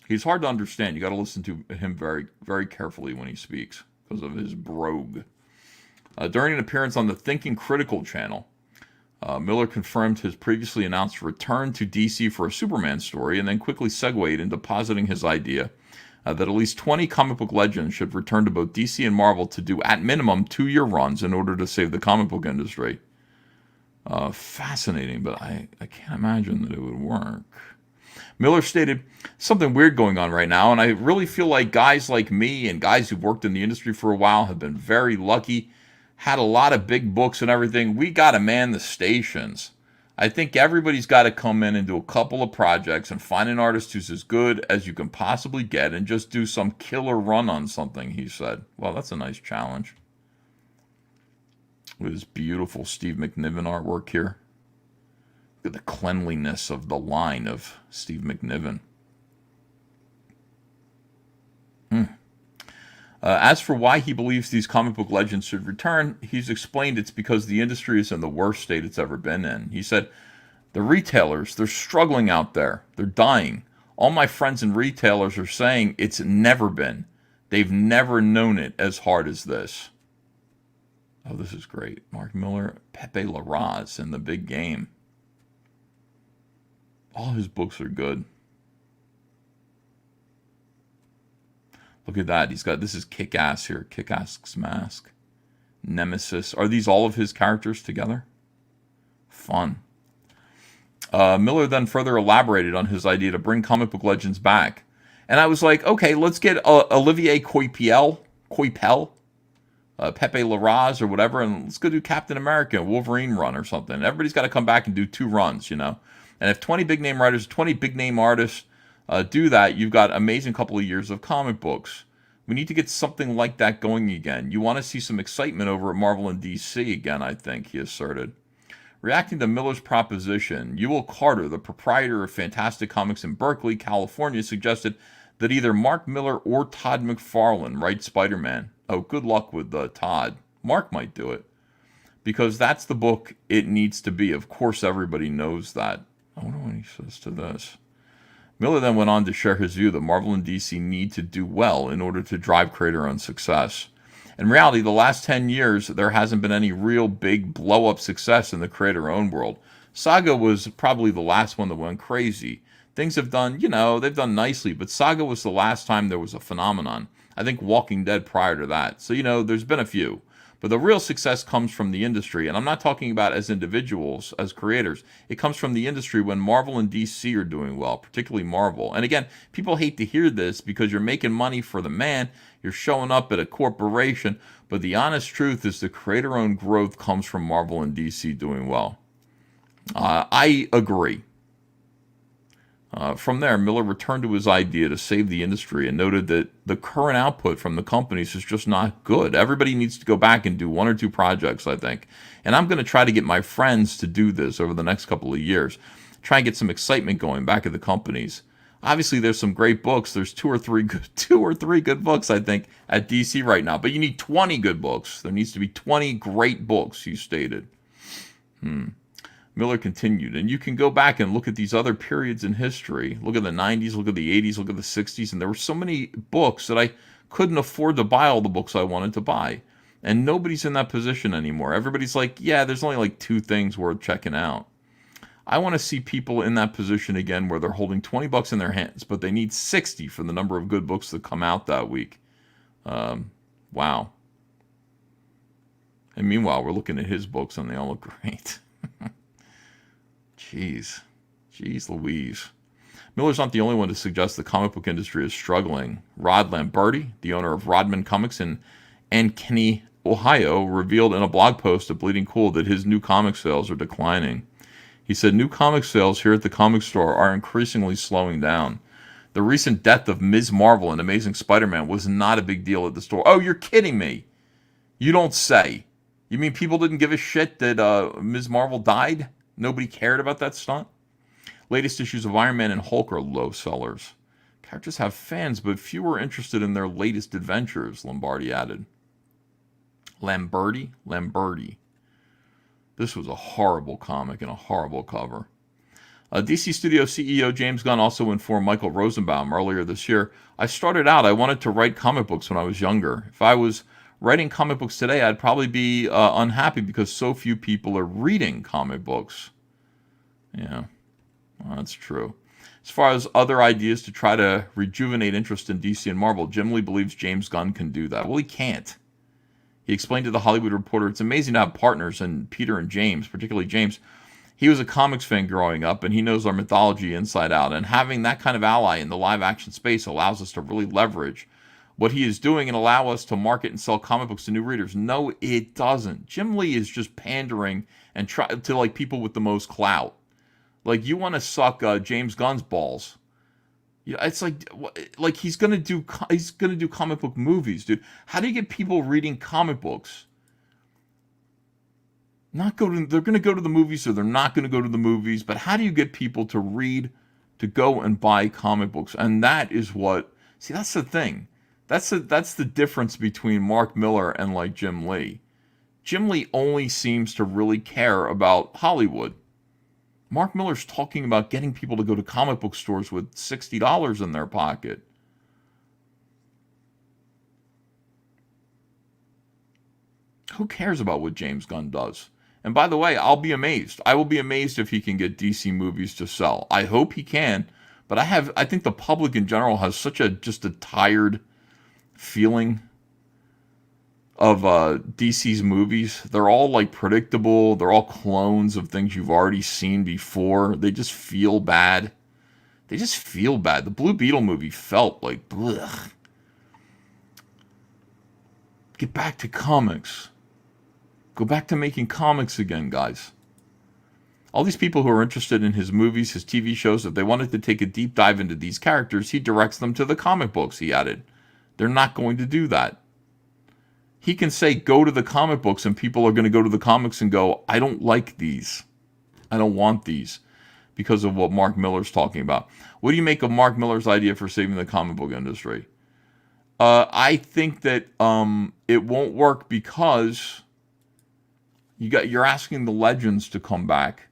He's hard to understand. You got to listen to him very, very carefully when he speaks because of his brogue. During an appearance on the Thinking Critical channel, Miller confirmed his previously announced return to DC for a Superman story and then quickly segued into positing his idea that at least 20 comic book legends should return to both DC and Marvel to do at minimum 2-year runs in order to save the comic book industry. Fascinating, but I can't imagine that it would work. Miller stated, something weird going on right now, and I really feel like guys like me and guys who've worked in the industry for a while have been very lucky, had a lot of big books and everything. We got to man the stations. I think everybody's got to come in and do a couple of projects and find an artist who's as good as you can possibly get and just do some killer run on something, he said. Well, that's a nice challenge. With his beautiful Steve McNiven artwork here. Look at the cleanliness of the line of Steve McNiven. As for why he believes these comic book legends should return, he's explained it's because the industry is in the worst state it's ever been in. He said, the retailers, they're struggling out there. They're dying. All my friends and retailers are saying it's never been. They've never known it as hard as this. Oh, this is great. Mark Miller, Pepe Larraz in The Big Game. All his books are good. Look at that. He's got, this is Kick-Ass here. Kick-Ass's Mask. Nemesis. Are these all of his characters together? Fun. Miller then further elaborated on his idea to bring comic book legends back. And I was like, okay, let's get Olivier Coipel, Pepe Larraz or whatever, and let's go do Captain America, Wolverine run or something. Everybody's got to come back and do 2 runs, you know. And if 20 big name writers, 20 big name artists do that, you've got an amazing couple of years of comic books. We need to get something like that going again. You want to see some excitement over at Marvel and DC again, I think, he asserted. Reacting to Miller's proposition, Ewell Carter, the proprietor of Fantastic Comics in Berkeley, California, suggested that either Mark Miller or Todd McFarlane write Spider-Man. Oh, good luck with Todd. Mark might do it. because that's the book it needs to be. Of course, everybody knows that. I wonder what he says to this. Miller then went on to share his view that Marvel and DC need to do well in order to drive creator-owned success. In reality, the last 10 years, there hasn't been any real big blow-up success in the creator-owned world. Saga was probably the last one that went crazy. Things have done, they've done nicely, but Saga was the last time there was a phenomenon. I think Walking Dead prior to that. So, there's been a few. But the real success comes from the industry, and I'm not talking about as individuals, as creators. It comes from the industry when Marvel and DC are doing well, particularly Marvel. And again, people hate to hear this because you're making money for the man, you're showing up at a corporation, but the honest truth is the creator-owned growth comes from Marvel and DC doing well. I agree. From there, Miller returned to his idea to save the industry and noted that the current output from the companies is just not good. Everybody needs to go back and do 1 or 2 projects, I think. And I'm going to try to get my friends to do this over the next couple of years. Try and get some excitement going back at the companies. Obviously, there's some great books. There's 2 or 3 good books, I think, at DC right now. But you need 20 good books. There needs to be 20 great books, you stated. Miller continued, and you can go back and look at these other periods in history. Look at the 90s, look at the 80s, look at the 60s, and there were so many books that I couldn't afford to buy all the books I wanted to buy. And nobody's in that position anymore. Everybody's like, yeah, there's only like 2 things worth checking out. I want to see people in that position again where they're holding $20 in their hands, but they need 60 for the number of good books that come out that week. Wow. And meanwhile, we're looking at his books and they all look great. Jeez Louise. Miller's not the only one to suggest the comic book industry is struggling. Rod Lamberti, the owner of Rodman Comics in Ankeny, Ohio, revealed in a blog post at Bleeding Cool that his new comic sales are declining. He said new comic sales here at the comic store are increasingly slowing down. The recent death of Ms. Marvel and Amazing Spider-Man was not a big deal at the store. Oh, you're kidding me. You don't say. You mean people didn't give a shit that Ms. Marvel died? Nobody cared about that stunt? Latest issues of Iron Man and Hulk are low sellers. Characters have fans, but few are interested in their latest adventures, Lamberti added. Lamberti? This was a horrible comic and a horrible cover. DC Studio CEO James Gunn also informed Michael Rosenbaum earlier this year, I started out, I wanted to write comic books when I was younger. If I was writing comic books today, I'd probably be unhappy because so few people are reading comic books. Yeah, well, that's true. As far as other ideas to try to rejuvenate interest in DC and Marvel, Jim Lee believes James Gunn can do that. Well, he can't. He explained to The Hollywood Reporter, it's amazing to have partners, and Peter and James, particularly James, he was a comics fan growing up, and he knows our mythology inside out. And having that kind of ally in the live-action space allows us to really leverage what he is doing and allow us to market and sell comic books to new readers. No, it doesn't. Jim Lee is just pandering and try to like people with the most clout. Like you want to suck James Gunn's balls. Yeah, it's like he's gonna do comic book movies, dude. How do you get people reading comic books? They're gonna go to the movies, or they're not gonna go to the movies. But how do you get people to read, to go and buy comic books? And that is what. See, that's the thing. That's the difference between Mark Miller and like Jim Lee. Jim Lee only seems to really care about Hollywood. Mark Miller's talking about getting people to go to comic book stores with $60 in their pocket. Who cares about what James Gunn does? And by the way, I'll be amazed. I will be amazed if he can get DC movies to sell. I hope he can, but I think the public in general has such just a tired feeling of DC's movies. They're all like predictable. They're all clones of things you've already seen before. They just feel bad. The Blue Beetle movie felt like blech. Get back to comics. Go back to making comics again, guys. All these people who are interested in his movies, his TV shows, if they wanted to take a deep dive into these characters, he directs them to the comic books, he added. They're not going to do that. He can say, go to the comic books, and people are going to go to the comics and go, I don't like these. I don't want these, because of what Mark Miller's talking about. What do you make of Mark Miller's idea for saving the comic book industry? I think that it won't work because You're asking the legends to come back,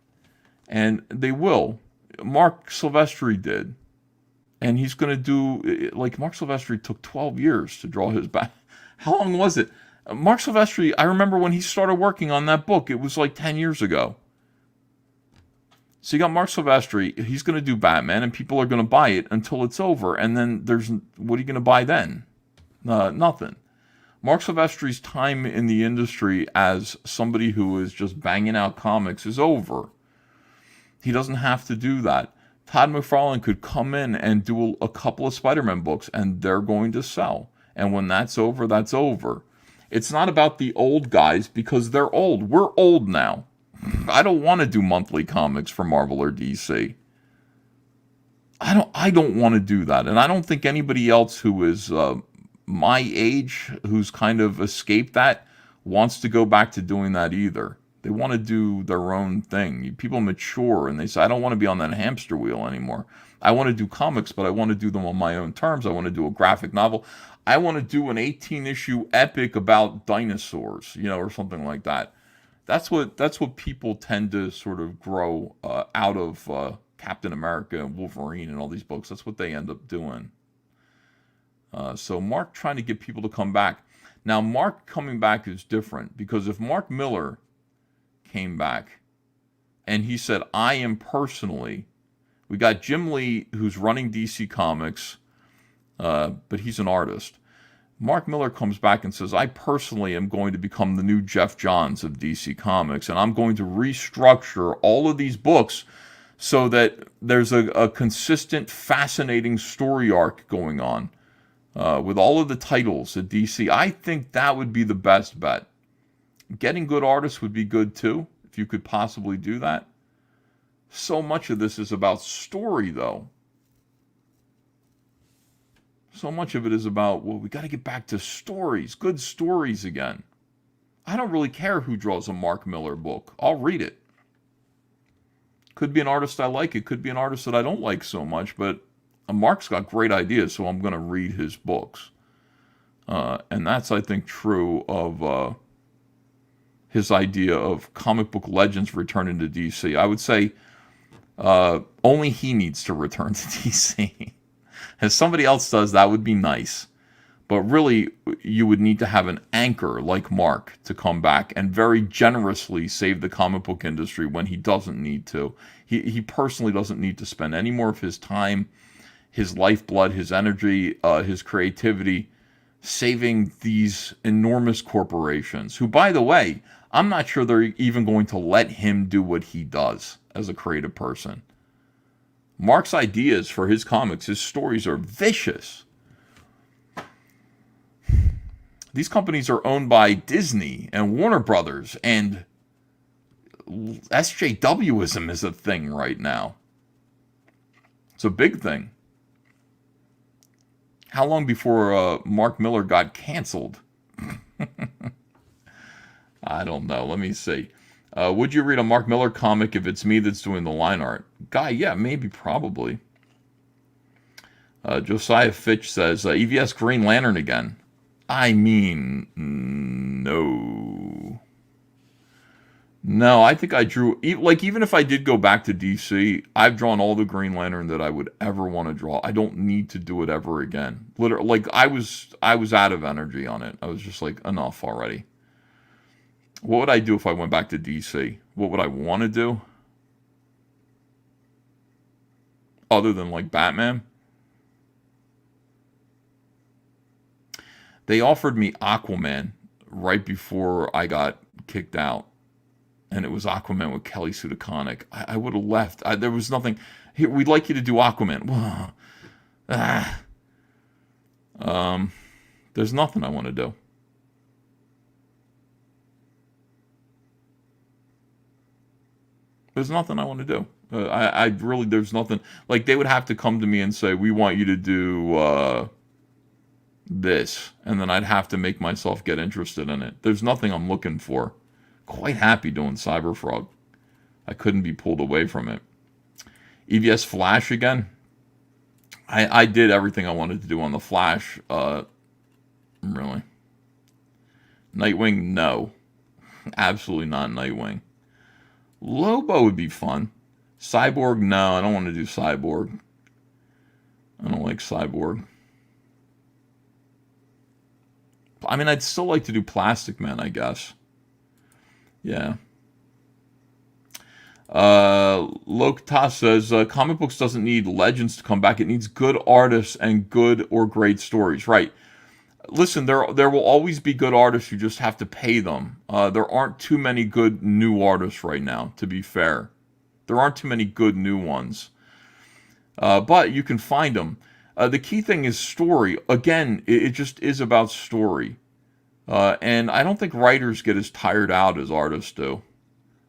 and they will. Mark Silvestri did, and he's going to do, like, Mark Silvestri took 12 years to draw his back. How long was it? Mark Silvestri, I remember when he started working on that book, it was like 10 years ago. So you got Mark Silvestri, he's going to do Batman, and people are going to buy it until it's over, and then what are you going to buy then? Nothing. Mark Silvestri's time in the industry as somebody who is just banging out comics is over. He doesn't have to do that. Todd McFarlane could come in and do a couple of Spider-Man books, and they're going to sell. And when that's over, that's over. It's not about the old guys, because they're old. We're old now. I don't want to do monthly comics for Marvel or DC. I don't want to do that. And I don't think anybody else who is my age, who's kind of escaped that, wants to go back to doing that either. They want to do their own thing. People mature and they say, I don't want to be on that hamster wheel anymore. I want to do comics, but I want to do them on my own terms. I want to do a graphic novel. I want to do an 18-issue epic about dinosaurs, or something like that. That's what people tend to sort of grow out of Captain America and Wolverine and all these books. That's what they end up doing. So Mark trying to get people to come back. Now, Mark coming back is different, because if Mark Miller came back and he said, I am personally, we got Jim Lee, who's running DC Comics, but he's an artist. Mark Miller comes back and says, I personally am going to become the new Jeff Johns of DC Comics, and I'm going to restructure all of these books so that there's a consistent, fascinating story arc going on with all of the titles at DC. I think that would be the best bet. Getting good artists would be good too, if you could possibly do that. So much of this is about story, though. So much of it is about, well, we got to get back to stories, good stories again. I don't really care who draws a Mark Miller book. I'll read it. Could be an artist I like. It could be an artist that I don't like so much, but Mark's got great ideas, so I'm going to read his books. And that's, I think, true of his idea of comic book legends returning to DC. I would say only he needs to return to DC. If somebody else does, that would be nice. But really, you would need to have an anchor like Mark to come back and very generously save the comic book industry when he doesn't need to. He personally doesn't need to spend any more of his time, his lifeblood, his energy, his creativity, saving these enormous corporations, who, by the way, I'm not sure they're even going to let him do what he does as a creative person. Mark's ideas for his comics, his stories are vicious. These companies are owned by Disney and Warner Brothers, and SJWism is a thing right now. It's a big thing. How long before Mark Miller got canceled? I don't know. Let me see. Would you read a Mark Miller comic if it's me that's doing the line art? Guy, yeah, maybe, probably. Josiah Fitch says, EVS Green Lantern again. I mean, no. No, I think I drew, even if I did go back to DC, I've drawn all the Green Lantern that I would ever want to draw. I don't need to do it ever again. Literally, I was out of energy on it. I was just like, enough already. What would I do if I went back to DC? What would I want to do? Other than like Batman? They offered me Aquaman right before I got kicked out. And it was Aquaman with Kelly Sue DeConnick. I would have left. There was nothing. Here, we'd like you to do Aquaman. There's nothing I want to do. There's nothing I want to do. I really, there's nothing. Like, they would have to come to me and say, we want you to do this. And then I'd have to make myself get interested in it. There's nothing I'm looking for. Quite happy doing Cyberfrog. I couldn't be pulled away from it. EVS Flash again. I did everything I wanted to do on the Flash. Really. Nightwing, no. Absolutely not Nightwing. Lobo would be fun. Cyborg, no, I don't want to do Cyborg. I don't like Cyborg. I mean, I'd still like to do Plastic Man, I guess. Yeah. Lokta says, comic books doesn't need legends to come back. It needs good artists and good or great stories. Right. Listen, there will always be good artists. You just have to pay them. There aren't too many good new artists right now, to be fair. There aren't too many good new ones. But you can find them. The key thing is story. Again, it just is about story. And I don't think writers get as tired out as artists do.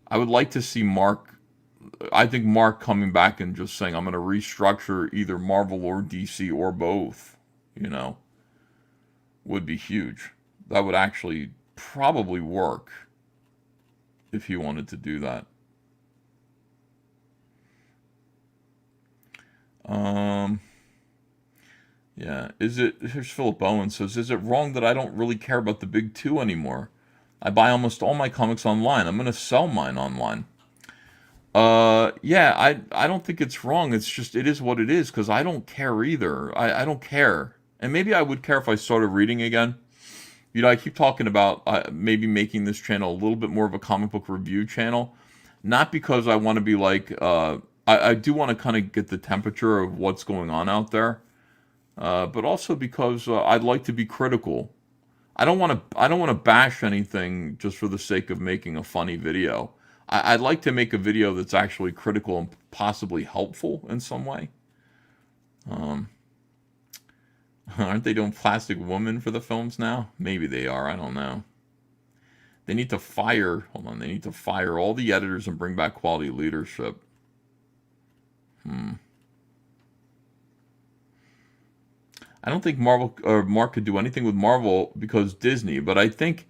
I would like to see Mark. I think Mark coming back and just saying, I'm going to restructure either Marvel or DC or both, you know, would be huge. That would actually probably work if he wanted to do that. Yeah, here's Philip Owen says, is it wrong that I don't really care about the big two anymore? I buy almost all my comics online. I'm going to sell mine online. Yeah, I don't think it's wrong. It's just, it is what it is, because I don't care either. I don't care. And maybe I would care if I started reading again. You know, I keep talking about maybe making this channel a little bit more of a comic book review channel. Not because I want to be like, I do want to kind of get the temperature of what's going on out there. But also because I'd like to be critical. I don't want to bash anything just for the sake of making a funny video. I'd like to make a video that's actually critical and possibly helpful in some way. Aren't they doing Plastic Woman for the films now? Maybe they are. I don't know. They need to fire. Hold on. They need to fire all the editors and bring back quality leadership. I don't think Mark could do anything with Marvel because Disney, but I think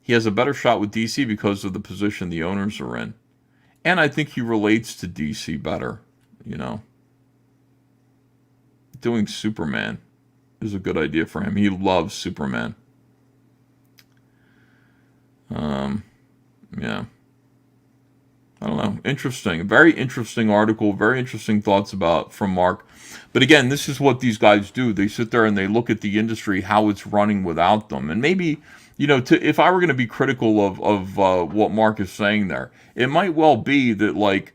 he has a better shot with DC because of the position the owners are in. And I think he relates to DC better, you know. Doing Superman is a good idea for him. He loves Superman. Yeah. I don't know. Interesting. Very interesting article. Very interesting thoughts from Mark. But again, this is what these guys do. They sit there and they look at the industry, how it's running without them. And maybe, you know, if I were going to be critical of what Mark is saying there, it might well be that, like,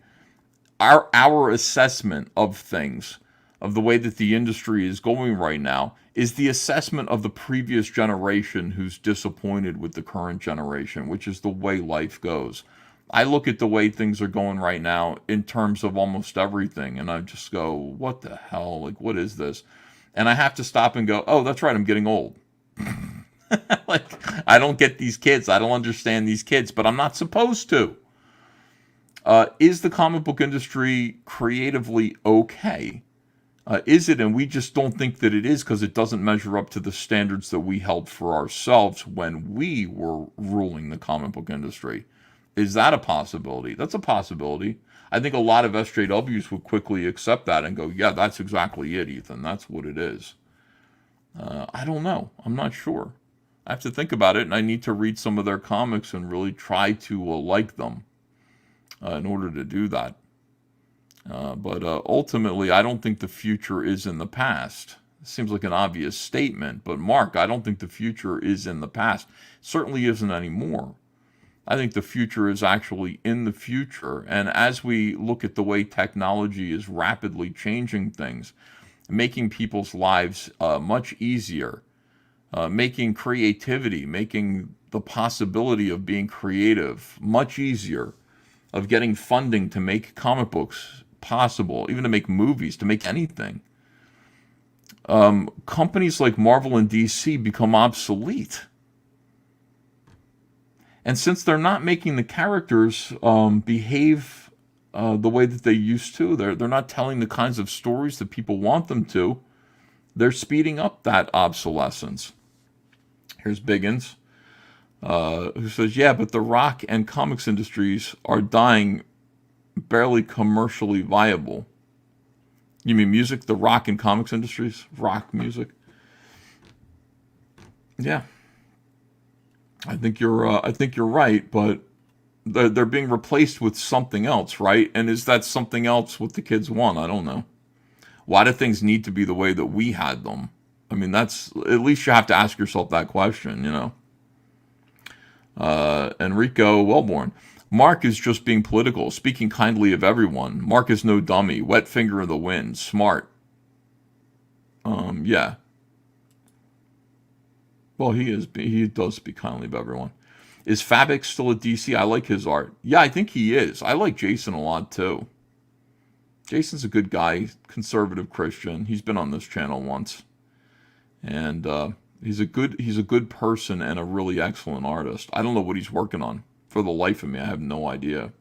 our assessment of things, of the way that the industry is going right now, is the assessment of the previous generation who's disappointed with the current generation, which is the way life goes. I look at the way things are going right now in terms of almost everything, and I just go, what the hell? Like, what is this? And I have to stop and go, oh, that's right, I'm getting old. Like, I don't get these kids. I don't understand these kids, but I'm not supposed to. Is the comic book industry creatively okay? Is it? And we just don't think that it is because it doesn't measure up to the standards that we held for ourselves when we were ruling the comic book industry. Is that a possibility? That's a possibility. I think a lot of SJWs would quickly accept that and go, yeah, that's exactly it, Ethan. That's what it is. I don't know. I'm not sure. I have to think about it, and I need to read some of their comics and really try to like them in order to do that. But ultimately, I don't think the future is in the past. It seems like an obvious statement, but Mark, I don't think the future is in the past. It certainly isn't anymore. I think the future is actually in the future. And as we look at the way technology is rapidly changing things, making people's lives much easier, making creativity, making the possibility of being creative much easier, of getting funding to make comic books possible, even to make movies, to make anything. Companies like Marvel and DC become obsolete. And since they're not making the characters behave the way that they used to, they're not telling the kinds of stories that people want them to, they're speeding up that obsolescence. Here's Biggins, who says, yeah, but the rock and comics industries are dying barely commercially viable. You mean music? The rock and comics industries? Rock music? Yeah. I think you're right, but they're being replaced with something else, right? And is that something else what the kids want? I don't know. Why do things need to be the way that we had them? I mean, that's at least you have to ask yourself that question, you know. Enrico Wellborn. Mark is just being political, speaking kindly of everyone. Mark is no dummy. Wet finger in the wind. Smart. Yeah. Well, he is. He does speak kindly of everyone. Is Fabix still at DC? I like his art. Yeah, I think he is. I like Jason a lot, too. Jason's a good guy, conservative Christian. He's been on this channel once. And he's a good person and a really excellent artist. I don't know what he's working on. For the life of me, I have no idea.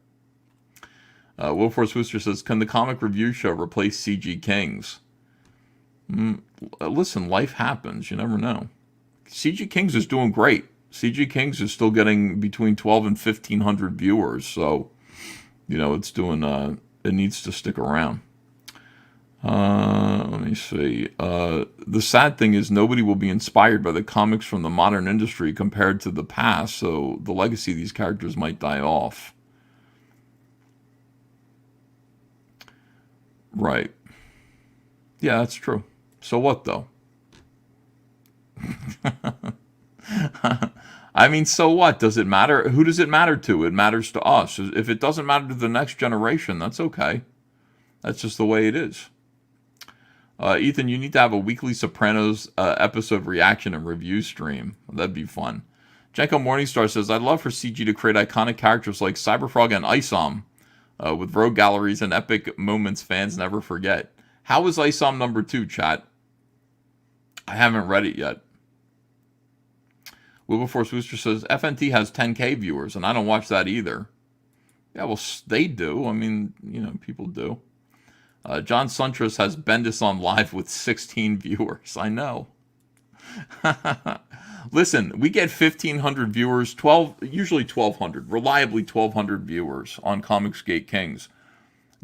Wilforce Wooster says, can the comic review show replace CG Kings? Listen, life happens. You never know. CG Kings is doing great. CG Kings is still getting between 12 and 1,500 viewers. So, you know, it's doing, it needs to stick around. Let me see. The sad thing is nobody will be inspired by the comics from the modern industry compared to the past, so the legacy of these characters might die off. Right. Yeah, that's true. So what, though? I mean, so what? Does it matter? Who does it matter to? It matters to us. If it doesn't matter to the next generation, that's okay. That's just the way it is. Ethan, you need to have a weekly Sopranos episode reaction and review stream. That'd be fun. Jenko Morningstar says, I'd love for CG to create iconic characters like Cyberfrog and Isom with rogue galleries and epic moments fans never forget. How is Isom #2, chat? I haven't read it yet. Wilberforce Wooster says, FNT has 10K viewers, and I don't watch that either. Yeah, well, they do. I mean, you know, people do. John Suntress has Bendis on live with 16 viewers. I know. Listen, we get 1,500 viewers, usually 1,200, reliably 1,200 viewers on Comicsgate Kings.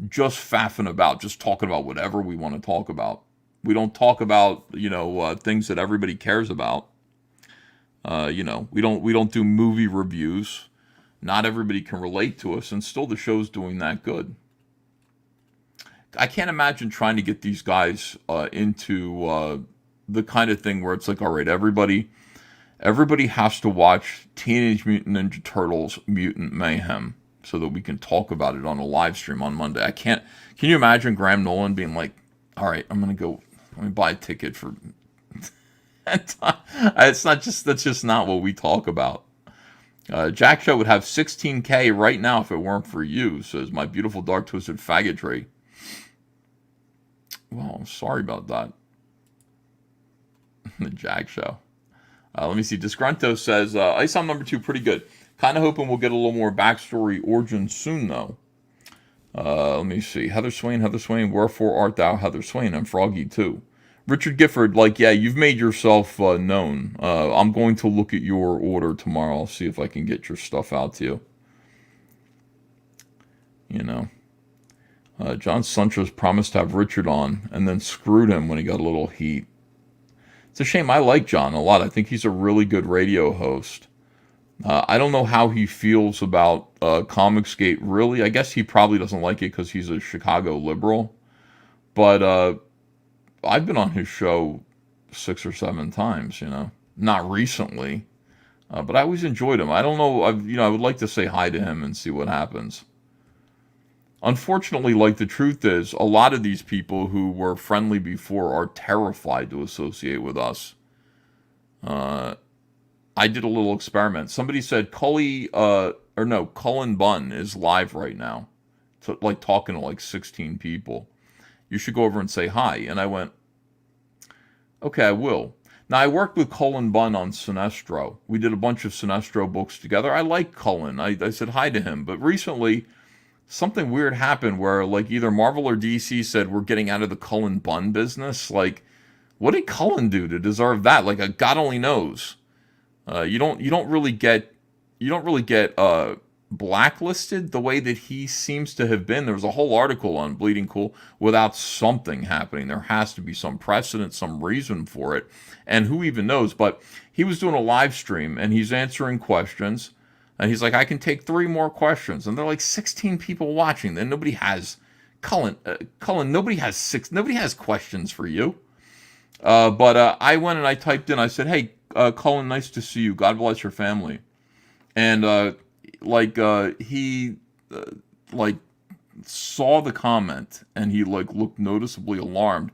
Just faffing about, just talking about whatever we want to talk about. We don't talk about, you know, things that everybody cares about. You know, we don't do movie reviews. Not everybody can relate to us, and still the show's doing that good. I can't imagine trying to get these guys into the kind of thing where it's like, all right, everybody has to watch Teenage Mutant Ninja Turtles Mutant Mayhem so that we can talk about it on a live stream on Monday. Can you imagine Graham Nolan being like, all right, let me buy a ticket for that's just not what we talk about. Jack Show would have 16K right now if it weren't for you, says my beautiful dark twisted faggotry. Well, I'm sorry about that. The Jack Show. Let me see. Disgrunto says, Isom #2, pretty good. Kind of hoping we'll get a little more backstory origin soon, though. Let me see. Heather Swain, wherefore art thou Heather Swain? And Froggy, too. Richard Gifford, like, yeah, you've made yourself known. I'm going to look at your order tomorrow. I'll see if I can get your stuff out to you. You know. John Suntress promised to have Richard on and then screwed him when he got a little heat. It's a shame. I like John a lot. I think he's a really good radio host. I don't know how he feels about Comicsgate, really. I guess he probably doesn't like it because he's a Chicago liberal. But I've been on his show 6 or 7 times, you know. Not recently. But I always enjoyed him. I don't know. I would like to say hi to him and see what happens. Unfortunately, like, the truth is, a lot of these people who were friendly before are terrified to associate with us. I did a little experiment. Somebody said Cullen Bunn is live right now, like talking to like 16 people. You should go over and say hi. And I went, okay, I will. Now, I worked with Cullen Bunn on Sinestro. We did a bunch of Sinestro books together. I like Cullen. I said hi to him. But recently, something weird happened where, like, either Marvel or DC said we're getting out of the Cullen Bunn business. Like, what did Cullen do to deserve that? Like, a God only knows. You don't really get blacklisted the way that he seems to have been. There was a whole article on Bleeding Cool without something happening. There has to be some precedent, some reason for it. And who even knows? But he was doing a live stream and he's answering questions. And he's like, I can take 3 more questions. And there are like 16 people watching. Then nobody has, Cullen, nobody has questions for you. But I went and I typed in, I said, hey, Cullen, nice to see you. God bless your family. And he saw the comment and he like looked noticeably alarmed.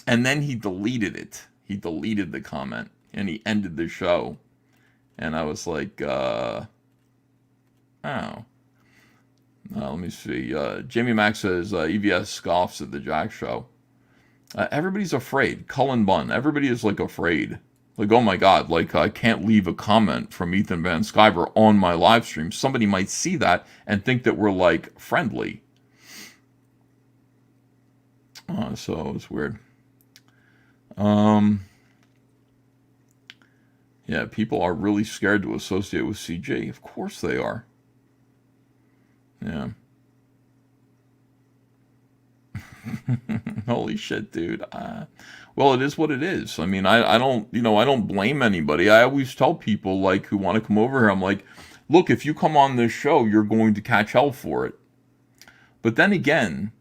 And then he deleted it. He deleted the comment and he ended the show. And I was like, oh. Let me see. Jamie Mack says, EVS scoffs at the Jack Show. Everybody's afraid. Cullen Bunn. Everybody is like afraid. Like, oh my God, like I can't leave a comment from Ethan Van Sciver on my live stream. Somebody might see that and think that we're like friendly. So it's weird. Yeah, people are really scared to associate with CG. Of course they are. Yeah. Holy shit, dude. Well, it is what it is. I mean, I don't blame anybody. I always tell people like who want to come over here, I'm like, look, if you come on this show, you're going to catch hell for it. But then again,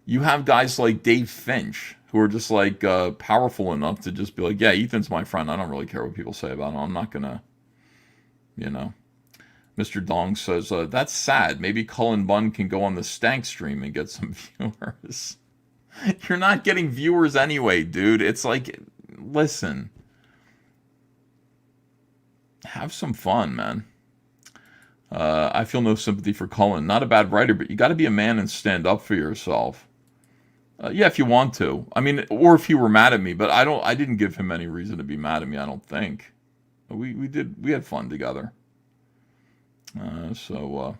you have guys like Dave Finch who are just like powerful enough to just be like, yeah, Ethan's my friend. I don't really care what people say about him. I'm not gonna, Mr. Dong says, that's sad. Maybe Cullen Bunn can go on the Stank stream and get some viewers. You're not getting viewers anyway, dude. It's like, listen. Have some fun, man. I feel no sympathy for Cullen. Not a bad writer, but you got to be a man and stand up for yourself. Yeah, if you want to. I mean, or if he were mad at me, but I didn't give him any reason to be mad at me, I don't think. We had fun together. So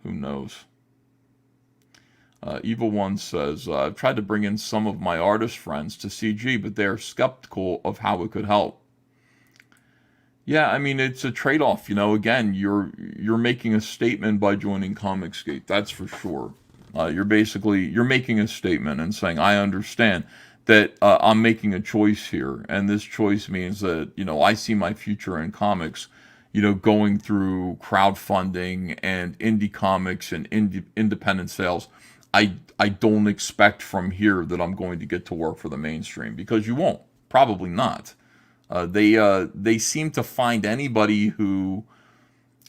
who knows? Evil One says, I've tried to bring in some of my artist friends to CG, but they are skeptical of how it could help. Yeah, I mean, it's a trade-off. Again, you're making a statement by joining Comicsgate. That's for sure. You're making a statement and saying, I understand that I'm making a choice here. And this choice means that, I see my future in comics, going through crowdfunding and indie comics and independent sales. I don't expect from here that I'm going to get to work for the mainstream, because you won't. Probably not. They seem to find anybody who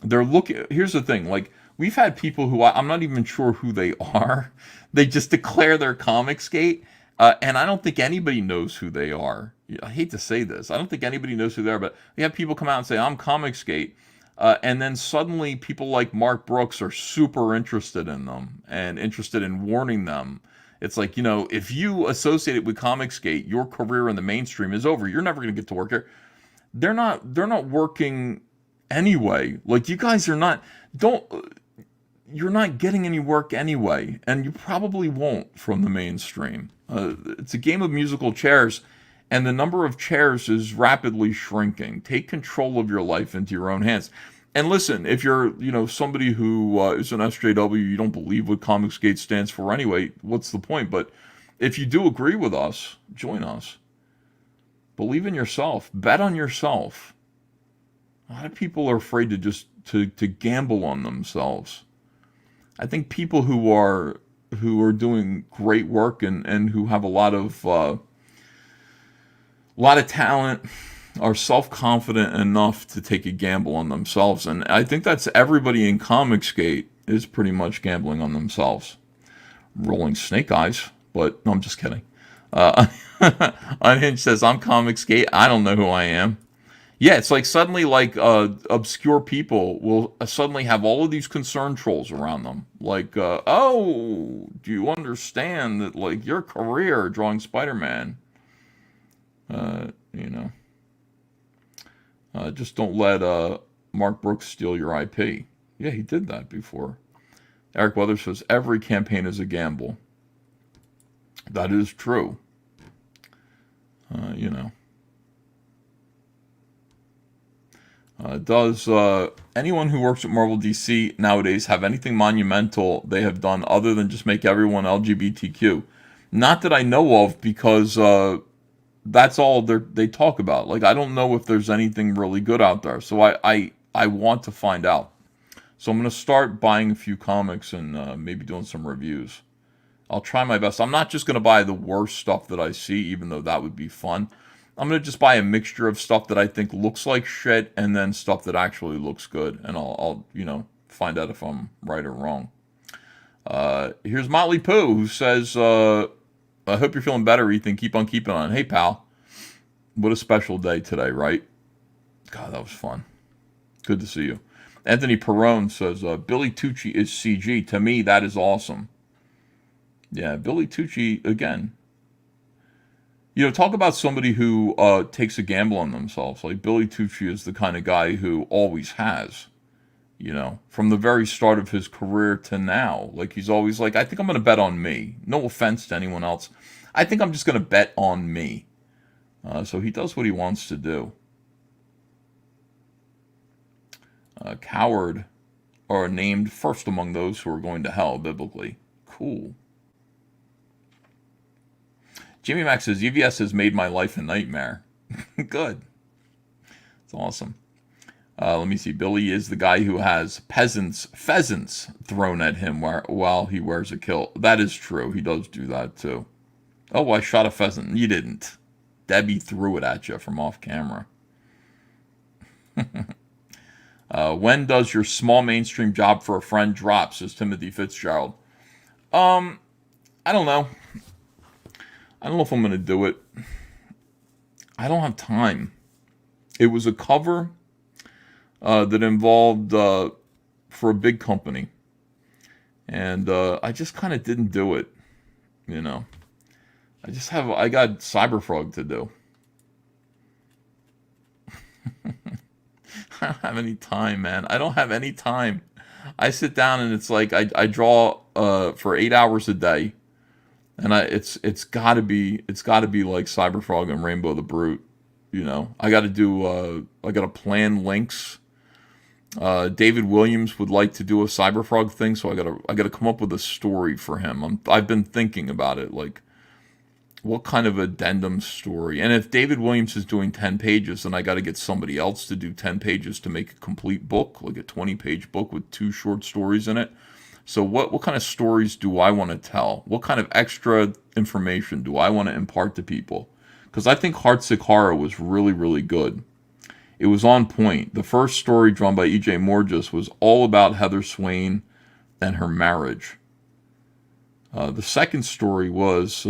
they're looking. Here's the thing, like, we've had people who I'm not even sure who they are. They just declare their Comicsgate, and I don't think anybody knows who they are. I hate to say this. I don't think anybody knows who they are, but we have people come out and say, I'm Comicsgate, and then suddenly people like Mark Brooks are super interested in them and interested in warning them. It's like, if you associate it with Comicsgate, your career in the mainstream is over. You're never going to get to work here. They're not working anyway. Like, you guys are not, you're not getting any work anyway, and you probably won't from the mainstream. It's a game of musical chairs, and the number of chairs is rapidly shrinking. Take control of your life into your own hands. And listen, if you're, somebody who is an SJW, you don't believe what Comicsgate stands for anyway, what's the point? But if you do agree with us, join us. Believe in yourself. Bet on yourself. A lot of people are afraid to just to gamble on themselves. I think people who are doing great work and who have a lot of talent are self-confident enough to take a gamble on themselves, and I think that's everybody in Comicsgate is pretty much gambling on themselves. Rolling snake eyes, but no, I'm just kidding. Unhinged says, I'm Comicsgate. I don't know who I am. Yeah, it's like suddenly, like, obscure people will suddenly have all of these concern trolls around them. Like, oh, do you understand that, like, your career drawing Spider-Man, just don't let Mark Brooks steal your IP. Yeah, he did that before. Eric Weathers says, every campaign is a gamble. That is true. Does anyone who works at Marvel DC nowadays have anything monumental they have done other than just make everyone LGBTQ? Not that I know of, because that's all they talk about. Like, I don't know if there's anything really good out there. So I want to find out. So I'm going to start buying a few comics and maybe doing some reviews. I'll try my best. I'm not just going to buy the worst stuff that I see, even though that would be fun. I'm going to just buy a mixture of stuff that I think looks like shit and then stuff that actually looks good. And I'll find out if I'm right or wrong. Here's Motley Pooh, who says, I hope you're feeling better, Ethan. Keep on keeping on. Hey, pal. What a special day today, right? God, that was fun. Good to see you. Anthony Perrone says, Billy Tucci is CG. To me, that is awesome. Yeah, Billy Tucci, again. Talk about somebody who takes a gamble on themselves. Like, Billy Tucci is the kind of guy who always has. From the very start of his career to now. Like, he's always like, I think I'm going to bet on me. No offense to anyone else. I think I'm just going to bet on me. So he does what he wants to do. Coward are named first among those who are going to hell, biblically. Cool. Jimmy Max says, EVS has made my life a nightmare. Good. It's awesome. Let me see. Billy is the guy who has pheasants thrown at him while he wears a kilt. That is true. He does do that too. Oh, I shot a pheasant. You didn't. Debbie threw it at you from off camera. When does your small mainstream job for a friend drop, says Timothy Fitzgerald? I don't know. I don't know if I'm going to do it. I don't have time. It was a cover that involved for a big company. And I just kind of didn't do it. I got Cyberfrog to do. I don't have any time, man. I don't have any time. I sit down and it's like I draw for 8 hours a day. And it's got to be like Cyberfrog and Rainbow the Brute, I got to plan links. David Williams would like to do a Cyberfrog thing, so I got to come up with a story for him. I've been thinking about it, like what kind of addendum story. And if David Williams is doing 10 pages, then I got to get somebody else to do 10 pages to make a complete book, like a 20-page book with 2 short stories in it. So what kind of stories do I want to tell? What kind of extra information do I want to impart to people? Because I think Heartsick Horror was really, really good. It was on point. The first story drawn by E.J. Morges was all about Heather Swain and her marriage. The second story was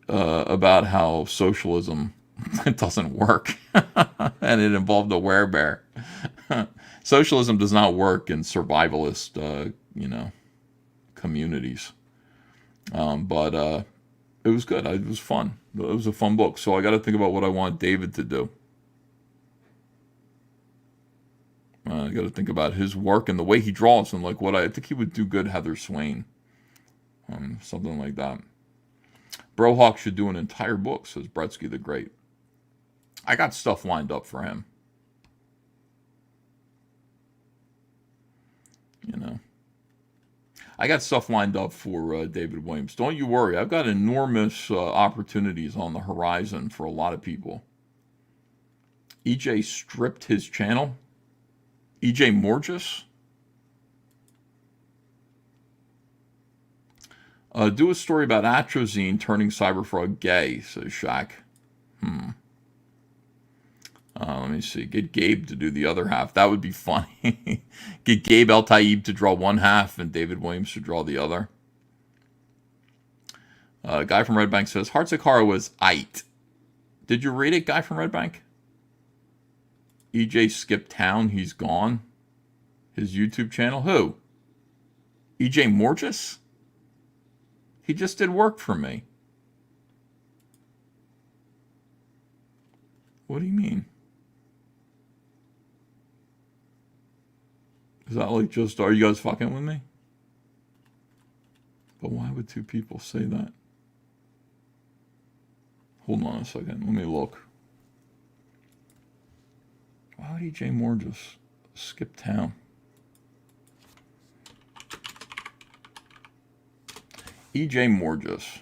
about how socialism doesn't work. And it involved a werebear. Socialism does not work in survivalist, communities. But it was good. It was fun. It was a fun book. So I got to think about what I want David to do. I got to think about his work and the way he draws and like what I think he would do good Heather Swain. Something like that. Brohawk should do an entire book, says Bretsky the Great. I got stuff lined up for him. I got stuff lined up for David Williams. Don't you worry. I've got enormous opportunities on the horizon for a lot of people. EJ stripped his channel. EJ Morges. Do a story about Atrazine turning Cyberfrog gay, says Shaq. Let me see. Get Gabe to do the other half. That would be funny. Get Gabe El Taib to draw one half and David Williams to draw the other. Guy from Red Bank says, Heartsick Horror was aight. Did you read it, Guy from Red Bank? EJ skipped town. He's gone. His YouTube channel. Who? EJ Morges? He just did work for me. What do you mean? Is that like just, are you guys fucking with me? But why would two people say that? Hold on a second. Let me look. Why would EJ Moore just skip town? EJ Moore just.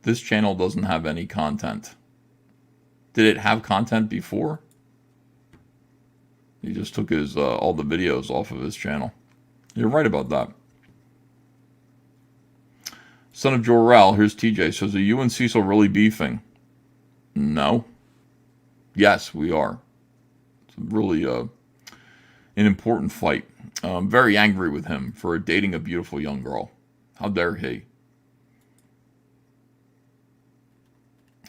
This channel doesn't have any content. Did it have content before? He just took his all the videos off of his channel. You're right about that. Son of Jor-El, here's TJ, says, are you and Cecil really beefing? No. Yes, we are. It's really an important fight. I'm very angry with him for dating a beautiful young girl. How dare he?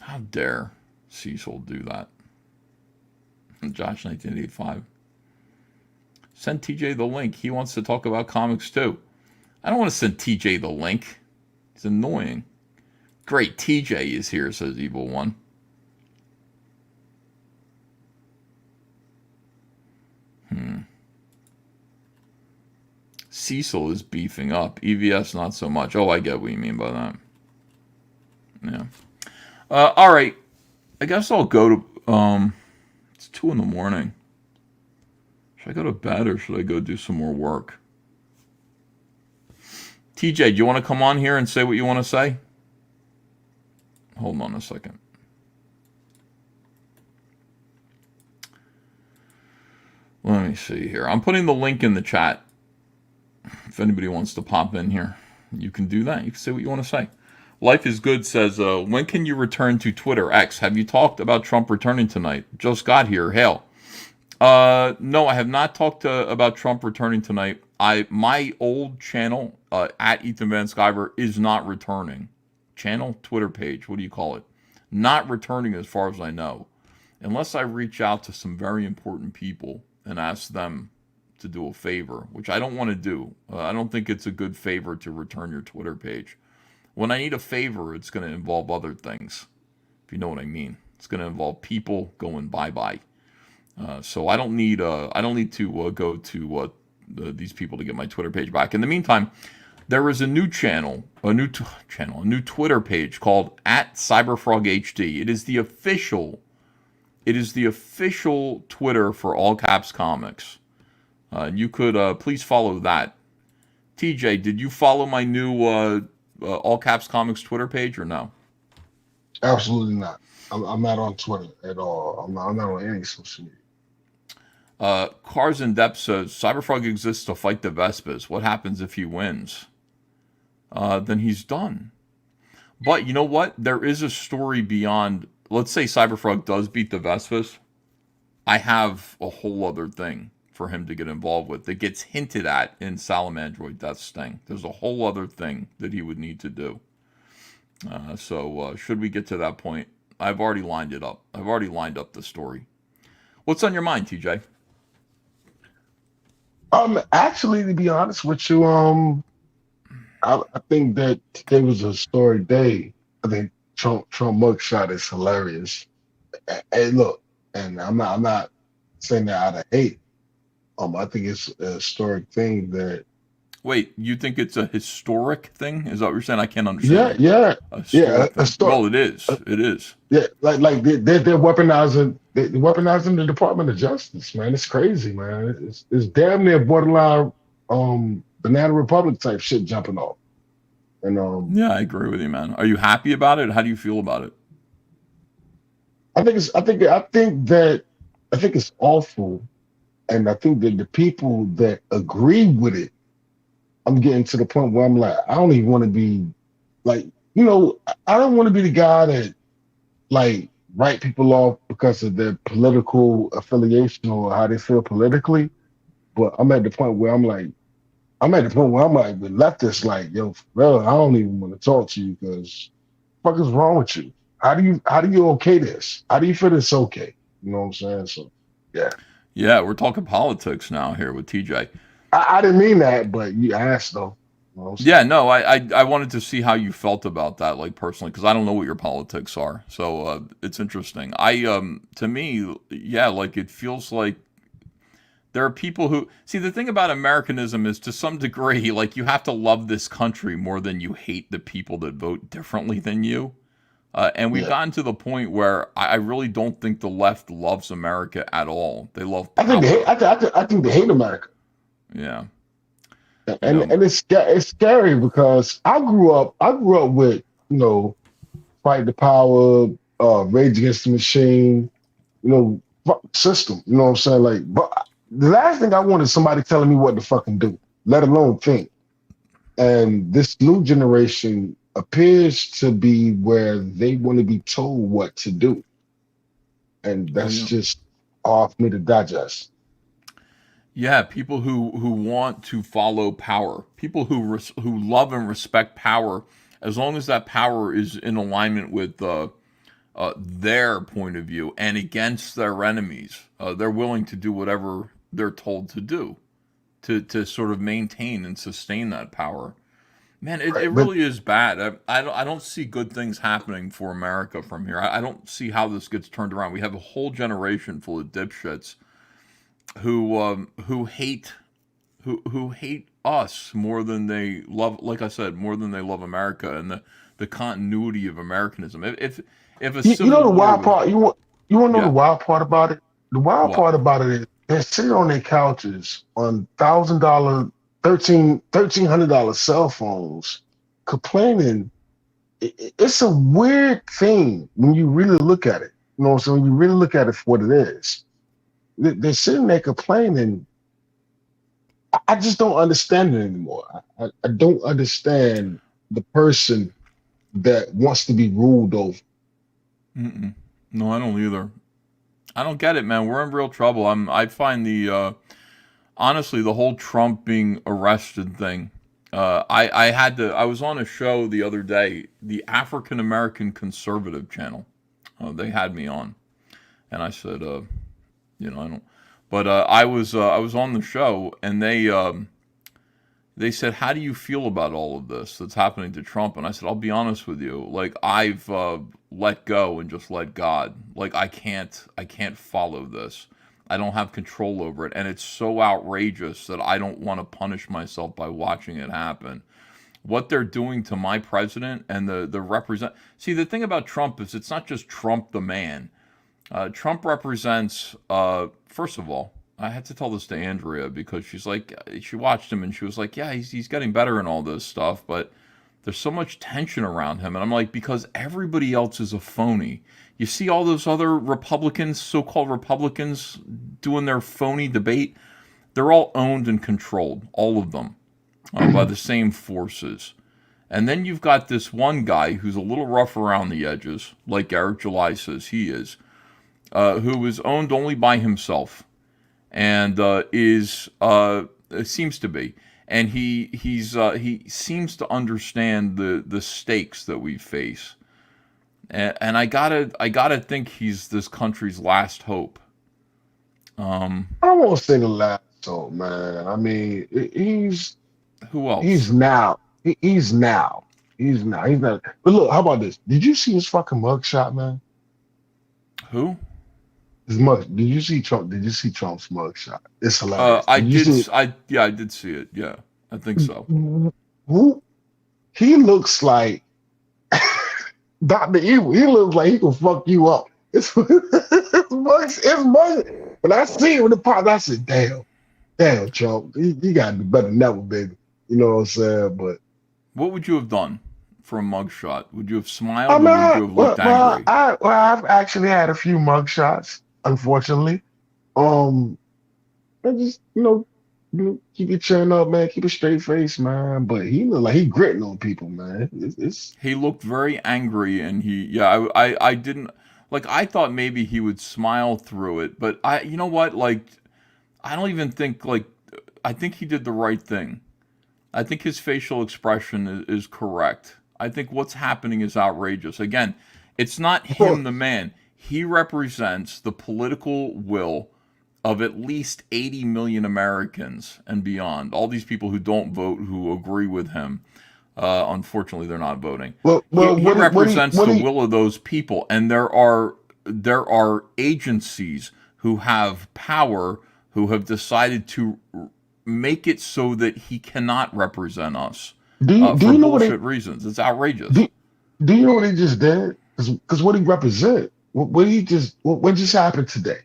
How dare Cecil do that? Josh 1985. Send TJ the link. He wants to talk about comics too. I don't want to send TJ the link. It's annoying. Great, TJ is here, says Evil One. Cecil is beefing up. EVS not so much. Oh, I get what you mean by that. Yeah. All right. I guess I'll go to... it's 2 in the morning. Should I go to bed or should I go do some more work? TJ, do you want to come on here and say what you want to say? Hold on a second. Let me see here. I'm putting the link in the chat. If anybody wants to pop in here, you can do that. You can say what you want to say. Life is Good says, when can you return to Twitter X? Have you talked about Trump returning tonight? Just got here. Hail. No, I have not talked about Trump returning tonight. My old channel, at Ethan Van Sciver, is not returning. Channel, Twitter page, what do you call it? Not returning as far as I know. Unless I reach out to some very important people and ask them to do a favor, which I don't want to do. I don't think it's a good favor to return your Twitter page. When I need a favor, it's going to involve other things, if you know what I mean. It's going to involve people going bye-bye. So I don't need to go to these people to get my Twitter page back. In the meantime, there is a new channel, a new Twitter page called @CyberFrogHD. It is the official Twitter for All Caps Comics. You could please follow that. TJ, did you follow my new All Caps Comics Twitter page or no? Absolutely not. I'm not on Twitter at all. I'm not on any social media. Cars in Depth says, Cyberfrog exists to fight the Vespas. What happens if he wins? Then he's done. But you know what? There is a story beyond. Let's say Cyberfrog does beat the Vespas. I have a whole other thing for him to get involved with that gets hinted at in Salamandroid Death Sting. There's a whole other thing that he would need to do. So should we get to that point, I've already lined it up. I've already lined up the story. What's on your mind, TJ? Actually, to be honest with you, I think that today was a historic day. I think Trump mugshot is hilarious. Hey, look, and I'm not saying that out of hate. I think it's a historic thing that. Wait, you think it's a historic thing? Is that what you're saying? I can't understand. Yeah. Well, it is. It is. Yeah, like they're weaponizing the Department of Justice, man. It's crazy, man. It's damn near borderline Banana Republic type shit jumping off. And yeah, I agree with you, man. Are you happy about it? How do you feel about it? I think it's awful, and I think that the people that agree with it, I'm getting to the point where I'm like, I don't even want to be like, I don't want to be the guy that like write people off because of their political affiliation or how they feel politically. But I'm at the point where I'm like, with leftists like, yo, bro, I don't even want to talk to you because what the fuck is wrong with you? How do you okay this? How do you feel it's okay? You know what I'm saying? So yeah. Yeah, we're talking politics now here with TJ. I didn't mean that, but you asked though. Yeah, no, I wanted to see how you felt about that, like personally, because I don't know what your politics are. So it's interesting. To me, yeah, like it feels like there are people who see the thing about Americanism is to some degree, like you have to love this country more than you hate the people that vote differently than you. And we've gotten to the point where I really don't think the left loves America at all. They love power. I think they hate America. Yeah. And it's scary because I grew up with, fight the power, Rage Against the Machine, system. You know what I'm saying? Like, but the last thing I want is somebody telling me what to fucking do, let alone think. And this new generation appears to be where they want to be told what to do. And that's just hard for me to digest. Yeah, people who want to follow power, people who love and respect power, as long as that power is in alignment with their point of view and against their enemies, they're willing to do whatever they're told to do to sort of maintain and sustain that power. Man, it really is bad. I don't see good things happening for America from here. I don't see how this gets turned around. We have a whole generation full of dipshits who hate us more than they love, like I said, more than they love America and the continuity of Americanism. If a the wild part, you want to know the wild part about it? The wild part about it is they're sitting on their couches on $1,000, $1,300 cell phones, complaining. It's a weird thing when you really look at it. So when you really look at it for what it is. They're sitting there complaining. I just don't understand it anymore. I don't understand the person that wants to be ruled over. No, I don't either. I don't get it, man. We're in real trouble. I find honestly, the whole Trump being arrested thing. I was on a show the other day, the African American Conservative channel. They had me on, and I said, I don't. But I was on the show, and they said, "How do you feel about all of this that's happening to Trump?" And I said, "I'll be honest with you. Like, I've let go and just let God. Like, I can't follow this. I don't have control over it, and it's so outrageous that I don't want to punish myself by watching it happen. What they're doing to my president and the represent. See, the thing about Trump is it's not just Trump the man." Trump represents, first of all, I had to tell this to Andrea because she watched him and she was like, yeah, he's getting better and all this stuff, but there's so much tension around him. And I'm like, because everybody else is a phony. You see all those other Republicans, so-called Republicans, doing their phony debate. They're all owned and controlled, all of them, by the same forces. And then you've got this one guy who's a little rough around the edges, like Eric July says he is, who is owned only by himself, and seems to be, and he seems to understand the stakes that we face, and I gotta think he's this country's last hope. I won't say the last hope, man. I mean, he's who else? He's now. He's now. He's not. But look, how about this? Did you see his fucking mugshot, man? Who? His mug. Did you see Trump? Did you see Trump's mugshot? It's hilarious. I did see it. Yeah, I think so. Who? He looks like Dr. Evil. He looks like he can fuck you up. It's mug. When I see it with the pop, I said, damn, Trump. You got to do better than that one, baby. You know what I'm saying? But what would you have done for a mugshot? Would you have smiled or would you have looked angry? I've actually had a few mugshots, unfortunately. I just, keep your chin up, man. Keep a straight face, man. But he looked like he gritting on people, man. He looked very angry, and I didn't, I thought maybe he would smile through it, but you know what? I don't even think, I think he did the right thing. I think his facial expression is correct. I think what's happening is outrageous. Again, it's not him, the man. He represents the political will of at least 80 million Americans and beyond. All these people who don't vote, who agree with him. Unfortunately, they're not voting. He represents the will of those people. And there are agencies who have power who have decided to make it so that he cannot represent us for bullshit reasons. It's outrageous. Do you know what he just did? Because what he represent, what just happened today,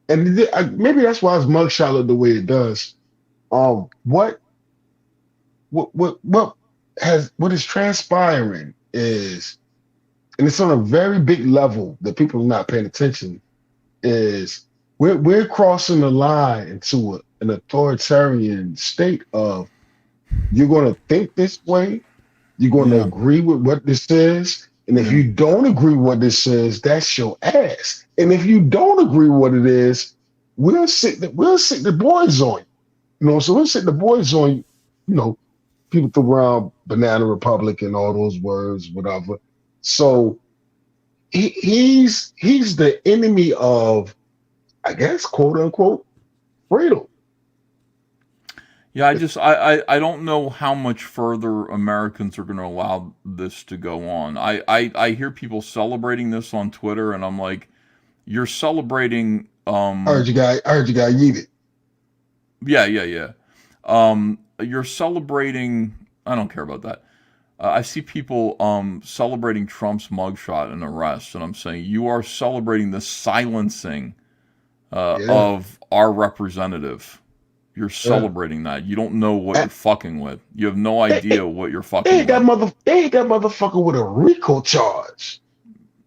and maybe that's why his mugshot looked the way it does. What is transpiring is, and it's on a very big level that people are not paying attention, is we're crossing the line into an authoritarian state of, you're going to think this way, you're going to agree with what this is, and if you don't agree with what this is, that's your ass. And if you don't agree with what it is, we'll sit the boys on you. You know, so we'll sit the boys on you. You know, people throw around Banana Republic and all those words, whatever. So he's the enemy of, I guess, quote unquote, freedom. Yeah, I don't know how much further Americans are going to allow this to go on. I hear people celebrating this on Twitter, and I'm like, you're celebrating. I heard you got yeeted. Yeah. You're celebrating. I don't care about that. I see people celebrating Trump's mugshot and arrest, and I'm saying you are celebrating the silencing of our representative. You're celebrating that. You don't know what you're fucking with. You have no idea what you're fucking with. They ain't that motherfucker with a RICO charge.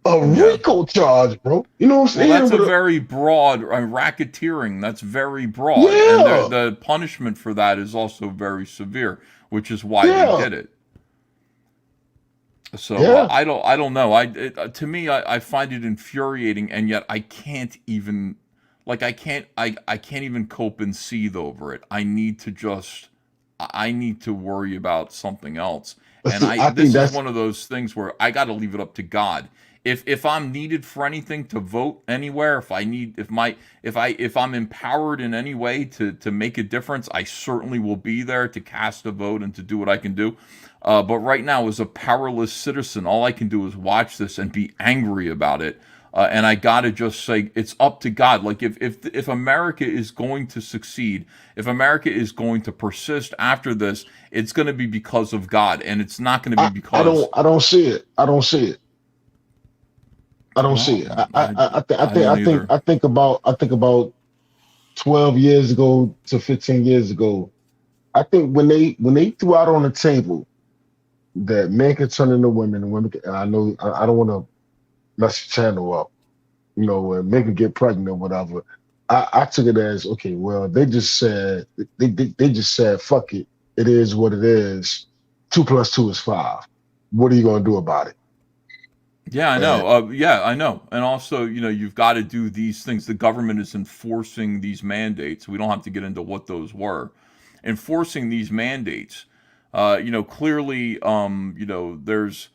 RICO charge, bro. You know what I'm saying? Well, that's a very broad racketeering. That's very broad. Yeah. And the punishment for that is also very severe, which is why they did it. So I don't know. To me, I find it infuriating, and yet I can't even. Like I can't even cope and seethe over it. I need to worry about something else. And this is one of those things where I got to leave it up to God. If I'm needed for anything to vote anywhere, if I'm empowered in any way to make a difference, I certainly will be there to cast a vote and to do what I can do. But right now, as a powerless citizen, all I can do is watch this and be angry about it. And I gotta just say, it's up to God. Like if America is going to succeed, if America is going to persist after this, it's going to be because of God, and it's not going to be because I don't see it. I think about 12 years ago to 15 years ago. I think when they threw out on the table that men can turn into women and women can, and I know I don't want to mess the channel up, you know, and make them get pregnant or whatever. I took it as, okay, well, they just said fuck it. It is what it is. 2 + 2 is 5. What are you gonna do about it? Yeah, I know. I know. And also, you know, you've got to do these things. The government is enforcing these mandates. We don't have to get into what those were. Enforcing these mandates. You know, clearly, you know, there's.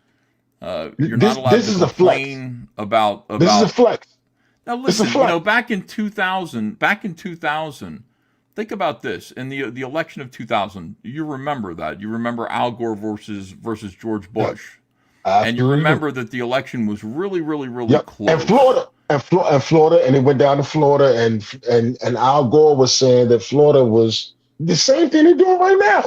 You're not allowed to complain about. This is a flex. Now listen, you know, back in 2000, think about this. In the election of 2000, you remember that. You remember Al Gore versus George Bush. And you remember that the election was really close. And Florida, and it went down to Florida, and Al Gore was saying that Florida was the same thing they're doing right now.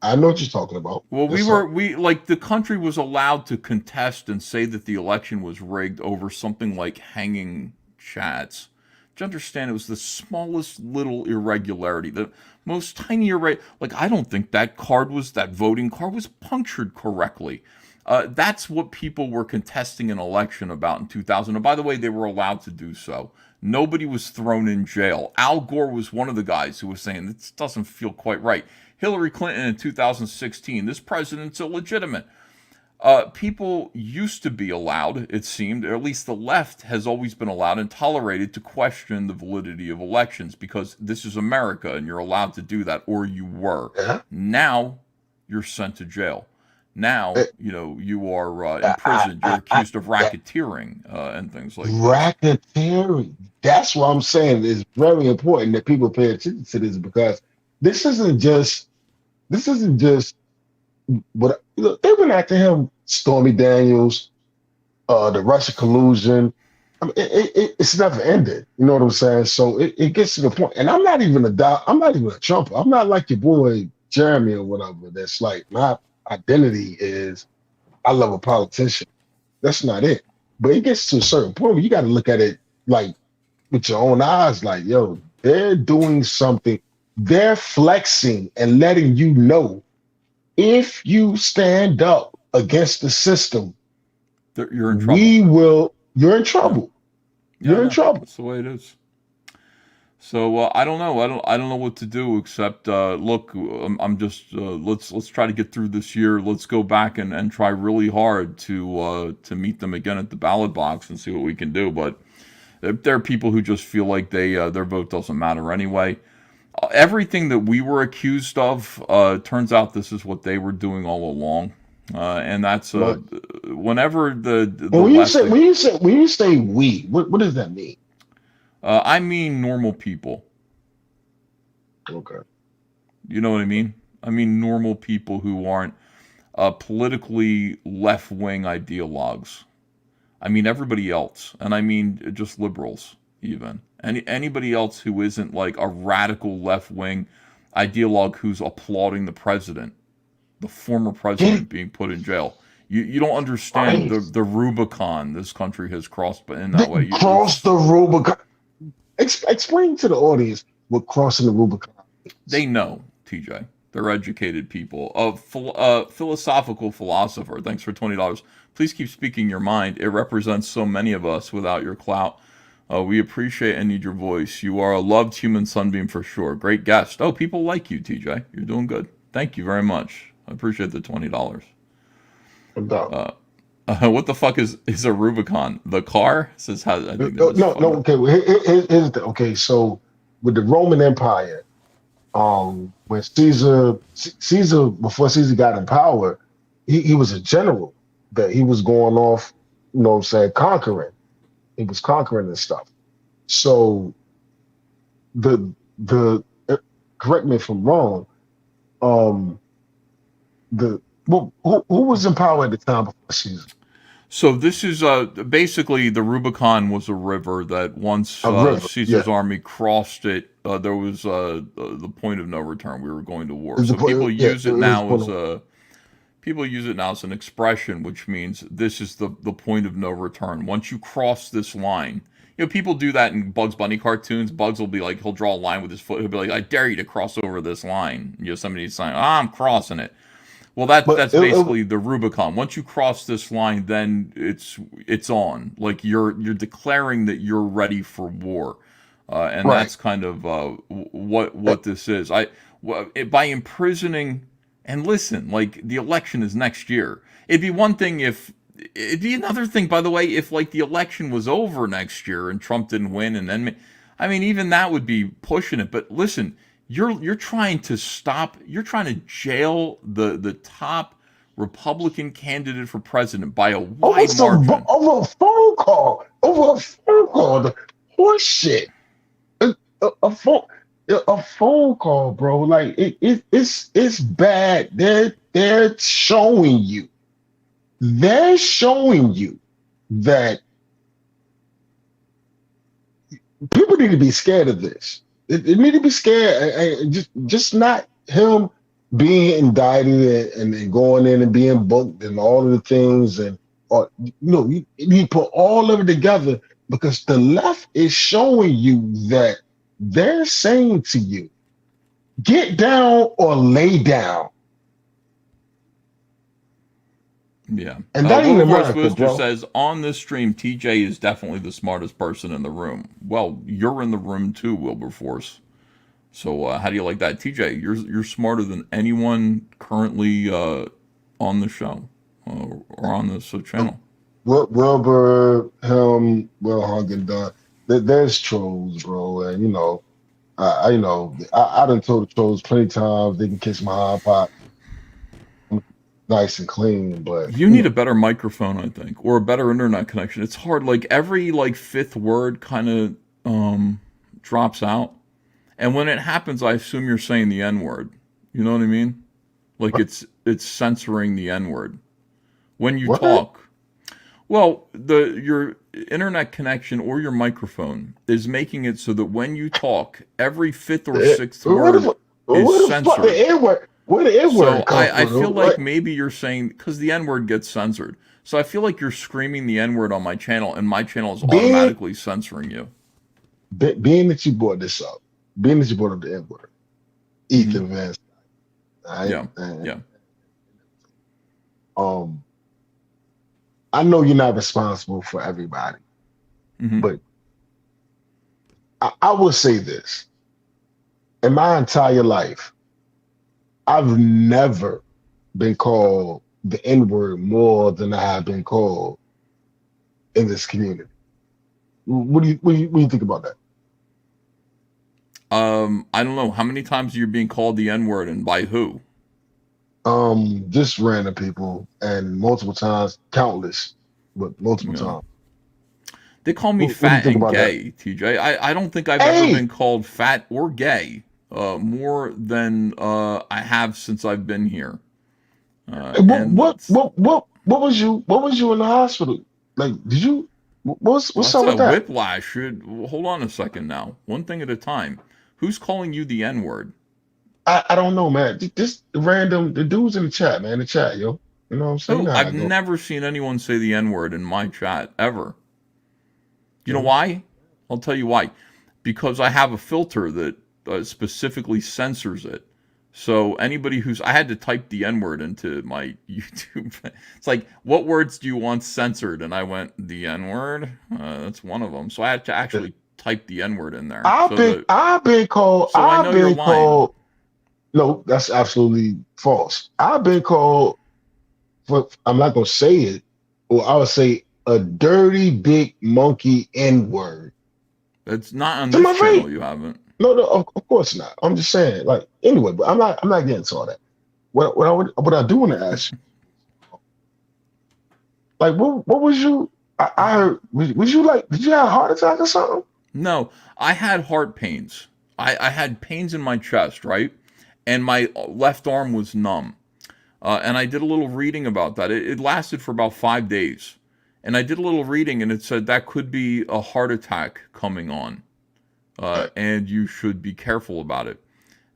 I know what you're talking about. Well, the country was allowed to contest and say that the election was rigged over something like hanging chads. Do you understand? It was the smallest little irregularity, the most tiny like, I don't think that voting card was punctured correctly. That's what people were contesting an election about in 2000. And by the way, they were allowed to do so. Nobody was thrown in jail. Al Gore was one of the guys who was saying, this doesn't feel quite right. Hillary Clinton in 2016, this president's illegitimate. People used to be allowed, it seemed, or at least the left has always been allowed and tolerated to question the validity of elections because this is America and you're allowed to do that, or you were. Now you're sent to jail. Now, you know, you are in prison. You're accused of racketeering and things like that. Racketeering. That's what I'm saying. It's very important that people pay attention to this because this isn't just what they went after him, Stormy Daniels, the Russia collusion. I mean, it's never ended. You know what I'm saying? So it gets to the point, and I'm not even a Trumper. I'm not like your boy Jeremy or whatever. That's like my identity is I love a politician. That's not it. But it gets to a certain point where you got to look at it like with your own eyes, like, yo, they're doing something. They're flexing and letting you know if you stand up against the system, you're in trouble. You're in trouble. Yeah. You're in trouble. That's the way it is. So I don't know. I don't know what to do except look. I'm just let's try to get through this year. Let's go back and try really hard to meet them again at the ballot box and see what we can do. But there are people who just feel like their vote doesn't matter anyway. Everything that we were accused of turns out this is what they were doing all along, and that's whenever when you say we, what does that mean? I mean normal people. Okay. You know what I mean? I mean normal people who aren't politically left-wing ideologues. I mean everybody else, and I mean just liberals even. Anybody else who isn't like a radical left-wing ideologue who's applauding the president, the former president being put in jail. You don't understand the Rubicon this country has crossed in that way. Cross the Rubicon. Explain to the audience what crossing the Rubicon is. They know, TJ. They're educated people. Philosophical philosopher. Thanks for $20. Please keep speaking your mind. It represents so many of us without your clout. We appreciate and need your voice. You are a loved human sunbeam for sure. Great guest. Oh, people like you, TJ. You're doing good. Thank you very much. I appreciate the $20. What the fuck is a Rubicon? The car? It says I think no. Okay, here's okay. So with the Roman Empire, when Caesar before Caesar got in power, he was a general that he was going off, you know what I'm saying, conquering. He was conquering and stuff. So the correct me if I'm wrong, who was in power at the time before Caesar? So this is basically the Rubicon was a river that once Caesar's army crossed it, there was the point of no return. We were going to war. So people use it now as an expression, which means this is the point of no return. Once you cross this line, you know, people do that in Bugs Bunny cartoons. Bugs will be like, he'll draw a line with his foot. He'll be like, I dare you to cross over this line. Yosemite's saying, I'm crossing it. Well, that's basically the Rubicon. Once you cross this line, then it's on. Like you're declaring that you're ready for war, and that's kind of what this is. By imprisoning, and listen, like the election is next year. It'd be another thing, by the way, if like the election was over next year and Trump didn't win, and then even that would be pushing it. But listen. You're trying to jail the top Republican candidate for president by a wide margin. Over a phone call. The horse shit. A phone call, bro. Like it's bad. They're showing you. They're showing you that people need to be scared of this. It need to be scared. Just not him being indicted and going in and being booked and all of the things you put all of it together because the left is showing you that they're saying to you, get down or lay down. Yeah. And that ain't America, Booster bro. says, on this stream, TJ is definitely the smartest person in the room. Well, you're in the room too, Wilberforce. So how do you like that? TJ, you're smarter than anyone currently on the show or on this channel. Wilbur, him, Will Hung and Dunn. There's trolls, bro. And, I done told the trolls plenty of times they can kiss my hot pot. Nice and clean, but you need a better microphone, I think, or a better internet connection. It's hard. Like every fifth word kind of drops out, and when it happens, I assume you're saying the N-word. You know what I mean? Like it's censoring the N-word when you talk. Well, your internet connection or your microphone is making it so that when you talk, every fifth or sixth word is censored. Where the N-word So come I from? feel like maybe you're saying, because the N-word gets censored. So I feel like you're screaming the N-word on my channel, and my channel is automatically censoring you. Being that you brought this up, being that you brought up the N-word, Ethan Van Dyke, right? Yeah, And, yeah. I know you're not responsible for everybody, but I will say this. In my entire life, I've never been called the N-word more than I have been called in this community. What do you think about that? I don't know. How many times are you being called the N-word, and by who? Just random people, and multiple times, countless, but multiple times. They call me fat and gay, TJ. I don't think I've ever been called fat or gay more than I have since I've been here. What was you in the hospital? Like, did you? What's up with that? Whiplash. Hold on a second now. One thing at a time. Who's calling you the N-word? I don't know, man. Just the dudes in the chat, man. The chat, yo. You know what I'm saying? Oh, I've never seen anyone say the N-word in my chat ever. You know why? I'll tell you why. Because I have a filter that specifically censors it. So anybody I had to type the N-word into my YouTube. It's like, what words do you want censored? And I went, the N-word? That's one of them. So I had to actually type the N-word in there. I've been called. So I know you're lying. No, that's absolutely false. I've been called, I'm not going to say it, or I would say a dirty big monkey N-word. It's not on this channel, you haven't. No, of course not. I'm just saying, like, anyway, but I'm not getting into all that. What I do want to ask you, like, what was you? I heard, was you like, did you have a heart attack or something? No, I had heart pains. I had pains in my chest, right? And my left arm was numb. And I did a little reading about that. It lasted for about 5 days. And I did a little reading, and it said that could be a heart attack coming on. And you should be careful about it.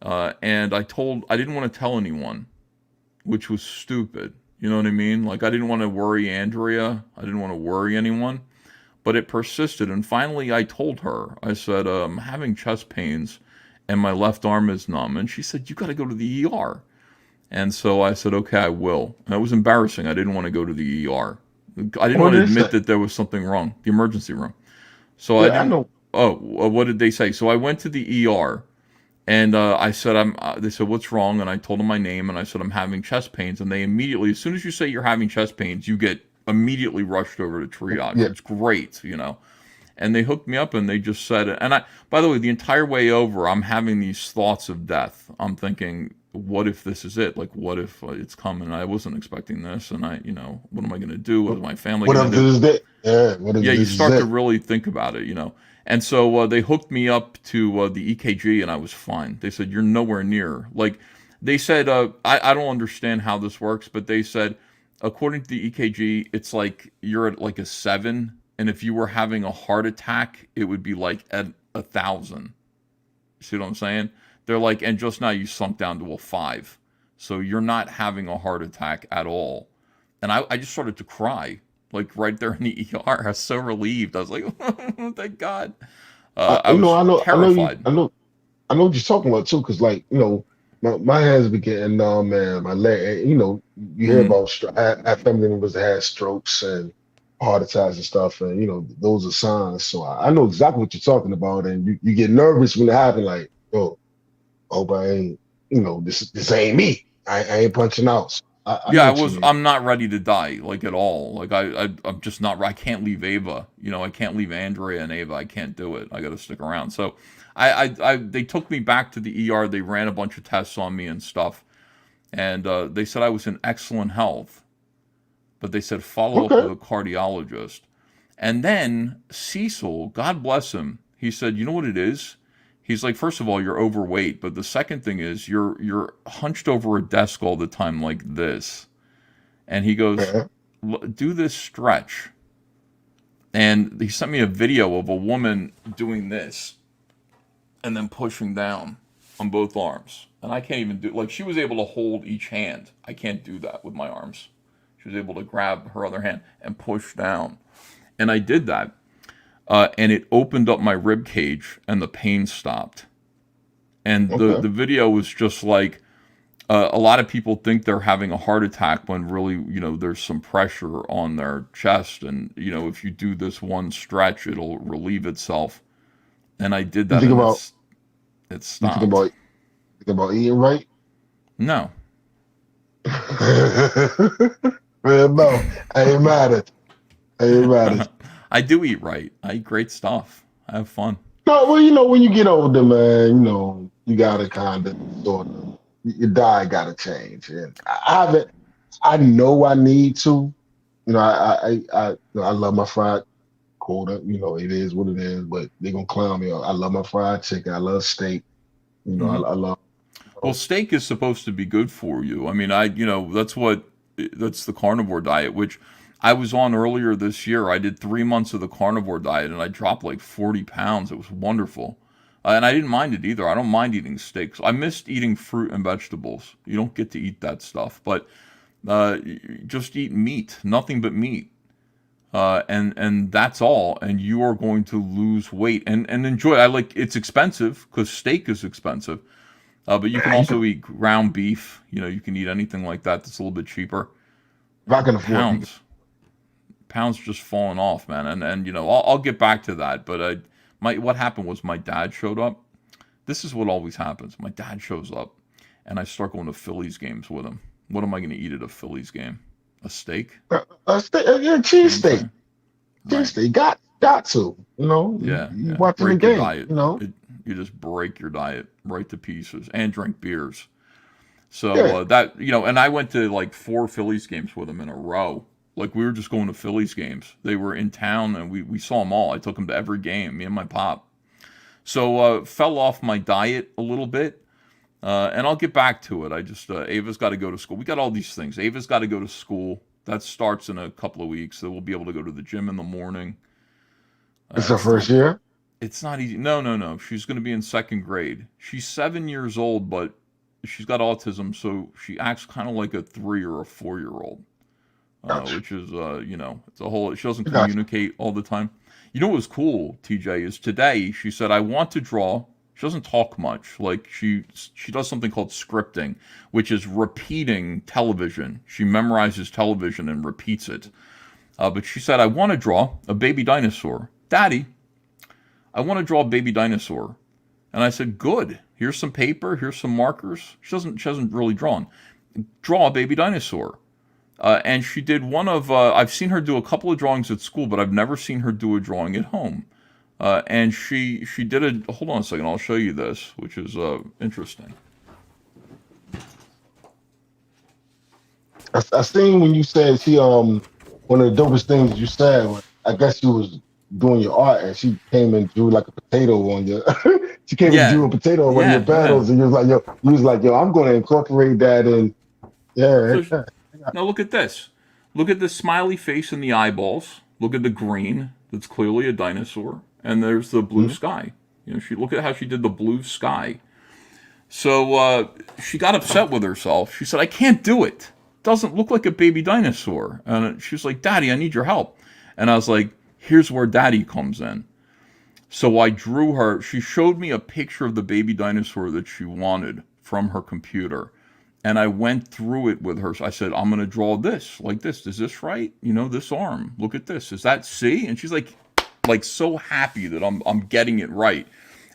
And I didn't want to tell anyone, which was stupid. You know what I mean? Like, I didn't want to worry Andrea. I didn't want to worry anyone. But it persisted. And finally, I told her, I said, I'm having chest pains, and my left arm is numb. And she said, you got to go to the ER. And so I said, okay, I will. And it was embarrassing. I didn't want to go to the ER. I didn't want to admit that there was something wrong, the emergency room. So I didn't. Oh, what did they say? So I went to the ER, and I said, they said, what's wrong? And I told them my name, and I said, I'm having chest pains. And they immediately, as soon as you say you're having chest pains, you get immediately rushed over to triage. Yeah. It's great, you know. And they hooked me up, and they just said, and by the way, the entire way over, I'm having these thoughts of death. I'm thinking, what if this is it? Like, what if it's coming? I wasn't expecting this, and what am I going to do? What is my family going to do? What if this is it? Yeah, you start to really think about it, you know. And so they hooked me up to the EKG, and I was fine. They said, you're nowhere near. Like, they said, I don't understand how this works, but they said, according to the EKG, it's like you're at like a 7, and if you were having a heart attack, it would be like at 1,000. See what I'm saying? They're like, and just now you sunk down to a 5. So you're not having a heart attack at all. And I just started to cry. Like right there in the ER, I was so relieved. I was like, oh, thank God. I was terrified. I know what you're talking about too, because like my hands be getting numb, man. My leg, you hear about I have family members that had strokes and heart attacks and stuff, and those are signs. So I know exactly what you're talking about, and you get nervous when it happens. Like, oh, hope I ain't, this ain't me. I ain't punching out. I'm not ready to die, like, at all. Like, I'm just not. I can't leave Ava. I can't leave Andrea and Ava. I can't do it. I got to stick around. So, they took me back to the ER. They ran a bunch of tests on me and stuff, and they said I was in excellent health, but they said follow up with a cardiologist. And then Cecil, God bless him, he said, you know what it is? He's like, first of all, you're overweight, but the second thing is you're hunched over a desk all the time like this. And he goes, do this stretch. And he sent me a video of a woman doing this and then pushing down on both arms. And I can't even do, like, she was able to hold each hand. I can't do that with my arms. She was able to grab her other hand and push down. And I did that. And it opened up my rib cage and the pain stopped. And the video was just like, a lot of people think they're having a heart attack when really, there's some pressure on their chest. And, if you do this one stretch, it'll relieve itself. And I did that. It stopped. You think about eating right? No. Man, no. I ain't mad at it. I do eat right. I eat great stuff. I have fun. No, well, when you get older, man, you gotta kind of sort of, your diet gotta change. And I know I need to. I love my fried quarter. It is what it is, but they're gonna clown me. I love my fried chicken. I love steak. I love. Well, steak is supposed to be good for you. I mean, that's the carnivore diet, which I was on earlier this year. I did 3 months of the carnivore diet, and I dropped like 40 pounds. It was wonderful. And I didn't mind it either. I don't mind eating steaks. I missed eating fruit and vegetables. You don't get to eat that stuff. But just eat meat, nothing but meat. And that's all. And you are going to lose weight and enjoy it. It's expensive because steak is expensive. But you can also eat ground beef. You can eat anything like that that's a little bit cheaper. If I can afford pounds just falling off, man. And I'll get back to that. But what happened was my dad showed up. This is what always happens. My dad shows up, and I start going to Phillies games with him. What am I going to eat at a Phillies game? A steak? A steak, cheesesteak. Cheesesteak. Got to. Yeah. You watching the game. Diet. You just break your diet right to pieces and drink beers. So and I went to like 4 Phillies games with him in a row. Like we were just going to Phillies games. They were in town and we saw them all. I took them to every game, me and my pop. So fell off my diet a little bit. And I'll get back to it. I just, Ava's got to go to school. We got all these things. Ava's got to go to school. That starts in a couple of weeks. So we'll be able to go to the gym in the morning. It's her first year? It's not easy. No. She's going to be in 2nd grade. She's 7 years old, but she's got autism, so she acts kind of like a 3 or a 4-year-old, which is, it's a whole. She doesn't communicate all the time. What was cool, TJ, is today she said, "I want to draw." She doesn't talk much. Like she does something called scripting, which is repeating television. She memorizes television and repeats it. But she said, "I want to draw a baby dinosaur, Daddy. I want to draw a baby dinosaur." And I said, "Good. Here's some paper. Here's some markers." She hasn't really drawn. Draw a baby dinosaur. And she did one of. I've seen her do a couple of drawings at school, but I've never seen her do a drawing at home. And she did it. Hold on a second. I'll show you this, which is interesting. I seen when you said one of the dopest things you said. I guess you was doing your art, and she came and drew like a potato on your. She came and drew a potato on one of your battles, and you was like, yo, I'm going to incorporate that in. Yeah. So, now look at this. Look at the smiley face and the eyeballs. Look at the green. That's clearly a dinosaur. And there's the blue sky. Look at how she did the blue sky. So she got upset with herself. She said, "I can't do it. Doesn't look like a baby dinosaur." And she was like, "Daddy, I need your help." And I was like, "Here's where Daddy comes in." So I drew her. She showed me a picture of the baby dinosaur that she wanted from her computer. And I went through it with her. So I said, "I'm going to draw this like this. Is this right? This arm. Look at this. Is that C?" And she's like so happy that I'm getting it right.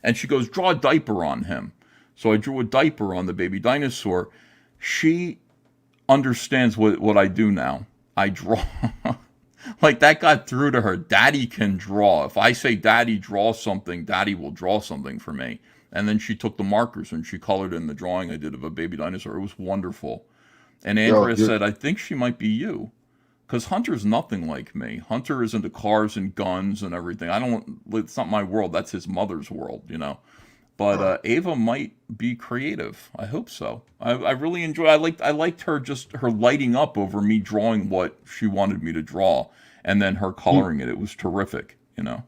And she goes, "Draw a diaper on him." So I drew a diaper on the baby dinosaur. She understands what I do now. I draw. Like that got through to her. Daddy can draw. If I say, "Daddy, draw something," Daddy will draw something for me. And then she took the markers and she colored in the drawing I did of a baby dinosaur. It was wonderful. And Andrea said, "I think she might be you." Because Hunter's nothing like me. Hunter is into cars and guns and everything. It's not my world. That's his mother's world, But Ava might be creative. I hope so. I really enjoy. I liked her, just her lighting up over me drawing what she wanted me to draw, and then her coloring it. It was terrific. You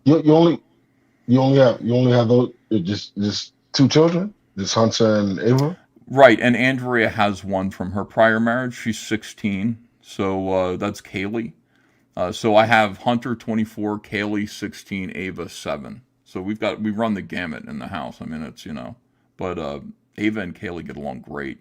only have those just 2 children, just Hunter and Ava. Right, and Andrea has one from her prior marriage. She's 16. So that's Kaylee. So I have Hunter 24, Kaylee 16, Ava 7. So we run the gamut in the house. I mean, it's, but Ava and Kaylee get along great,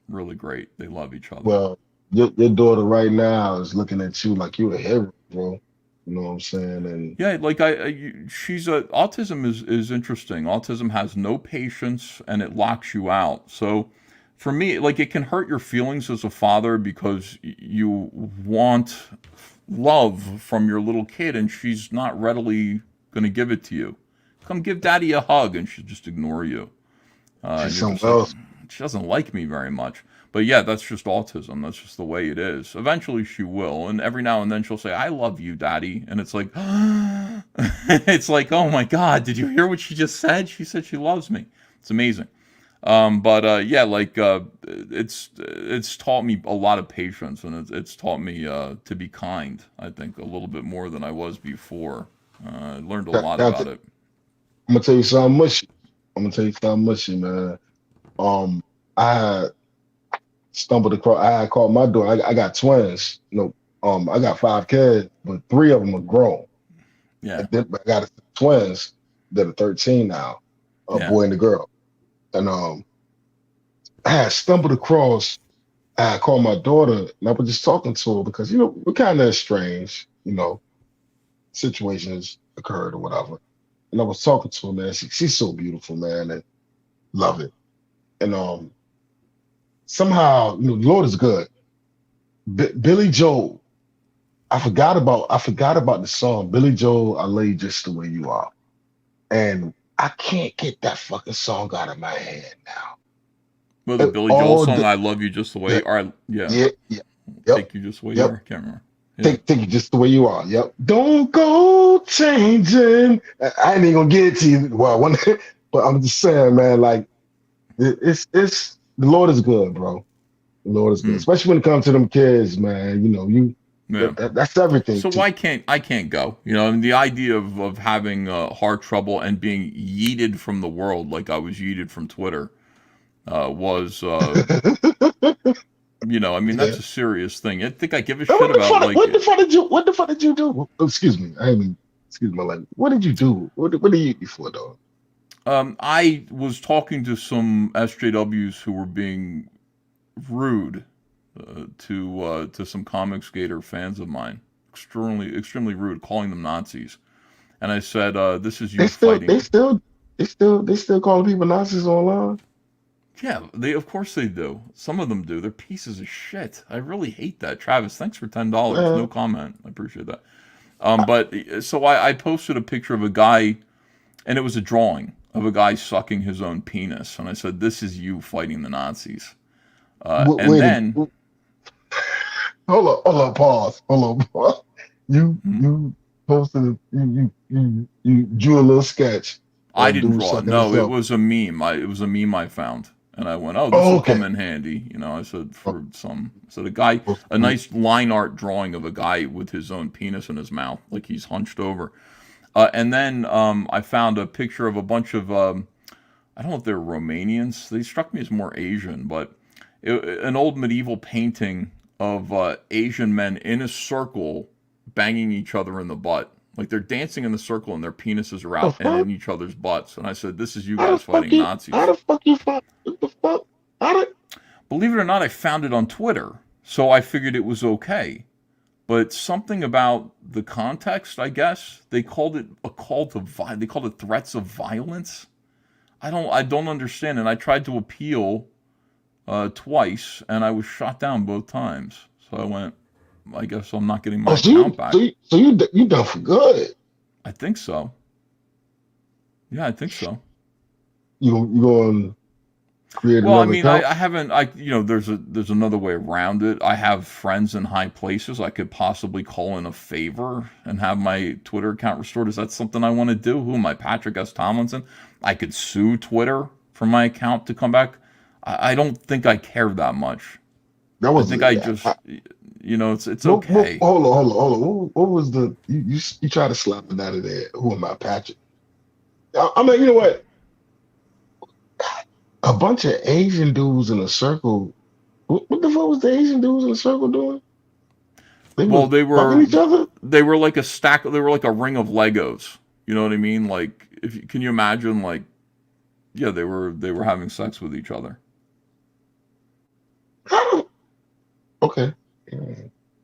really great. They love each other. Well, your daughter right now is looking at you like you're a hero, bro. You know what I'm saying? And yeah, like autism is interesting. Autism has no patience and it locks you out. So for me, like, it can hurt your feelings as a father because you want love from your little kid and she's not readily going to give it to you. Come give daddy a hug and she'll just ignore you. She doesn't like me very much. But yeah, that's just autism. That's just the way it is. Eventually she will. And every now and then she'll say, I love you, daddy. And it's like, it's like, oh my God, did you hear what she just said? She said she loves me. It's amazing. Yeah, like, it's taught me a lot of patience and it's taught me, to be kind, I think, a little bit more than I was before. I learned a lot about it. I'm gonna tell you something mushy, man. I had stumbled across. I had called my daughter. I got twins. I got 5 kids, but 3 of them are grown. Yeah. And then I got twins that are 13 now, a boy and a girl. And I had stumbled across. I had called my daughter, and I was just talking to her because we're kind of estranged. Situations occurred or whatever. And I was talking to her, man. She's so beautiful, man, and love it. And somehow, the Lord is good. Billy Joel, I forgot about the song Billy Joel, I Lay Just the Way You Are, and I can't get that fucking song out of my head now. Well, the Billy Joel song, I Love You Just the Way You Are. Yeah. Yep. Take You Just the Way You Are. I can't remember. Yeah. Take you just the way you are. Yep. Don't go changing. I ain't even gonna get it to you. Well, but I'm just saying, man. Like, it's the Lord is good, bro. The Lord is good, especially when it comes to them kids, man. That's everything. So I can't go. I mean, the idea of having heart trouble and being yeeted from the world like I was yeeted from Twitter was. I mean, that's a serious thing. I think I give a shit about what the fuck did you do? Excuse me. Excuse my language. What did you do? What did you eat before, dog? I was talking to some SJWs who were being rude to some Comic Skater fans of mine. Extremely rude, calling them Nazis. And I said, "This is you fighting." They still calling people Nazis online. Yeah, of course they do. Some of them do. They're pieces of shit. I really hate that. Travis, thanks for $10. No comment. I appreciate that. But so I posted a picture of a guy, and it was a drawing of a guy sucking his own penis, and I said, "This is you fighting the Nazis." Hold on, pause. You posted you drew a little sketch. I didn't draw it. No, it was a meme. It was a meme I found. And I went, this will come in handy. I said, a nice line art drawing of a guy with his own penis in his mouth, like he's hunched over. And then I found a picture of a bunch of, I don't know if they're Romanians. They struck me as more Asian, but an old medieval painting of Asian men in a circle banging each other in the butt. Like they're dancing in the circle and their penises are out and in each other's butts. And I said, this is you guys fighting Nazis. How the fuck you fight? What the fuck? Believe it or not, I found it on Twitter. So I figured it was okay. But something about the context, I guess, they called it a call to they called it threats of violence. I don't understand. And I tried to appeal twice and I was shot down both times. So I went, I guess I'm not getting my account back. So you done for good. I think so. Yeah, I think so. You going to create well, I another mean, account? I haven't. There's another way around it. I have friends in high places. I could possibly call in a favor and have my Twitter account restored. Is that something I want to do? Who am I, Patrick S. Tomlinson? I could sue Twitter for my account to come back. I don't think I care that much. It's okay. Hold on. What was the you try to slap it out of there? Who am I, Patrick? I mean, you know what? A bunch of Asian dudes in a circle. What the fuck was the Asian dudes in a circle doing? Well, they fucking each other. they were like a stack. They were like a ring of Legos. You know what I mean? Like, can you imagine? Like, yeah, they were having sex with each other. Okay.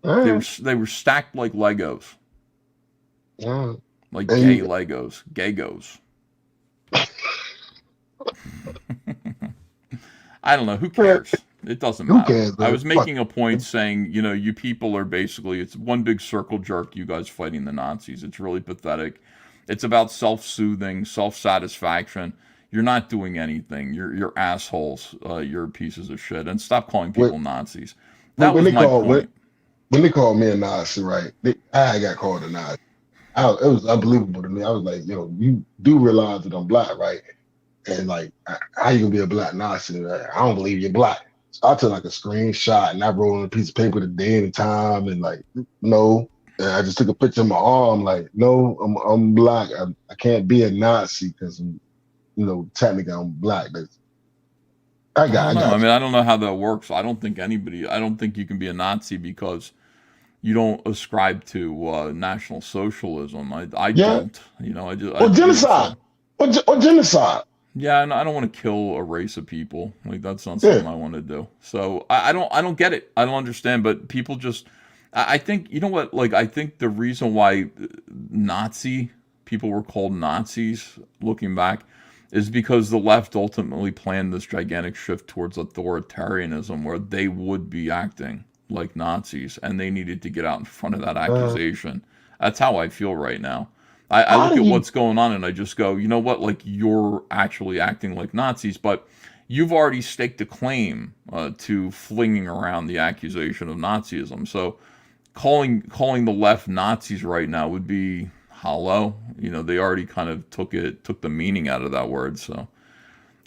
They were stacked like Legos, like And gay Legos, gaygos. I don't know. Who cares? It doesn't who matter. cares, I man? was making a point saying, you know, you people are basically, it's one big circle jerk, you guys fighting the Nazis. It's really pathetic. It's about self-soothing, self-satisfaction. You're not doing anything. You're assholes. You're pieces of shit. And stop calling people Nazis. That was my point. When they called me a Nazi, right? I got called a Nazi. It was unbelievable to me. I was like, yo, you do realize that I'm black, right? And like, how you gonna be a black Nazi? Like, I don't believe you're black. So I took like a screenshot and I wrote on a piece of paper the day and the time and like, no. And I just took a picture of my arm, like, no, I'm black. I can't be a Nazi because technically I'm black. I don't know how that works. I don't think you can be a Nazi because you don't ascribe to National Socialism. I don't. You know, or genocide. Or genocide. Yeah, and I don't want to kill a race of people. Like, that's not something I want to do. So I don't get it. I don't understand. But people just, I think, you know what? Like, I think the reason why people were called Nazis, looking back, is because the left ultimately planned this gigantic shift towards authoritarianism, where they would be acting like Nazis, and they needed to get out in front of that accusation. That's how I feel right now. I look at what's going on and I just go, you know what? Like, you're actually acting like Nazis, but you've already staked a claim to flinging around the accusation of Nazism. So calling the left Nazis right now would be hollow. You know, they already kind of took the meaning out of that word. So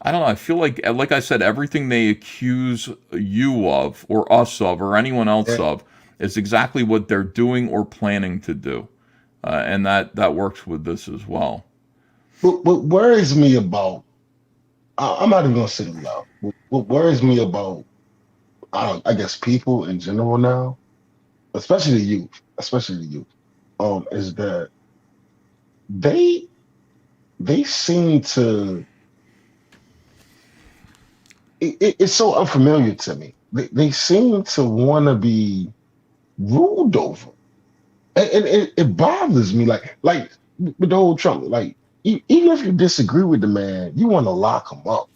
I don't know. I feel like I said, everything they accuse you of or us of or anyone else of is exactly what they're doing or planning to do. And that works with this as well. What worries me about, I'm not even going to say it loud. What worries me about, I guess, people in general now, especially the youth, is that they seem to, it's so unfamiliar to me. They seem to want to be ruled over. And it bothers me, like with the whole Trump, like even if you disagree with the man, you want to lock him up.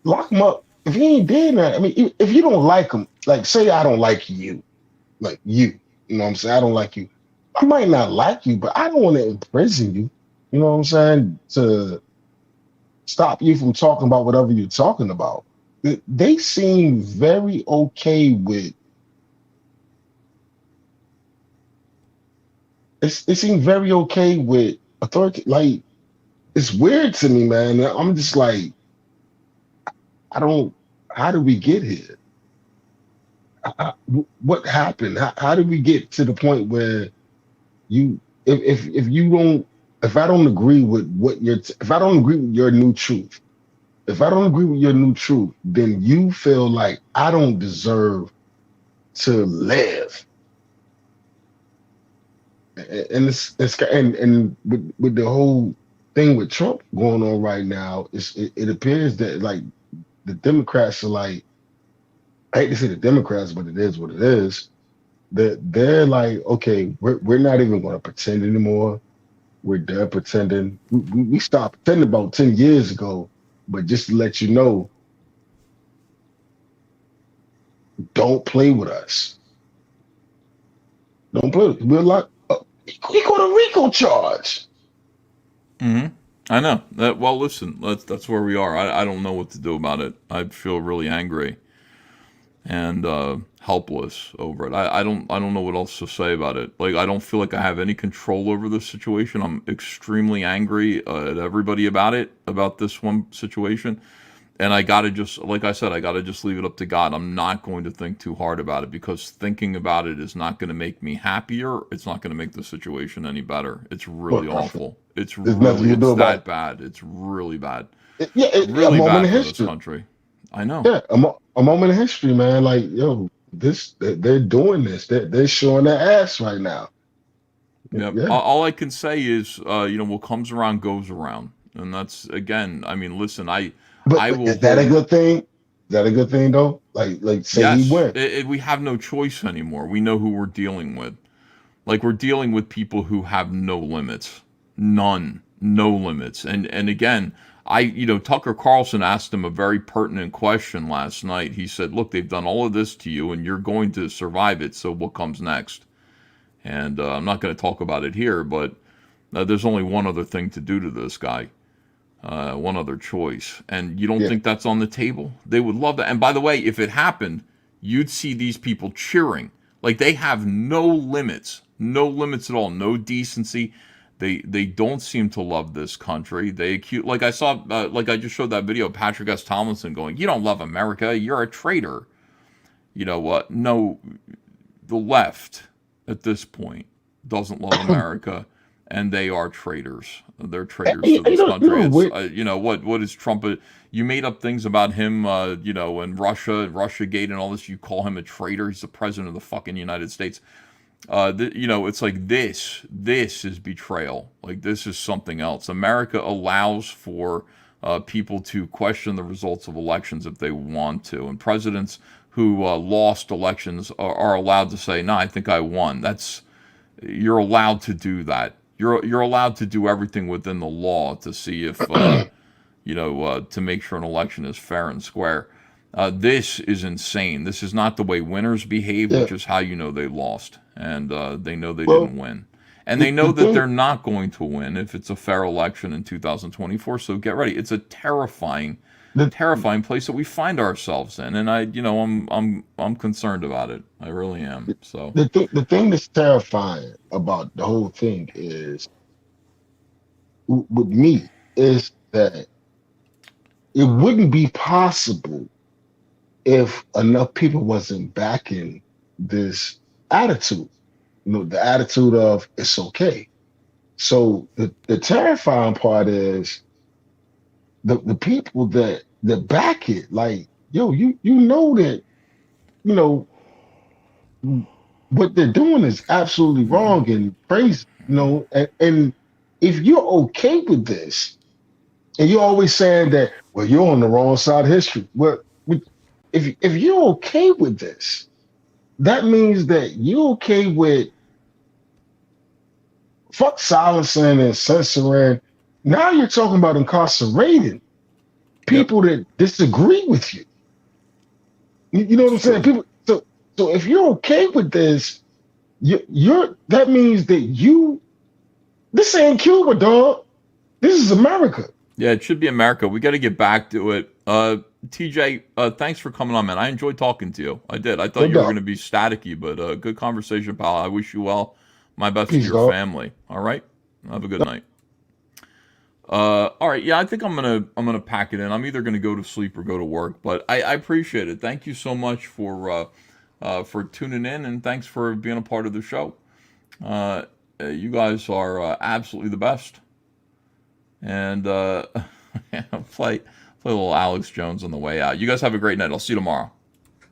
Lock him up. If he ain't doing that, I mean, if you don't like him, like say I don't like you, you know what I'm saying? I don't like you. I might not like you, but I don't want to imprison you. You know what I'm saying? To stop you from talking about whatever you're talking about. They seem very okay with. They seem very okay with authority. Like, it's weird to me, man. I'm just like, how did we get here? What happened? How did we get to the point where if I don't agree with if I don't agree with your new truth, then you feel like I don't deserve to live. And and with the whole thing with Trump going on right now, it appears that like the Democrats are like, I hate to say the Democrats, but it is what it is. That they're like, okay, we're not even going to pretend anymore. We're done pretending. We stopped pretending about 10 years ago, but just to let you know, don't play with us. Don't play with us. We're like, he got a RICO charge. I know. Well, listen, that's where we are. I don't know what to do about it. I feel really angry and helpless over it. I don't know what else to say about it. Like, I don't feel like I have any control over this situation. I'm extremely angry at everybody about this one situation. And I gotta just, like I said, I gotta just leave it up to God. I'm not going to think too hard about it, because thinking about it is not going to make me happier. It's not going to make the situation any better. It's really awful. It's that bad. It's really bad. Really a moment bad in history. This country. I know. Yeah, a moment in history, man. Like, yo, they're doing this. They're showing their ass right now. Yeah. Yeah. All I can say is, what comes around goes around, and that's again. I mean, listen, I will. Is that a good thing? Is that a good thing though? Like say Yes, he went. we have no choice anymore. We know who we're dealing with. Like, we're dealing with people who have no limits, none, no limits. And again, Tucker Carlson asked him a very pertinent question last night. He said, "Look, they've done all of this to you, and you're going to survive it. So what comes next?" And I'm not going to talk about it here, but there's only one other thing to do to this guy, one other choice. And you don't think that's on the table? They would love that. And by the way, if it happened, you'd see these people cheering. Like, they have no limits at all, no decency. They don't seem to love this country. They like I saw, like I just showed that video of Patrick S. Tomlinson going, "You don't love America. You're a traitor." You know what? No, the left at this point doesn't love America, and they are traitors. They're traitors to this country. What is Trump? You made up things about him, and Russiagate and all this. You call him a traitor. He's the president of the fucking United States. It's like this is betrayal. Like, this is something else. America allows for people to question the results of elections if they want to, and presidents who lost elections are allowed to say, "No, I think I won." You're allowed to do that. You're allowed to do everything within the law to see if to make sure an election is fair and square. This is insane. This is not the way winners behave, which is how you know they lost. And they know they didn't win. And they know that they're not going to win if it's a fair election in 2024. So get ready. It's a terrifying place that we find ourselves in. And I'm concerned about it. I really am. So the thing that's terrifying about the whole thing is, with me, is that it wouldn't be possible if enough people wasn't backing this attitude, the attitude of it's okay. So the terrifying part is the people that back it, like, yo, you know that, what they're doing is absolutely wrong and crazy, and if you're okay with this, and you're always saying that, well, you're on the wrong side of history. Well, if you're okay with this, that means that you're okay with fuck silencing and censoring. Now you're talking about incarcerating people that disagree with you. You know what I'm saying? People. So if you're okay with this, that means that this ain't Cuba, dog. This is America. Yeah, it should be America. We got to get back to it. TJ, thanks for coming on, man. I enjoyed talking to you. I did. I thought you were going to be staticky, but good conversation, pal. I wish you well. My best to your family. All right. Have a good night. All right. Yeah, I think I'm gonna pack it in. I'm either gonna go to sleep or go to work. But I appreciate it. Thank you so much for tuning in, and thanks for being a part of the show. You guys are absolutely the best. And play a little Alex Jones on the way out. You guys have a great night. I'll see you tomorrow.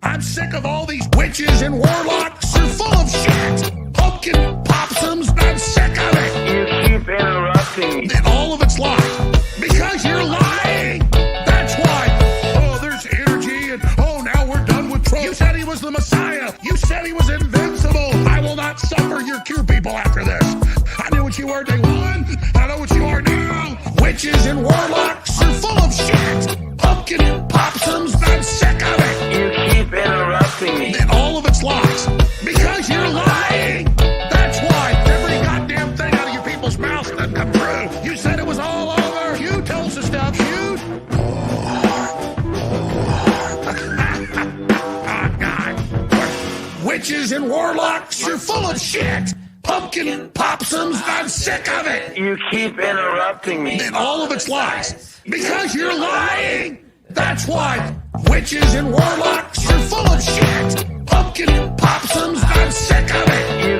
I'm sick of all these witches and warlocks. You're full of shit. Pumpkin possums, I'm sick of it. You keep interrupting me. And all of it's lies. Because you're lying. That's why. Oh, there's energy, and now we're done with Trump. You said he was the Messiah. You said he was invincible. I will not suffer your Q people after this. I knew what you were day one. I know what you are now. Witches and warlocks are full of shit. Pumpkin possums, I'm sick of it. You keep interrupting me. And all of it's lies. Because you're lying. That's why every goddamn thing out of your people's mouths doesn't come true. You said it was all over. You told us the stuff. You. Oh, God. Witches and warlocks, you're full of shit. Pumpkin possums, I'm sick of it. You keep interrupting me. And all of it's lies. Because you're lying. That's why witches and warlocks are full of shit. Pumpkin possums, I'm sick of it.